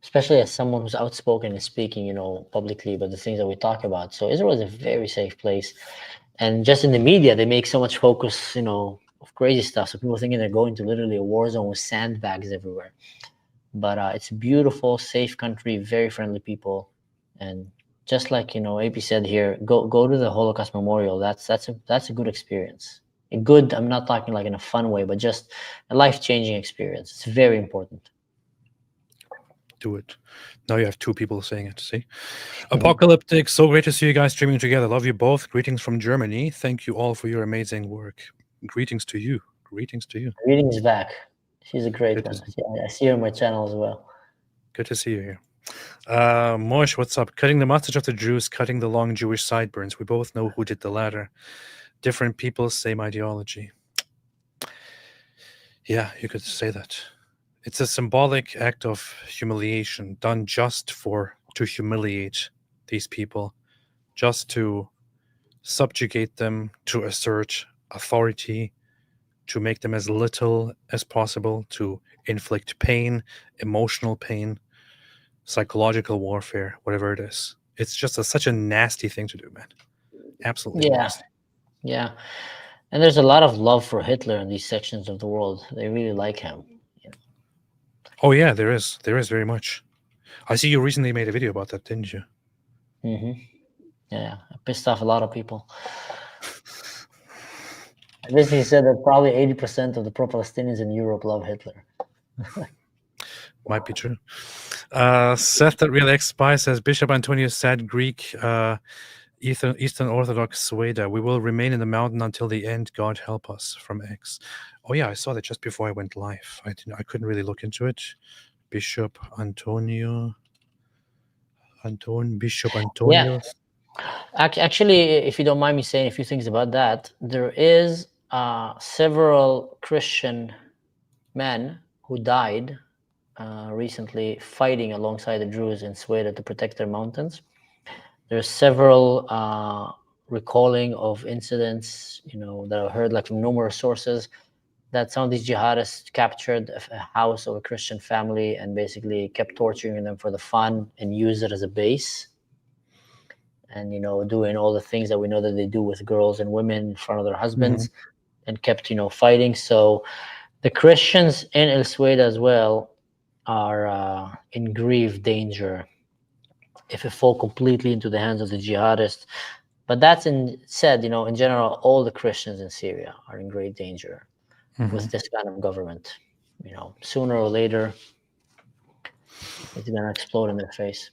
Especially as someone who's outspoken and speaking, publicly about the things that we talk about. So Israel is a very safe place. And just in the media, they make so much focus, of crazy stuff. So people thinking they're going to literally a war zone with sandbags everywhere. But it's a beautiful, safe country, very friendly people. And just like, AP said here, go to the Holocaust Memorial. That's a good experience. good. I'm not talking like in a fun way, but just a life-changing experience. It's very important. Do it. Now you have two people saying it. See, Apocalyptic. So great to see you guys streaming together. Love you both. Greetings from Germany. Thank you all for your amazing work. Greetings to you. Greetings to you. Greetings back. She's a great Good to one. see I see her on my channel as well. Good to see you here. Mosh, what's up? Cutting the mustache of the Druze, cutting the long Jewish sideburns. We both know who did the latter. Different people, same ideology. Yeah, you could say that. It's a symbolic act of humiliation done just to humiliate these people, just to subjugate them, to assert authority, to make them as little as possible, to inflict pain, emotional pain, psychological warfare, whatever it is. It's just such a nasty thing to do, man. Absolutely nasty. Yeah. And there's a lot of love for Hitler in these sections of the world. They really like him. Oh yeah, there is very much. I see you recently made a video about that, didn't you? Yeah, I pissed off a lot of people. I basically said that probably 80% of the pro-Palestinians in Europe love Hitler. Might be true. Seth at Real X Spy says Bishop Antonius said Greek Eastern Orthodox Sweda, we will remain in the mountain until the end. God help us, from X. Oh yeah, I saw that just before I went live. I couldn't really look into it. Bishop Antonius. Yeah. Actually, if you don't mind me saying a few things about that, there is several Christian men who died recently fighting alongside the Druze in Sweden to protect their mountains. There's several recalling of incidents, that I've heard like from numerous sources, that some of these jihadists captured a house of a Christian family and basically kept torturing them for the fun and used it as a base. And, doing all the things that we know that they do with girls and women in front of their husbands, and kept, fighting. So the Christians in El Sueda as well are in grave danger if it fall completely into the hands of the jihadists. But that's in general, all the Christians in Syria are in great danger with this kind of government. Sooner or later, it's going to explode in their face.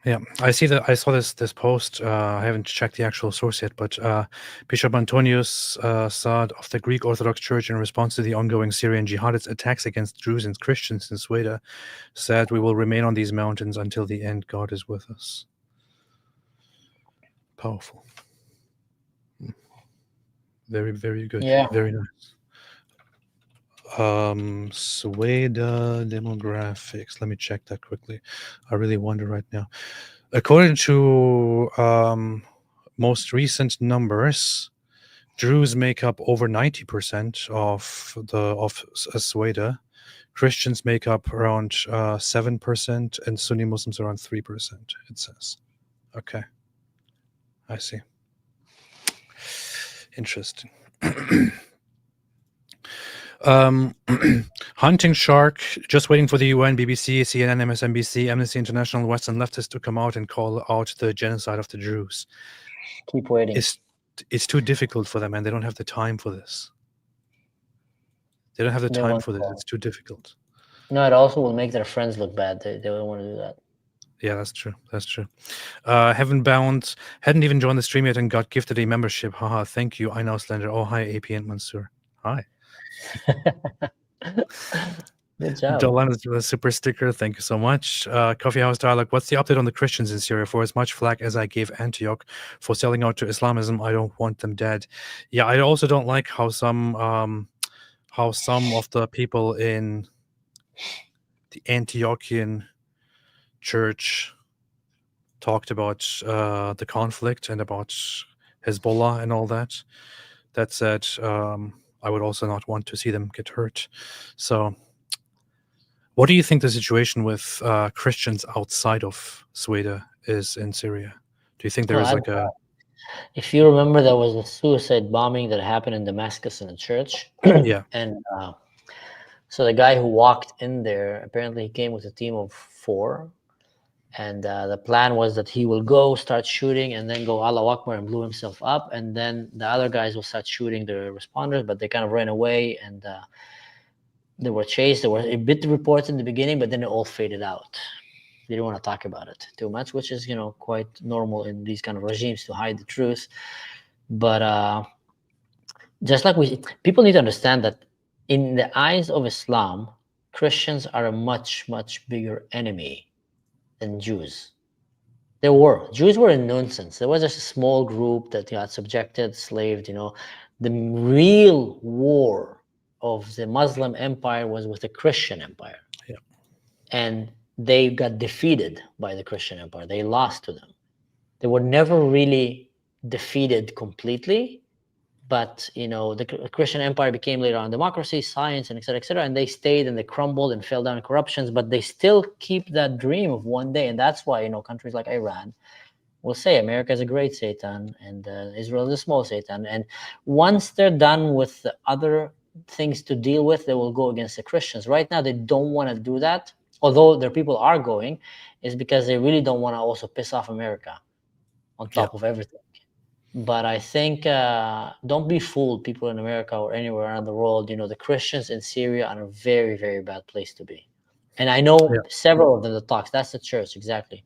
Yeah, I see that. I saw this post. I haven't checked the actual source yet, but Bishop Antonius Saad of the Greek Orthodox Church, in response to the ongoing Syrian jihadist attacks against Druze and Christians in Sweden, said, "We will remain on these mountains until the end. God is with us." Powerful. Very, very good. Yeah. Very nice. Sweda demographics. Let me check that quickly. I really wonder right now. According to most recent numbers, Druze make up over 90% of Sweda. Christians make up around 7%, and Sunni Muslims around 3%. It says. Okay, I see. Interesting. Hunting Shark, just waiting for the UN, BBC, CNN, MSNBC, Amnesty International, Western leftists to come out and call out the genocide of the Druze. Keep waiting. It's too difficult for them, and they don't have the time for this. They don't have the time for this. It's too difficult. No, it also will make their friends look bad. They don't want to do that. Yeah, that's true. That's true. Heaven Bound hadn't even joined the stream yet and got gifted a membership. Haha, thank you. I know Slender. Oh, hi, AP and Mansoor. Hi. Good job. Dolan is a super sticker. Thank you so much. Coffee House Dialogue. What's the update on the Christians in Syria? For as much flack as I gave Antioch for selling out to Islamism, I don't want them dead. Yeah, I also don't like how some of the people in the Antiochian church talked about the conflict and about Hezbollah and all that. That said, I would also not want to see them get hurt. So what do you think the situation with Christians outside of Sweden is in Syria? Do you think there is like a... If you remember, there was a suicide bombing that happened in Damascus in a church. Yeah. And so the guy who walked in there, apparently he came with a team of 4. And the plan was that he will go start shooting and then go Allahu Akbar and blew himself up. And then the other guys will start shooting the responders, but they kind of ran away and they were chased. There were a bit of reports in the beginning, but then it all faded out. They didn't want to talk about it too much, which is, quite normal in these kind of regimes to hide the truth. But just like people need to understand that in the eyes of Islam, Christians are a much, much bigger enemy than Jews. Jews were a nonsense. There was just a small group that got subjected, slaved. The real war of the Muslim empire was with the Christian empire. Yeah. And they got defeated by the Christian empire. They lost to them. They were never really defeated completely, but the Christian empire became later on democracy, science, and et cetera, and they stayed and they crumbled and fell down in corruptions, but they still keep that dream of one day. And that's why countries like Iran will say America is a great Satan and Israel is a small Satan. And once they're done with the other things to deal with, they will go against the Christians. Right now, they don't want to do that, although their people are going, is because they really don't want to also piss off America on top of everything. But I think don't be fooled, people in America or anywhere around the world. The Christians in Syria are a very, very bad place to be. And I know several of them that talks. That's the church, exactly.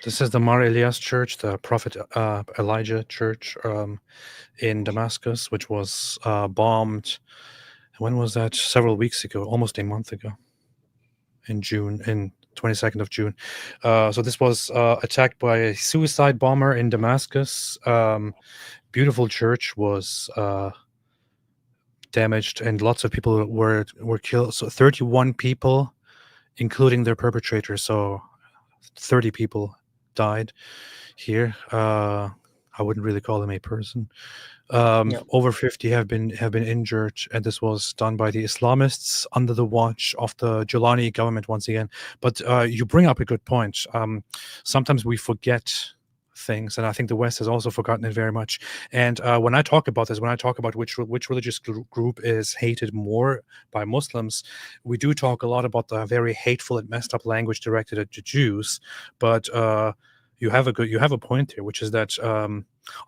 This is the Mar Elias Church, the Prophet Elijah Church in Damascus, which was bombed. When was that? Several weeks ago, almost a month ago, in June, in 22nd of June. So this was attacked by a suicide bomber in Damascus. Beautiful church was damaged, and lots of people were killed. So 31 people, including their perpetrators. So 30 people died here. I wouldn't really call them a person. Over 50 have been injured, and this was done by the Islamists under the watch of the Jilani government once again. But you bring up a good point. Sometimes we forget things, and I think the West has also forgotten it very much. And when I talk about this, when I talk about which religious group is hated more by Muslims, we do talk a lot about the very hateful and messed up language directed at the Jews. But you have a point here, which is that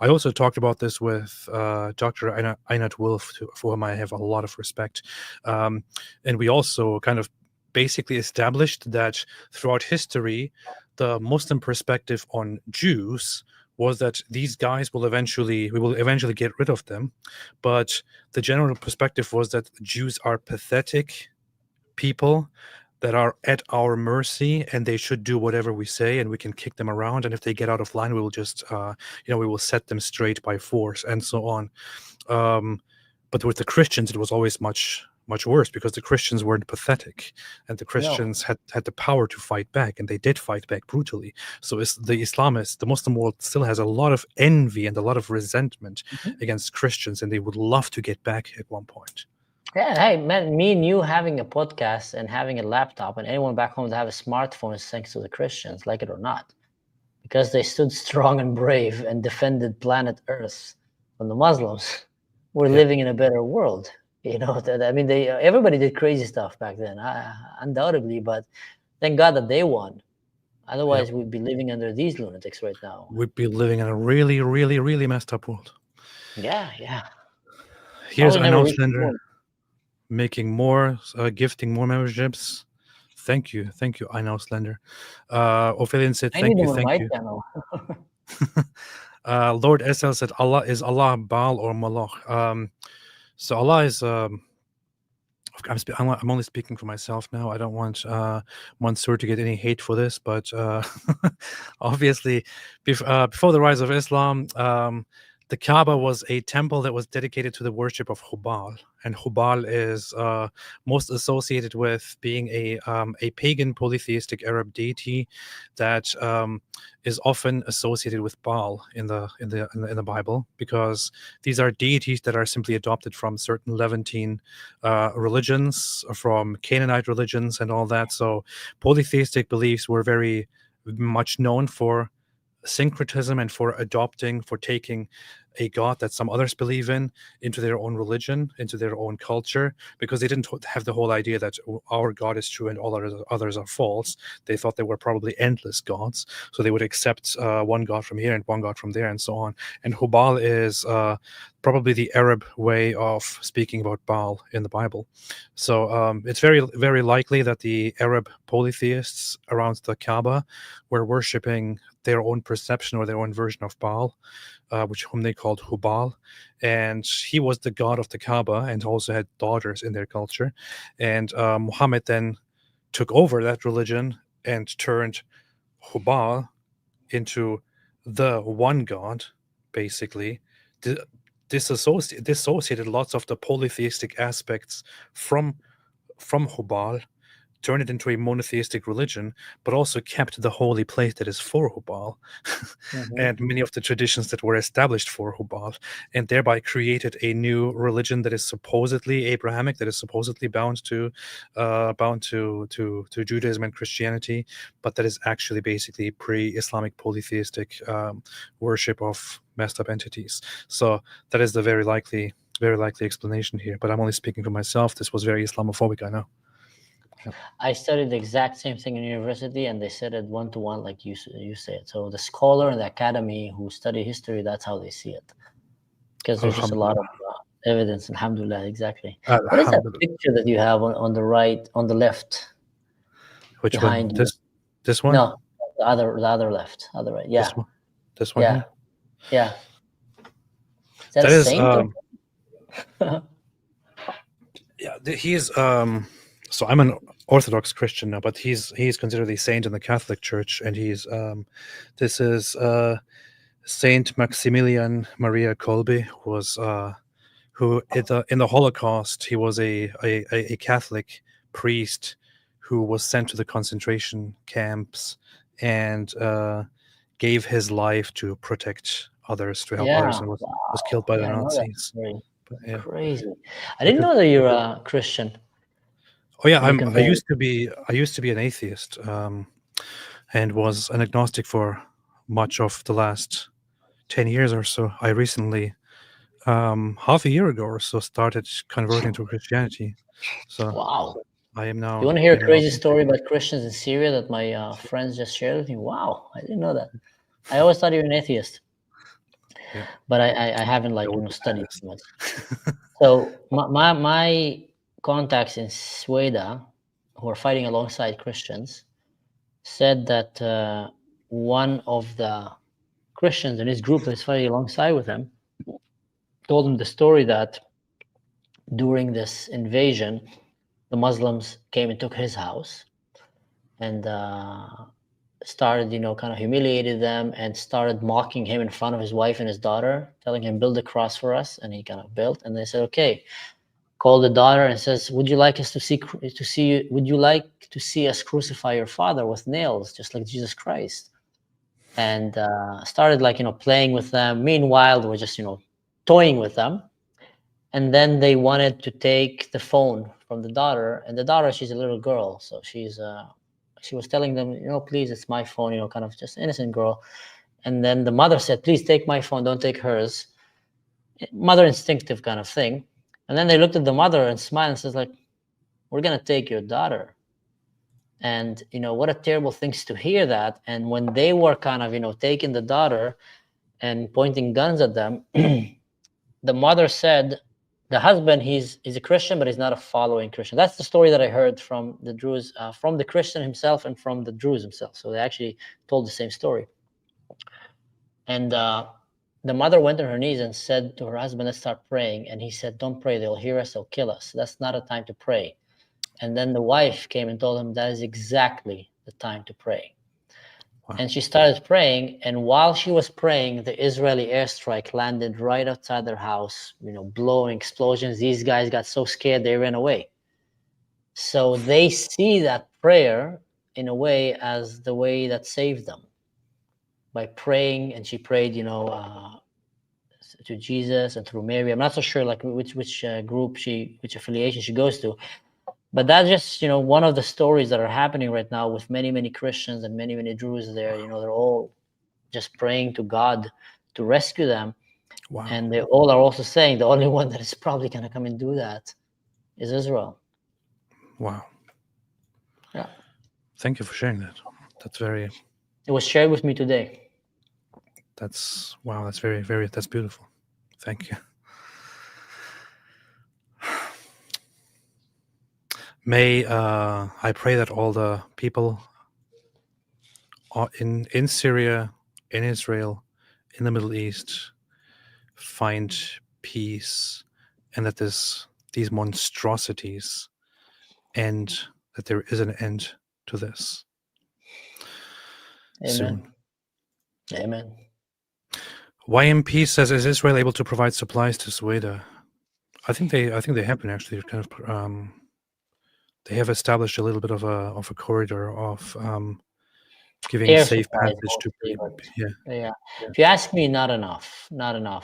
I also talked about this with Dr. Einat Wolf, for whom I have a lot of respect, and we also kind of basically established that throughout history, the Muslim perspective on Jews was that these guys we will eventually get rid of them, but the general perspective was that Jews are pathetic people that are at our mercy, and they should do whatever we say, and we can kick them around, and if they get out of line, we will just we will set them straight by force, and so on. But with the Christians, it was always much worse, because the Christians weren't pathetic, and the Christians had the power to fight back, and they did fight back brutally. So the Islamists, the Muslim world, still has a lot of envy and a lot of resentment against Christians, and they would love to get back at one point. Yeah, hey, man, me and you having a podcast and having a laptop, and anyone back home that have a smartphone is thanks to the Christians, like it or not, because they stood strong and brave and defended planet Earth from the Muslims. We're living in a better world. Everybody did crazy stuff back then, undoubtedly, but thank God that they won. Otherwise, we'd be living under these lunatics right now. We'd be living in a really, really, really messed up world. Yeah. Here's Anna Slender making more, gifting more memberships. Thank you, Aina Slender. Ophelian said, thank you. Lord SL said, Allah is Allah, Baal, or Moloch. So Allah is, I'm only speaking for myself now. I don't want Mansour to get any hate for this, but obviously, before the rise of Islam, the Kaaba was a temple that was dedicated to the worship of Hubal, and Hubal is most associated with being a pagan polytheistic Arab deity that is often associated with Baal in the Bible, because these are deities that are simply adopted from certain Levantine religions, from Canaanite religions, and all that. So polytheistic beliefs were very much known for syncretism and for taking a god that some others believe in into their own religion, into their own culture, because they didn't have the whole idea that our God is true and all others are false. They thought they were probably endless gods, so they would accept one god from here and one god from there and so on. And Hubal is probably the Arab way of speaking about Baal in the Bible. So it's very, very likely that the Arab polytheists around the Kaaba were worshipping their own perception or their own version of Baal, whom they called Hubal. And he was the god of the Kaaba and also had daughters in their culture. And Muhammad then took over that religion and turned Hubal into the one god, basically. Dissociated lots of the polytheistic aspects from Hubal, turned it into a monotheistic religion, but also kept the holy place that is for Hubal and many of the traditions that were established for Hubal, and thereby created a new religion that is supposedly Abrahamic, that is supposedly bound to Judaism and Christianity, but that is actually basically pre-Islamic polytheistic worship of messed up entities. So that is the very likely explanation here. But I'm only speaking for myself. This was very Islamophobic, I know. I studied the exact same thing in university, and they said it 1-to-1, like you said. So the scholar and the academy who study history, that's how they see it, because there's just a lot of evidence. Alhamdulillah, exactly. What is that picture that you have on the right, on the left? Which behind one? You? This one? No, the other left, other right. Yeah. This one yeah. here? Yeah. Is that a saint? Yeah, he is. So I'm an Orthodox Christian now, but he's considered a saint in the Catholic Church, and he's this is Saint Maximilian Maria Kolbe, who was who in the Holocaust he was a Catholic priest who was sent to the concentration camps and gave his life to protect others, to help others, and was killed by the Nazis. Crazy. I didn't know that you're a Christian. Oh yeah, I used to be an atheist, and was an agnostic for much of the last 10 years or so. I recently, half a year ago or so, started converting to Christianity. So wow, I am now. You want to hear a crazy story about Christians in Syria that my friends just shared with me? Wow, I didn't know that. I always thought you were an atheist, but I haven't studied too much. So my contacts in Sweden who are fighting alongside Christians said that one of the Christians in his group that's fighting alongside with him told him the story that during this invasion, the Muslims came and took his house and started, kind of humiliated them and started mocking him in front of his wife and his daughter, telling him, build a cross for us. And he kind of built, and they said, okay. Called the daughter and says, would you like us would you like to see us crucify your father with nails, just like Jesus Christ? And started playing with them. Meanwhile, they were just, toying with them. And then they wanted to take the phone from the daughter, and the daughter, she's a little girl. So she was telling them, please, it's my phone, kind of just innocent girl. And then the mother said, please take my phone, don't take hers. Mother instinctive kind of thing. And then they looked at the mother and smiled and says, we're going to take your daughter. And, what a terrible thing to hear that. And when they were kind of, taking the daughter and pointing guns at them, the mother said, the husband, he's a Christian, but he's not a following Christian. That's the story that I heard from the Druze, from the Christian himself and from the Druze himself. So they actually told the same story. And the mother went on her knees and said to her husband, let's start praying. And he said, don't pray. They'll hear us. They'll kill us. That's not a time to pray. And then the wife came and told him that is exactly the time to pray. Wow. And she started praying. And while she was praying, the Israeli airstrike landed right outside their house, blowing explosions. These guys got so scared, they ran away. So they see that prayer in a way as the way that saved them. By praying, and she prayed, to Jesus and through Mary. I'm not so sure which group which affiliation she goes to, but that's just one of the stories that are happening right now with many Christians and many Druze there. They're all just praying to God to rescue them. Wow. And they all are also saying the only one that is probably going to come and do that is Israel. Wow. Yeah. Thank you for sharing that. That's very. It was shared with me today. That's wow. That's very, very. That's beautiful. Thank you. May I pray that all the people in Syria, in Israel, in the Middle East find peace, and that these monstrosities end, that there is an end to this Amen. soon. Amen. YMP says, is Israel able to provide supplies to Sweden? I think they have been actually kind of they have established a little bit of a corridor of giving Air safe supplies passage to mostly, people. but Yeah. if you ask me, not enough.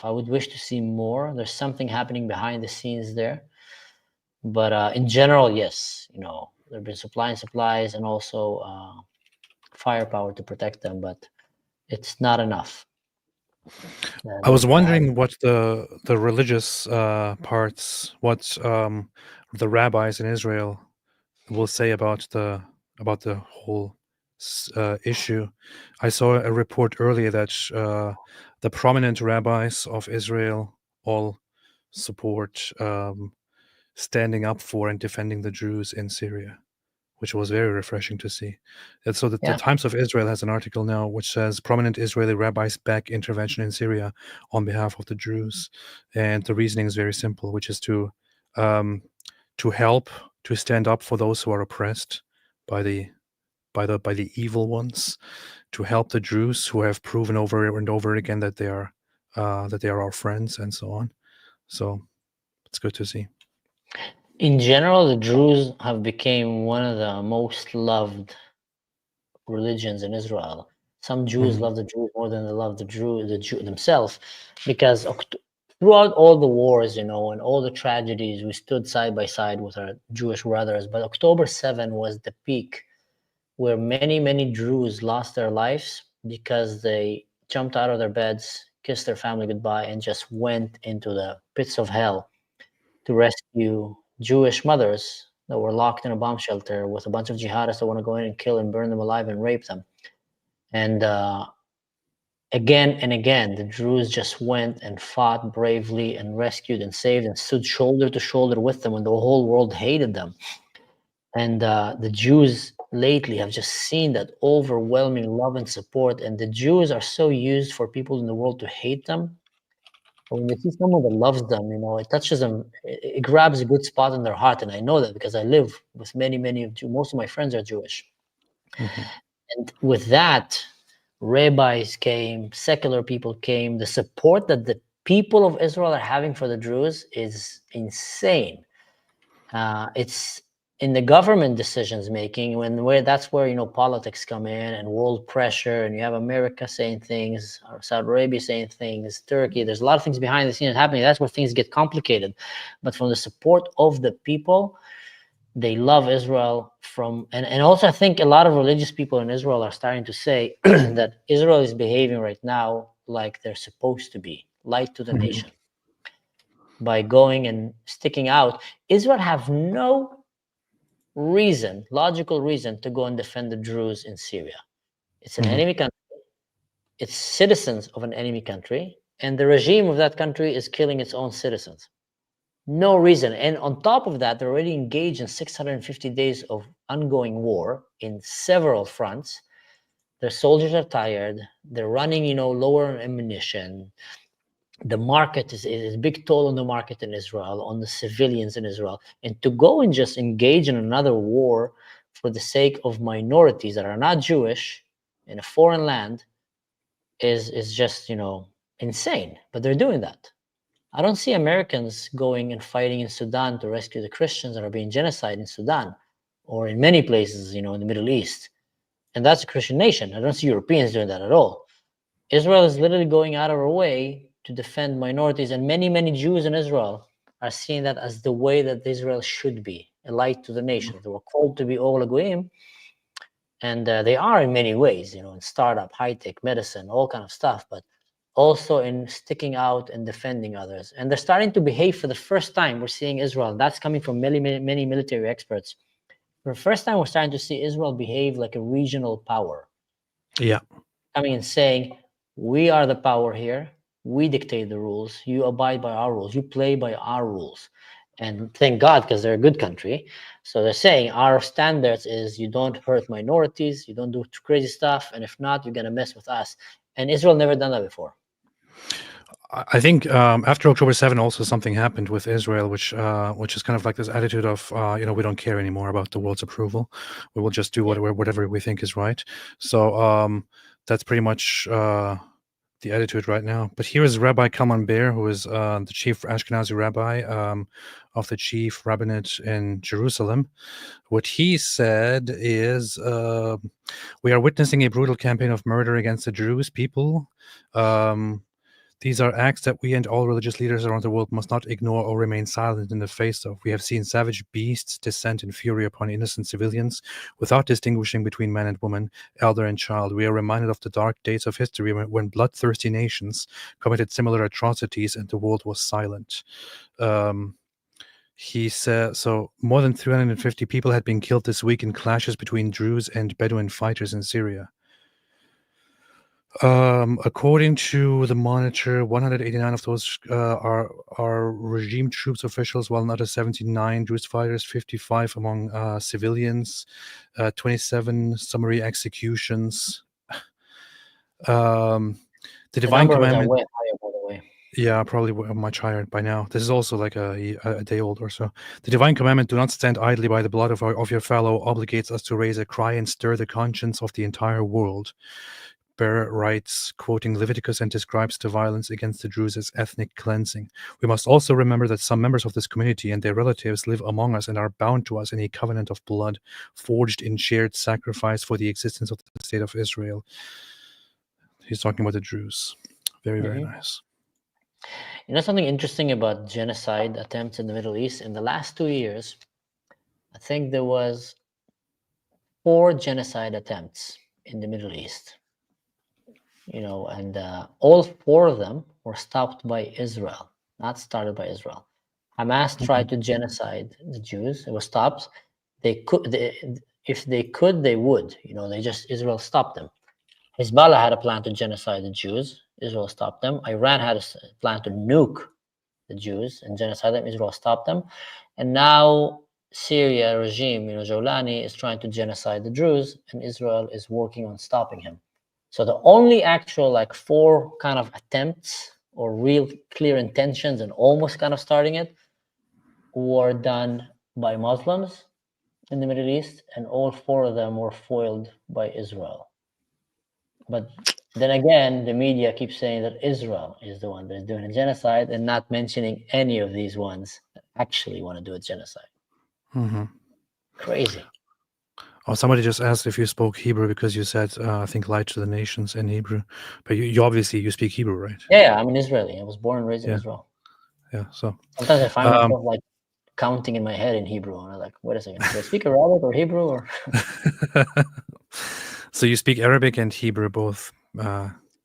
I would wish to see more. There's something happening behind the scenes there. But in general, yes, there have been supplies and also firepower to protect them, but it's not enough. I was wondering what the religious parts, what the rabbis in Israel will say about the whole issue. I saw a report earlier that the prominent rabbis of Israel all support standing up for and defending the Jews in Syria, which was very refreshing to see. And so the Times of Israel has an article now which says prominent Israeli rabbis back intervention in Syria on behalf of the Jews, and the reasoning is very simple, which is to help, to stand up for those who are oppressed by the evil ones, to help the Jews who have proven over and over again that they are our friends, and so on. So it's good to see. In general, the Druze have become one of the most loved religions in Israel. Some Jews love the Jews more than they love the Jew themselves, because throughout all the wars, and all the tragedies, we stood side by side with our Jewish brothers. But October 7 was the peak where many, many Druze lost their lives because they jumped out of their beds, kissed their family goodbye, and just went into the pits of hell to rescue Jewish mothers that were locked in a bomb shelter with a bunch of jihadists that want to go in and kill and burn them alive and rape them. And again and again, the Druze just went and fought bravely and rescued and saved and stood shoulder to shoulder with them when the whole world hated them. And the Jews lately have just seen that overwhelming love and support. And the Jews are so used for people in the world to hate them. But when they see someone that loves them, it touches them. It grabs a good spot in their heart. And I know that because I live with many, many of Jews. Most of my friends are Jewish. And with that, rabbis came, secular people came. The support that the people of Israel are having for the Druze is insane. It's in the government decisions making where that's where politics come in and world pressure, and you have America saying things, or Saudi Arabia saying things, Turkey. There's a lot of things behind the scenes happening. That's where things get complicated. But from the support of the people, they love Israel. And also I think a lot of religious people in Israel are starting to say that Israel is behaving right now like they're supposed to be, light to the nation, by going and sticking out. Israel have no logical reason to go and defend the Druze in Syria. It's an enemy country. It's citizens of an enemy country, and the regime of that country is killing its own citizens. No reason. And on top of that, they're already engaged in 650 days of ongoing war in several fronts. Their soldiers are tired. They're running, lower on ammunition. The market is a big toll on the market in Israel, on the civilians in Israel. And to go and just engage in another war for the sake of minorities that are not Jewish in a foreign land is just, insane. But they're doing that. I don't see Americans going and fighting in Sudan to rescue the Christians that are being genocided in Sudan or in many places, in the Middle East. And that's a Christian nation. I don't see Europeans doing that at all. Israel is literally going out of her way to defend minorities, and many, many Jews in Israel are seeing that as the way that Israel should be, a light to the nations. They were called to be Ol Goyim, and they are in many ways, in startup, high-tech, medicine, all kind of stuff. But also in sticking out and defending others. And they're starting to behave for the first time. We're seeing Israel. That's coming from many military experts. For the first time, we're starting to see Israel behave like a regional power. Yeah. Coming and saying, we are the power here. We dictate the rules. You abide by our rules. You play by our rules. And thank God, because they're a good country. So they're saying our standards is you don't hurt minorities, you don't do crazy stuff, and if not, you're going to mess with us. And Israel never done that before. I think after October 7, also something happened with Israel, which is kind of like this attitude of we don't care anymore about the world's approval. We will just do whatever we think is right. So that's pretty much the attitude right now. But here is Rabbi Kalman Ber, who is the chief Ashkenazi rabbi of the chief rabbinate in Jerusalem. What he said is, we are witnessing a brutal campaign of murder against the Druze people. These are acts that we and all religious leaders around the world must not ignore or remain silent in the face of. We have seen savage beasts descend in fury upon innocent civilians without distinguishing between man and woman, elder and child. We are reminded of the dark days of history when bloodthirsty nations committed similar atrocities and the world was silent. He said, so more than 350 people had been killed this week in clashes between Druze and Bedouin fighters in Syria. According to the Monitor, 189 of those are regime troops officials, while another 79 Druze fighters, 55 among civilians, 27 summary executions. The Divine Commandment. Way higher, by the way. Yeah, probably much higher by now. This is also like a day old or so. The Divine Commandment, do not stand idly by the blood of your fellow, obligates us to raise a cry and stir the conscience of the entire world. Ber writes, quoting Leviticus, and describes the violence against the Druze as ethnic cleansing. We must also remember that some members of this community and their relatives live among us and are bound to us in a covenant of blood, forged in shared sacrifice for the existence of the state of Israel. He's talking about the Druze. Very, very nice. You know something interesting about genocide attempts in the Middle East? In the last 2 years, I think there was 4 genocide attempts in the Middle East. And all 4 of them were stopped by Israel, not started by Israel. Hamas tried to genocide the Jews. It was stopped. If they could, they would. Israel stopped them. Hezbollah had a plan to genocide the Jews. Israel stopped them. Iran had a plan to nuke the Jews and genocide them. Israel stopped them. And now Syria regime, Jawlani, is trying to genocide the Druze, and Israel is working on stopping him. So the only actual 4 kind of attempts or real clear intentions and almost kind of starting it were done by Muslims in the Middle East, and all 4 of them were foiled by Israel. But then again, the media keeps saying that Israel is the one that is doing a genocide and not mentioning any of these ones that actually want to do a genocide. Crazy. Oh, somebody just asked if you spoke Hebrew because you said, I think, light to the nations in Hebrew. But you obviously, you speak Hebrew, right? Yeah, I'm an Israeli. I was born and raised in Israel. Yeah, so. Sometimes I find myself counting in my head in Hebrew. And I'm like, wait a second, do I speak Arabic or Hebrew? Or So you speak Arabic and Hebrew both?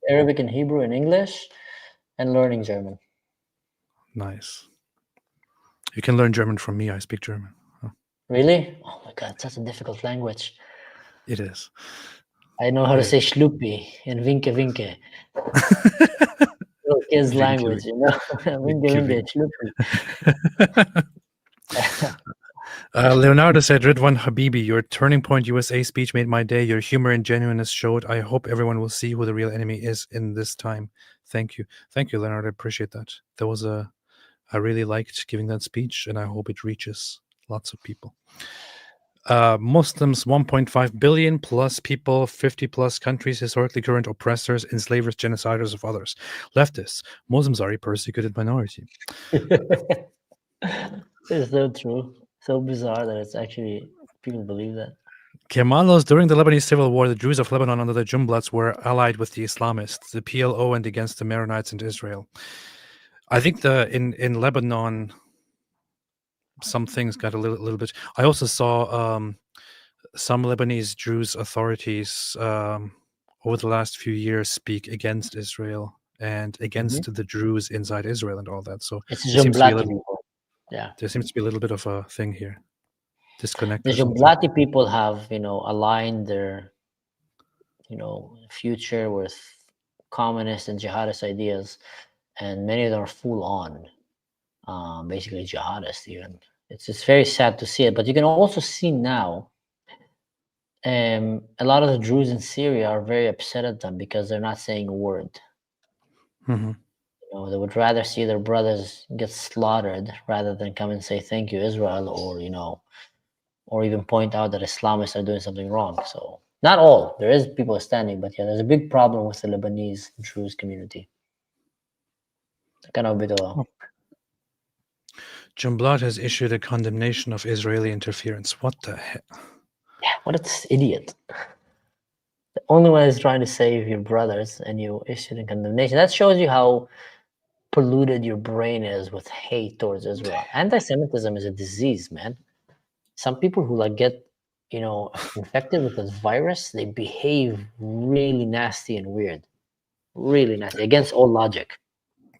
Arabic and Hebrew and English, and learning German. Nice. You can learn German from me. I speak German. Really? Oh my God, such a difficult language. It is. I know how to say Schluppi and Winke Winke. Little kids' language, Winke Winke, Schluppi. Leonardo said, Ridwan Habibi, your Turning Point USA speech made my day. Your humor and genuineness showed. I hope everyone will see who the real enemy is in this time. Thank you. Thank you, Leonardo. I appreciate that. I really liked giving that speech, and I hope it reaches lots of people. Muslims, 1.5 billion plus people, 50 plus countries, historically current oppressors, enslavers, genociders of others. Leftists, Muslims are a persecuted minority. It's so true. So bizarre that it's actually, people believe that. Kemalos, during the Lebanese civil war, the Druze of Lebanon under the Jumblats were allied with the Islamists, the PLO, and against the Maronites and Israel. I think in Lebanon, some things got a little bit. I also saw some Lebanese Druze authorities over the last few years speak against Israel and against the Druze inside Israel and all that. So It's there seems to be a Jumblati little, people. Yeah. there seems to be a little bit of a thing here, disconnect The or something. Jumblati people have, aligned their, future with communist and jihadist ideas, and many of them are full on, basically jihadist even. It's very sad to see it, but you can also see now a lot of the Druze in Syria are very upset at them because they're not saying a word. Mhm. They would rather see their brothers get slaughtered rather than come and say thank you, Israel, or even point out that Islamists are doing something wrong. So not all. There is people standing, but yeah, there's a big problem with the Lebanese Druze community. Kind of a bit of Jumblat has issued a condemnation of Israeli interference. What the heck? yeah, what an idiot. The only one is trying to save your brothers, and you issued a condemnation. That shows you how polluted your brain is with hate towards Israel. Anti-Semitism is a disease, man. Some people who get infected with this virus, they behave really nasty and weird, really nasty, against all logic.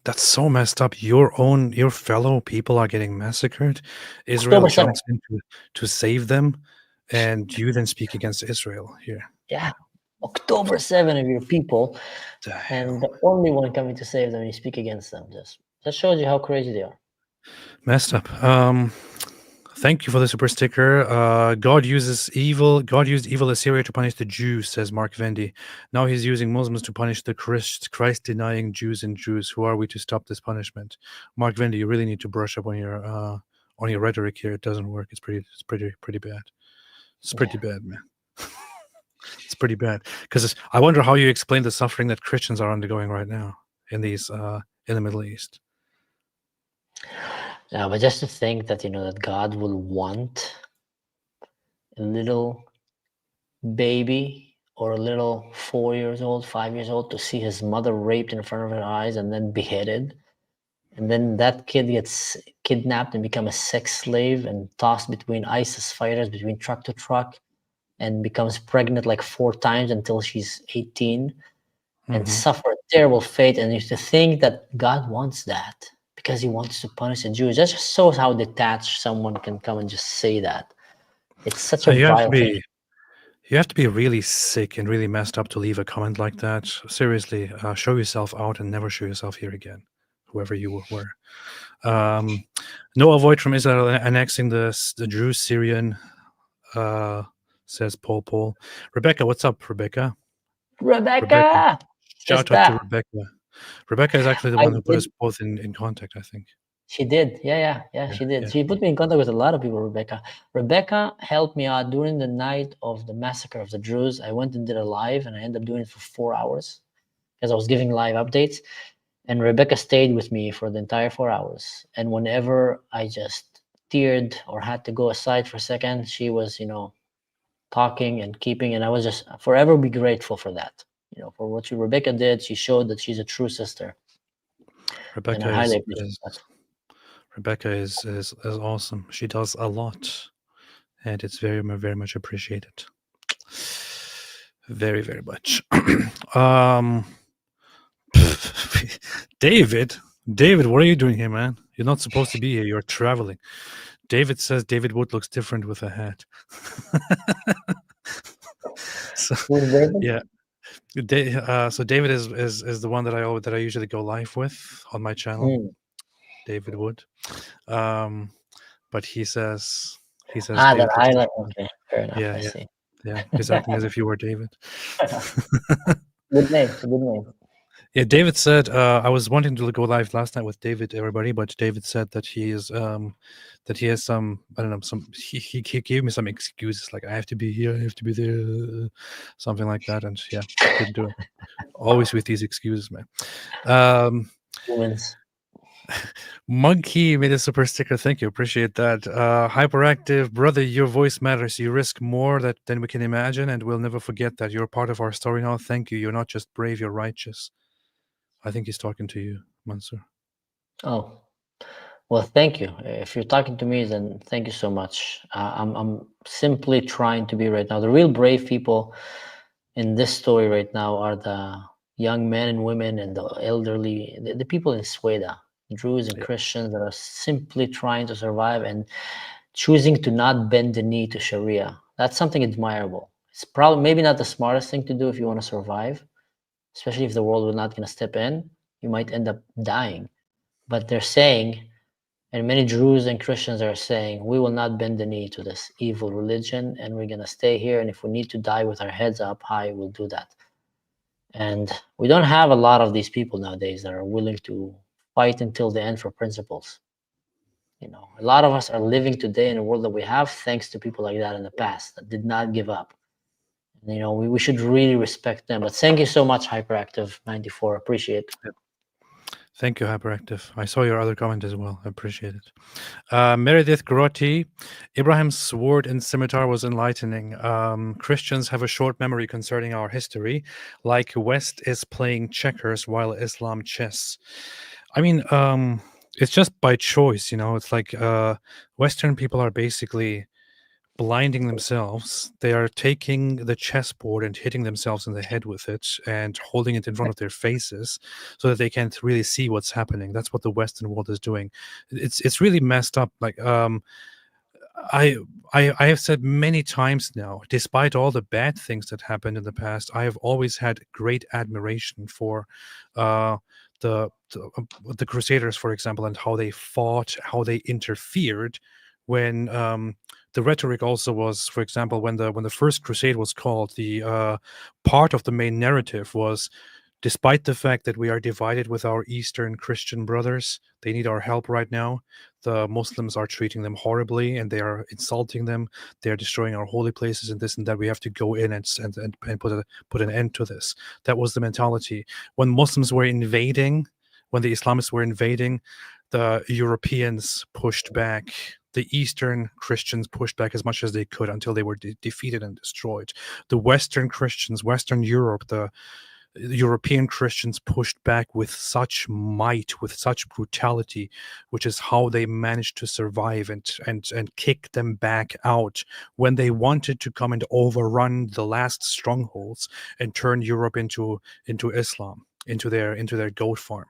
That's so messed up. Your fellow people are getting massacred. Israel October 7th. jumps in to save them, and you then speak against Israel here. Yeah, October 7 of your people, and the only one coming to save them, you speak against them. Just shows you how crazy they are. Messed up. Thank you for the super sticker. God used evil Assyria to punish the Jews, says Mark Vendy. Now he's using Muslims to punish the Christ-denying Jews and Jews. Who are we to stop this punishment? Mark Vendy, you really need to brush up on your rhetoric here. It doesn't work. It's pretty bad. It's pretty bad, man. It's pretty bad. Because I wonder how you explain the suffering that Christians are undergoing right now in the Middle East. No, but just to think that that God will want a little baby or a little 4 years old, 5 years old to see his mother raped in front of her eyes and then beheaded, and then that kid gets kidnapped and become a sex slave and tossed between ISIS fighters, between truck to truck, and becomes pregnant 4 times until she's 18 and suffer a terrible fate. And if to think that God wants that because he wants to punish the Jews, that just shows how detached someone can come and just say that. It's such a vile thing. You have to be really sick and really messed up to leave a comment like that. Seriously, show yourself out and never show yourself here again, whoever you were. No avoid from Israel annexing the Druze Syrian, says Paul. Rebecca, what's up, Rebecca? Rebecca! Shout out to Rebecca. Rebecca is actually the one who put us both in contact, I think. She did. Yeah, she did. Yeah. She put me in contact with a lot of people, Rebecca. Rebecca helped me out during the night of the massacre of the Druze. I went and did a live, and I ended up doing it for 4 hours because I was giving live updates. And Rebecca stayed with me for the entire 4 hours. And whenever I just teared or had to go aside for a second, she was, talking and keeping. And I was just forever be grateful for that. For what Rebecca did. She showed that she's a true sister. Rebecca is awesome. She does a lot, and it's very, very much appreciated. Very, very much. David, what are you doing here, man? You're not supposed to be here. You're traveling. David says David Wood looks different with a hat. So, yeah. So David is the one that I usually go live with on my channel. David Wood. But he says the highlight. Okay, fair enough. I see. Yeah, he's acting as if you were David. Good name. Yeah, David said I was wanting to go live last night with David, everybody, but David said that he has some, I don't know, he gave me some excuses like I have to be here, I have to be there, something like that, and yeah, couldn't do it. Always with these excuses, man. Humans. Monkey made a super sticker. Thank you. Appreciate that. Hyperactive brother, your voice matters. You risk more than we can imagine, and we'll never forget that. You're part of our story now. Thank you. You're not just brave, you're righteous. I think he's talking to you, Mansour. Oh, well, thank you. If you're talking to me, then thank you so much. I'm simply trying to be right now. The real brave people in this story right now are the young men and women and the elderly, the people in Sweden, Druze and Christians that are simply trying to survive and choosing to not bend the knee to Sharia. That's something admirable. It's probably maybe not the smartest thing to do if you want to survive, especially if the world is not going to step in. You might end up dying. But they're saying, and many Druze and Christians are saying, we will not bend the knee to this evil religion, and we're going to stay here. And if we need to die with our heads up high, we'll do that. And we don't have a lot of these people nowadays that are willing to fight until the end for principles. You know, a lot of us are living today in a world that we have thanks to people like that in the past that did not give up. And, you know, we should really respect them. But thank you so much, Hyperactive 94. Appreciate it. Thank you, Hyperactive. I saw your other comment as well. I appreciate it. Meredith Grotti, Ibrahim's sword and scimitar was enlightening. Christians have a short memory concerning our history, like West is playing checkers while Islam chess. I mean, it's just by choice, you know. It's like Western people are basically blinding themselves. They are taking the chessboard and hitting themselves in the head with it and holding it in front of their faces so that they can't really see what's happening. That's what the Western world is doing. It's really messed up. Like I have said many times now, despite all the bad things that happened in the past, I have always had great admiration for the Crusaders, for example, and how they fought, how they interfered when the rhetoric also was, for example, when the first crusade was called, the part of the main narrative was, despite the fact that we are divided with our Eastern Christian brothers, they need our help right now. The Muslims are treating them horribly and they are insulting them. They are destroying our holy places and this and that. We have to go in and put an end to this. That was the mentality. When Muslims were invading, when the Islamists were invading, the Europeans pushed back. The Eastern Christians pushed back as much as they could until they were defeated and destroyed. The Western Christians, Western Europe, the European Christians pushed back with such might, with such brutality, which is how they managed to survive and kick them back out when they wanted to come and overrun the last strongholds and turn Europe into Islam, into their goat farm.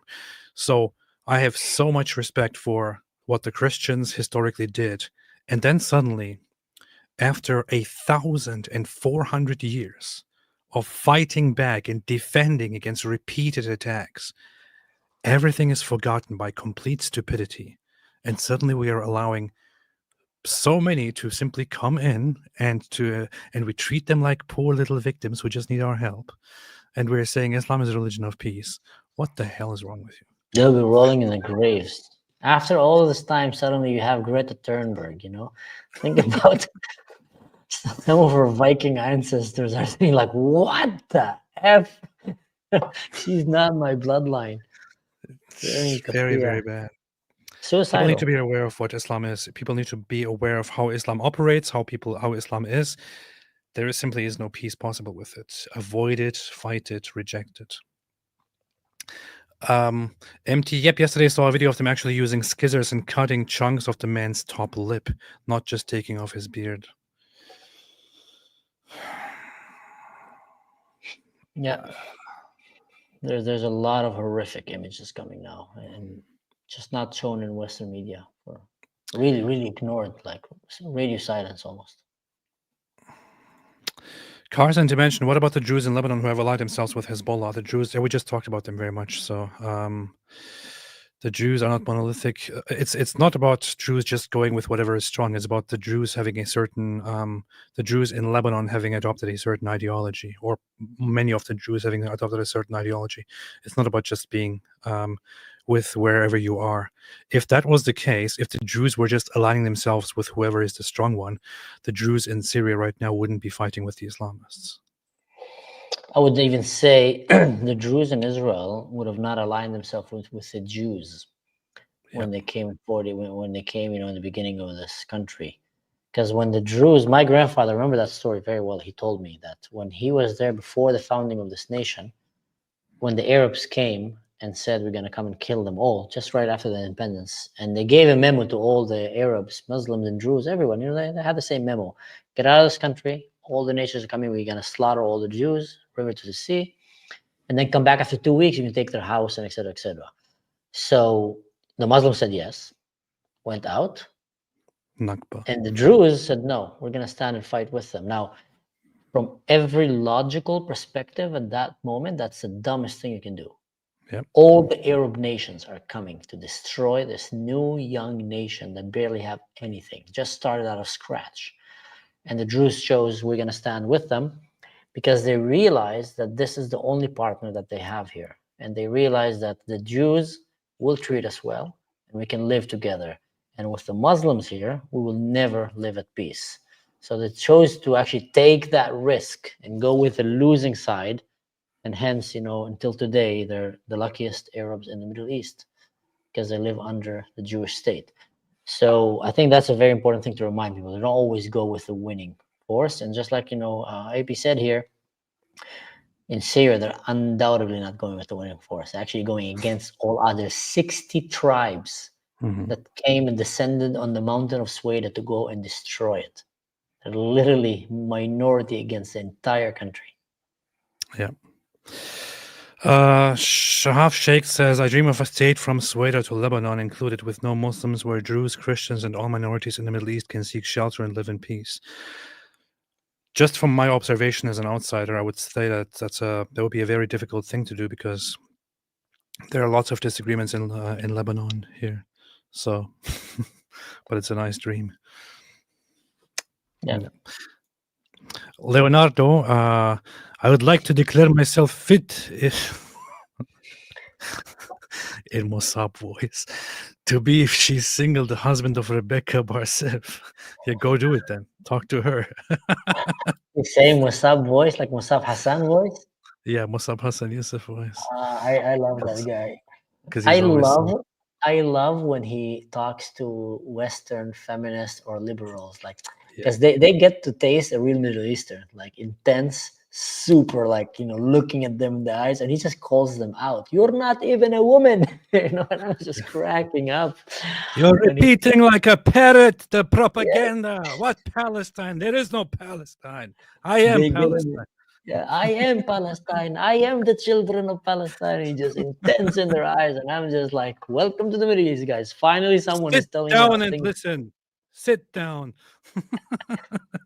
So I have so much respect for what the Christians historically did. And then suddenly, after 1,400 years of fighting back and defending against repeated attacks, everything is forgotten by complete stupidity. And suddenly we are allowing so many to simply come in and we treat them like poor little victims who just need our help. And we're saying Islam is a religion of peace. What the hell is wrong with you? They'll be rolling in the graves. After all of this time, suddenly you have Greta Thunberg, you know? Think about some of her Viking ancestors are saying like, what the F? She's not my bloodline. It's very, very bad. Suicidal. People need to be aware of what Islam is. People need to be aware of how Islam operates, how Islam is. There simply is no peace possible with it. Avoid it, fight it, reject it. MT, yep, yesterday I saw a video of them actually using scissors and cutting chunks of the man's top lip, not just taking off his beard. Yeah. There's a lot of horrific images coming now and just not shown in Western media, or really, really ignored, like radio silence almost. Carson to mention, what about the Jews in Lebanon who have allied themselves with Hezbollah? The Jews, we just talked about them very much. So the Jews are not monolithic. It's not about Jews just going with whatever is strong. It's about the Jews having a certain, the Jews in Lebanon having adopted a certain ideology, or many of the Jews having adopted a certain ideology. It's not about just being with wherever you are. If that was the case, if the Jews were just aligning themselves with whoever is the strong one, the Jews in Syria right now wouldn't be fighting with the Islamists. I would even say the Druze in Israel would have not aligned themselves with the Jews when they came when they came, in the beginning of this country. Because when the Druze, my grandfather, remember that story very well. He told me that when he was there before the founding of this nation, when the Arabs came and said, we're going to come and kill them all, just right after the independence, and they gave a memo to all the Arabs, Muslims, and Druze, everyone, they had the same memo. Get out of this country. All the nations are coming. We're going to slaughter all the Jews, river to the sea. and then come back after 2 weeks. You can take their house and etc. etc. So the Muslims said yes, went out, Nakba. and the Druze said no. We're going to stand and fight with them. Now, from every logical perspective at that moment, that's the dumbest thing you can do. Yep. All the Arab nations are coming to destroy this new young nation that barely have anything, just started out of scratch. And the Druze chose we're going to stand with them because they realize that this is the only partner that they have here. And they realize that the Jews will treat us well and we can live together. And with the Muslims here, we will never live at peace. So they chose to actually take that risk and go with the losing side. And hence, until today, they're the luckiest Arabs in the Middle East because they live under the Jewish state. So I think that's a very important thing to remind people. They don't always go with the winning force. And just like, AP said here, in Syria, they're undoubtedly not going with the winning force. They're actually going against all other 60 tribes that came and descended on the mountain of Sueda to go and destroy it. They're literally minority against the entire country. Yeah. Shahaf Sheikh says, I dream of a state from Sueda to Lebanon included with no Muslims, where Druze, Christians, and all minorities in the Middle East can seek shelter and live in peace. Just from my observation as an outsider, I would say that that would be a very difficult thing to do because there are lots of disagreements in Lebanon here. So, but it's a nice dream. Yeah. Leonardo, I would like to declare myself fit if in Mossab voice to be, if she's single, the husband of Rebecca Barsev. Yeah, go do it then. Talk to her. The same Musab voice, like Musab Hassan voice. Yeah, Mossab Hassan Yusuf voice. I love that guy. Because I love when he talks to Western feminists or liberals, like because they get to taste a real Middle Eastern, like intense, super, like looking at them in the eyes, and he just calls them out. You're not even a woman, and I'm just cracking up. You're repeating like a parrot the propaganda. Yeah. What Palestine? There is no Palestine. I am Palestine. Yeah, I am Palestine. I am the children of Palestine. He's just intense in their eyes, and I'm just like, "Welcome to the Middle East, guys! Finally, someone is telling you." Sit down and listen. Sit down.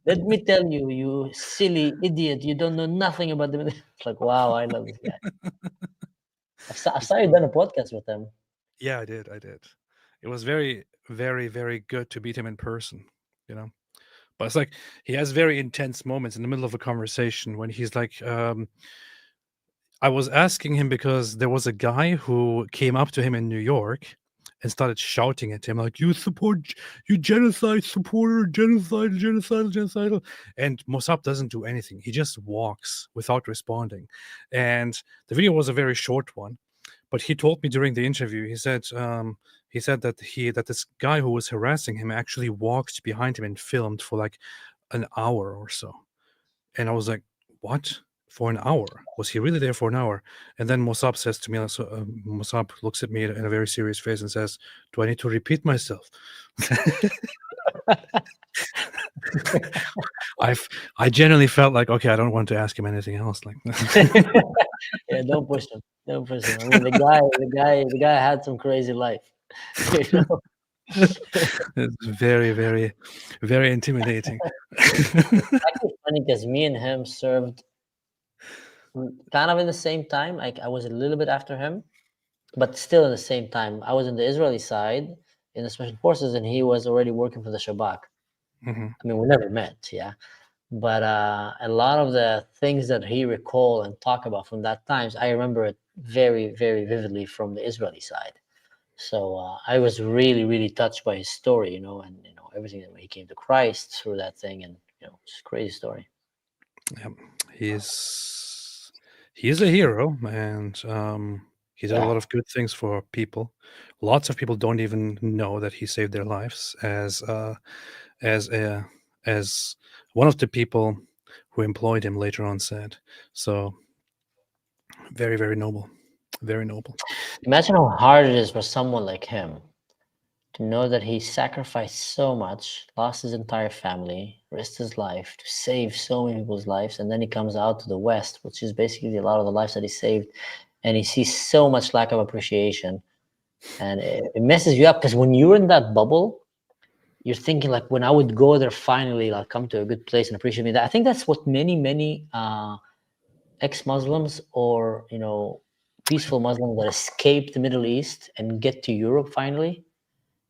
Let me tell you, you silly idiot! You don't know nothing about the Middle East. It's like, wow, I love this guy. I saw you done a podcast with him. Yeah, I did. It was very, very, very good to meet him in person. But it's like he has very intense moments in the middle of a conversation when he's like, I was asking him because there was a guy who came up to him in New York and started shouting at him like, you genocide supporter, genocidal. And Mossab doesn't do anything. He just walks without responding. And the video was a very short one, but he told me during the interview, he said that this guy who was harassing him actually walked behind him and filmed for like an hour or so. And I was like, what? For an hour? Was he really there for an hour? And then Mossab says to me, Mossab looks at me in a very serious face and says, do I need to repeat myself? I generally felt like, okay, I don't want to ask him anything else. Like, yeah, don't push him. I mean, the guy had some crazy life. It's very, very, very intimidating. Actually funny because me and him served kind of in the same time. Like I was a little bit after him, but still at the same time. I was in the Israeli side in the special forces, and he was already working for the Shabak. Mm-hmm. I mean, we never met, yeah. But a lot of the things that he recall and talk about from that times, I remember it very, very vividly from the Israeli side. So I was really, really touched by his story, and everything that he came to Christ through that thing, and it's a crazy story. Yeah, he's a hero, and he did a lot of good things for people. Lots of people don't even know that he saved their lives, as one of the people who employed him later on said. So very, very noble. Very noble. Imagine how hard it is for someone like him to know that he sacrificed so much, lost his entire family, risked his life to save so many people's lives, and then he comes out to the West, which is basically a lot of the lives that he saved, and he sees so much lack of appreciation, and it messes you up, because when you're in that bubble, you're thinking like, when I would go there finally, I'll come to a good place and appreciate me. I think that's what many ex-Muslims, or peaceful Muslims that escape the Middle East and get to Europe finally,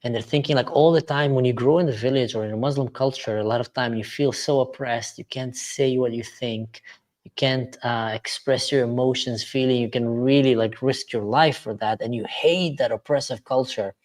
and they're thinking like, all the time when you grow in the village or in a Muslim culture, a lot of time you feel so oppressed. You can't say what you think. You can't express your emotions, feeling. You can really like risk your life for that, and you hate that oppressive culture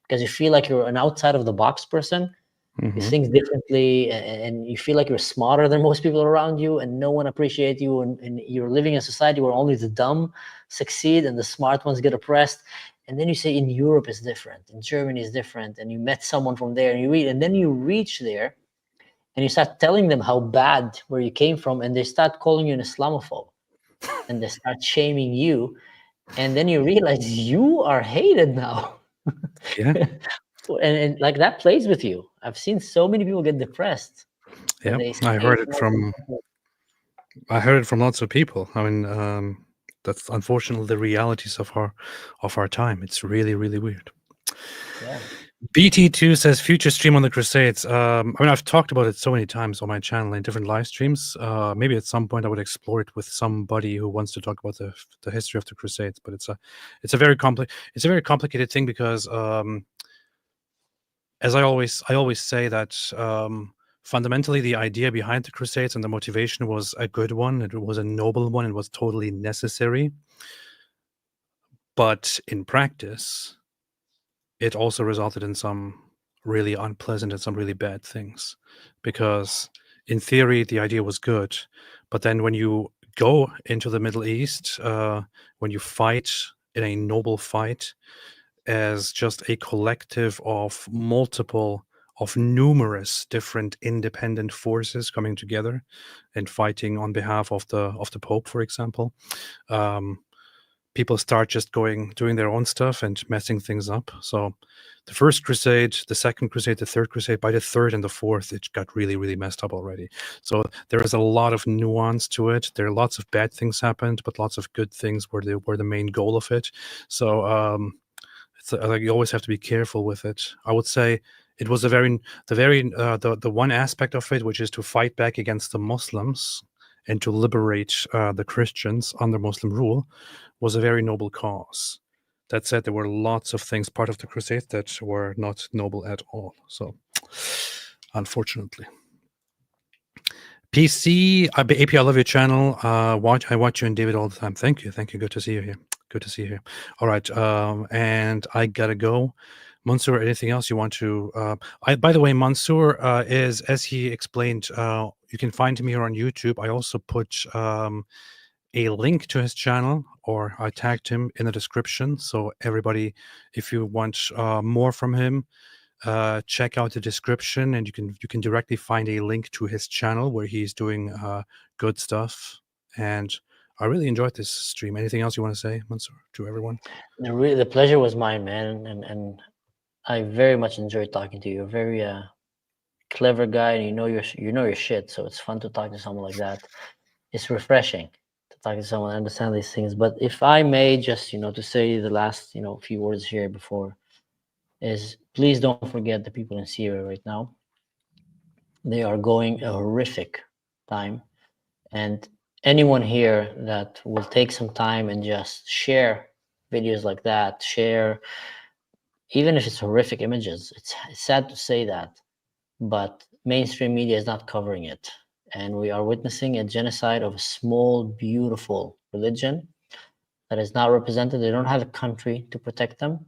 because you feel like you're an outside of the box person. You think differently, and you feel like you're smarter than most people around you, and no one appreciates you, and you're living in a society where only the dumb succeed and the smart ones get oppressed. And then you say in Europe is different, in Germany is different, and you met someone from there, and you read, and then you reach there and you start telling them how bad where you came from, and they start calling you an Islamophobe, and they start shaming you, and then you realize you are hated now. Yeah. And like that plays with you. I've seen so many people get depressed. Yeah, They I heard it from from lots of people. I mean, that's unfortunately the realities of our time. It's really, really weird. yeah. BT2 says future stream on the Crusades. I mean, I've talked about it so many times on my channel in different live streams. Maybe at some point I would explore it with somebody who wants to talk about the history of the Crusades. But it's a very complicated thing because as I always say that fundamentally the idea behind the Crusades and the motivation was a good one. It was a noble one. It was totally necessary. But in practice, it also resulted in some really unpleasant and some really bad things, because in theory the idea was good, but then when you go into the Middle East, when you fight in a noble fight as just a collective of numerous different independent forces coming together and fighting on behalf of the Pope, for example, people start just doing their own stuff and messing things up. So the first crusade, the second crusade, the third crusade, by the third and the fourth, it got really, really messed up already. So there is a lot of nuance to it. There are lots of bad things happened, but lots of good things were the main goal of it. So it's like you always have to be careful with it. I would say it was the one aspect of it, which is to fight back against the Muslims and to liberate the Christians under Muslim rule, was a very noble cause. That said, there were lots of things part of the Crusade that were not noble at all. So, unfortunately. PC, AP, I love your channel. I watch you and David all the time. Thank you. Good to see you here. Good to see you here. All right, and I gotta go. Mansour, anything else you want to? By the way, Mansour is, as he explained, you can find him here on YouTube. I also put a link to his channel, or I tagged him in the description. So everybody, if you want more from him, check out the description, and you can directly find a link to his channel where he's doing good stuff. And I really enjoyed this stream. Anything else you want to say, Mansour, to everyone? The pleasure was mine, man, and I very much enjoyed talking to you. You're a very clever guy, and you know your shit. So it's fun to talk to someone like that. It's refreshing to talk to someone and understand these things. But if I may just, to say the last, few words here before, is please don't forget the people in Syria right now. They are going a horrific time, and anyone here that will take some time and just share videos like that, share, even if it's horrific images, it's sad to say that, but mainstream media is not covering it. And we are witnessing a genocide of a small, beautiful religion that is not represented. They don't have a country to protect them,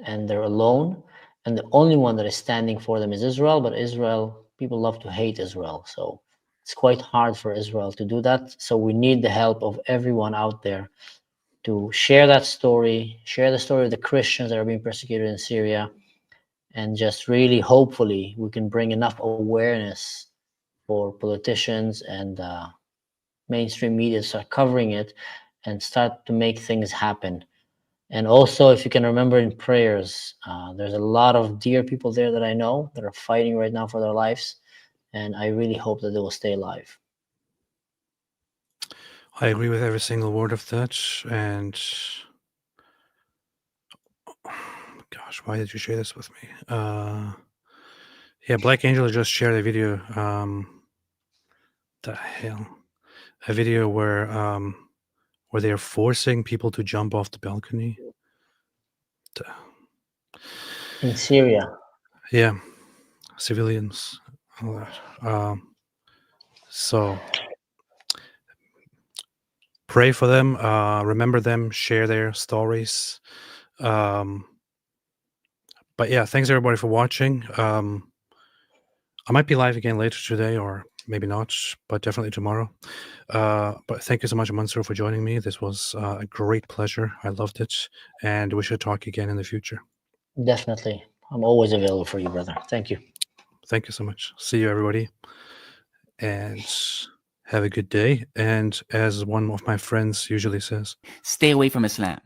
and they're alone. And the only one that is standing for them is Israel. But Israel, people love to hate Israel. So it's quite hard for Israel to do that. So we need the help of everyone out there to share that story, share the story of the Christians that are being persecuted in Syria, and just really, hopefully, we can bring enough awareness for politicians and mainstream media to start covering it and start to make things happen. And also, if you can remember in prayers, there's a lot of dear people there that I know that are fighting right now for their lives. And I really hope that they will stay alive. I agree with every single word of that. And gosh, why did you share this with me? Yeah, Black Angel just shared a video. The hell, a video where they are forcing people to jump off the balcony. In Syria. Yeah, civilians, all that. So pray for them, remember them, share their stories. But yeah, thanks everybody for watching. I might be live again later today, or maybe not, but definitely tomorrow. But thank you so much, Mansour, for joining me. This was a great pleasure. I loved it, and we should talk again in the future. Definitely. I'm always available for you, brother. Thank you. Thank you so much. See you, everybody, and have a good day. And as one of my friends usually says, stay away from Islam.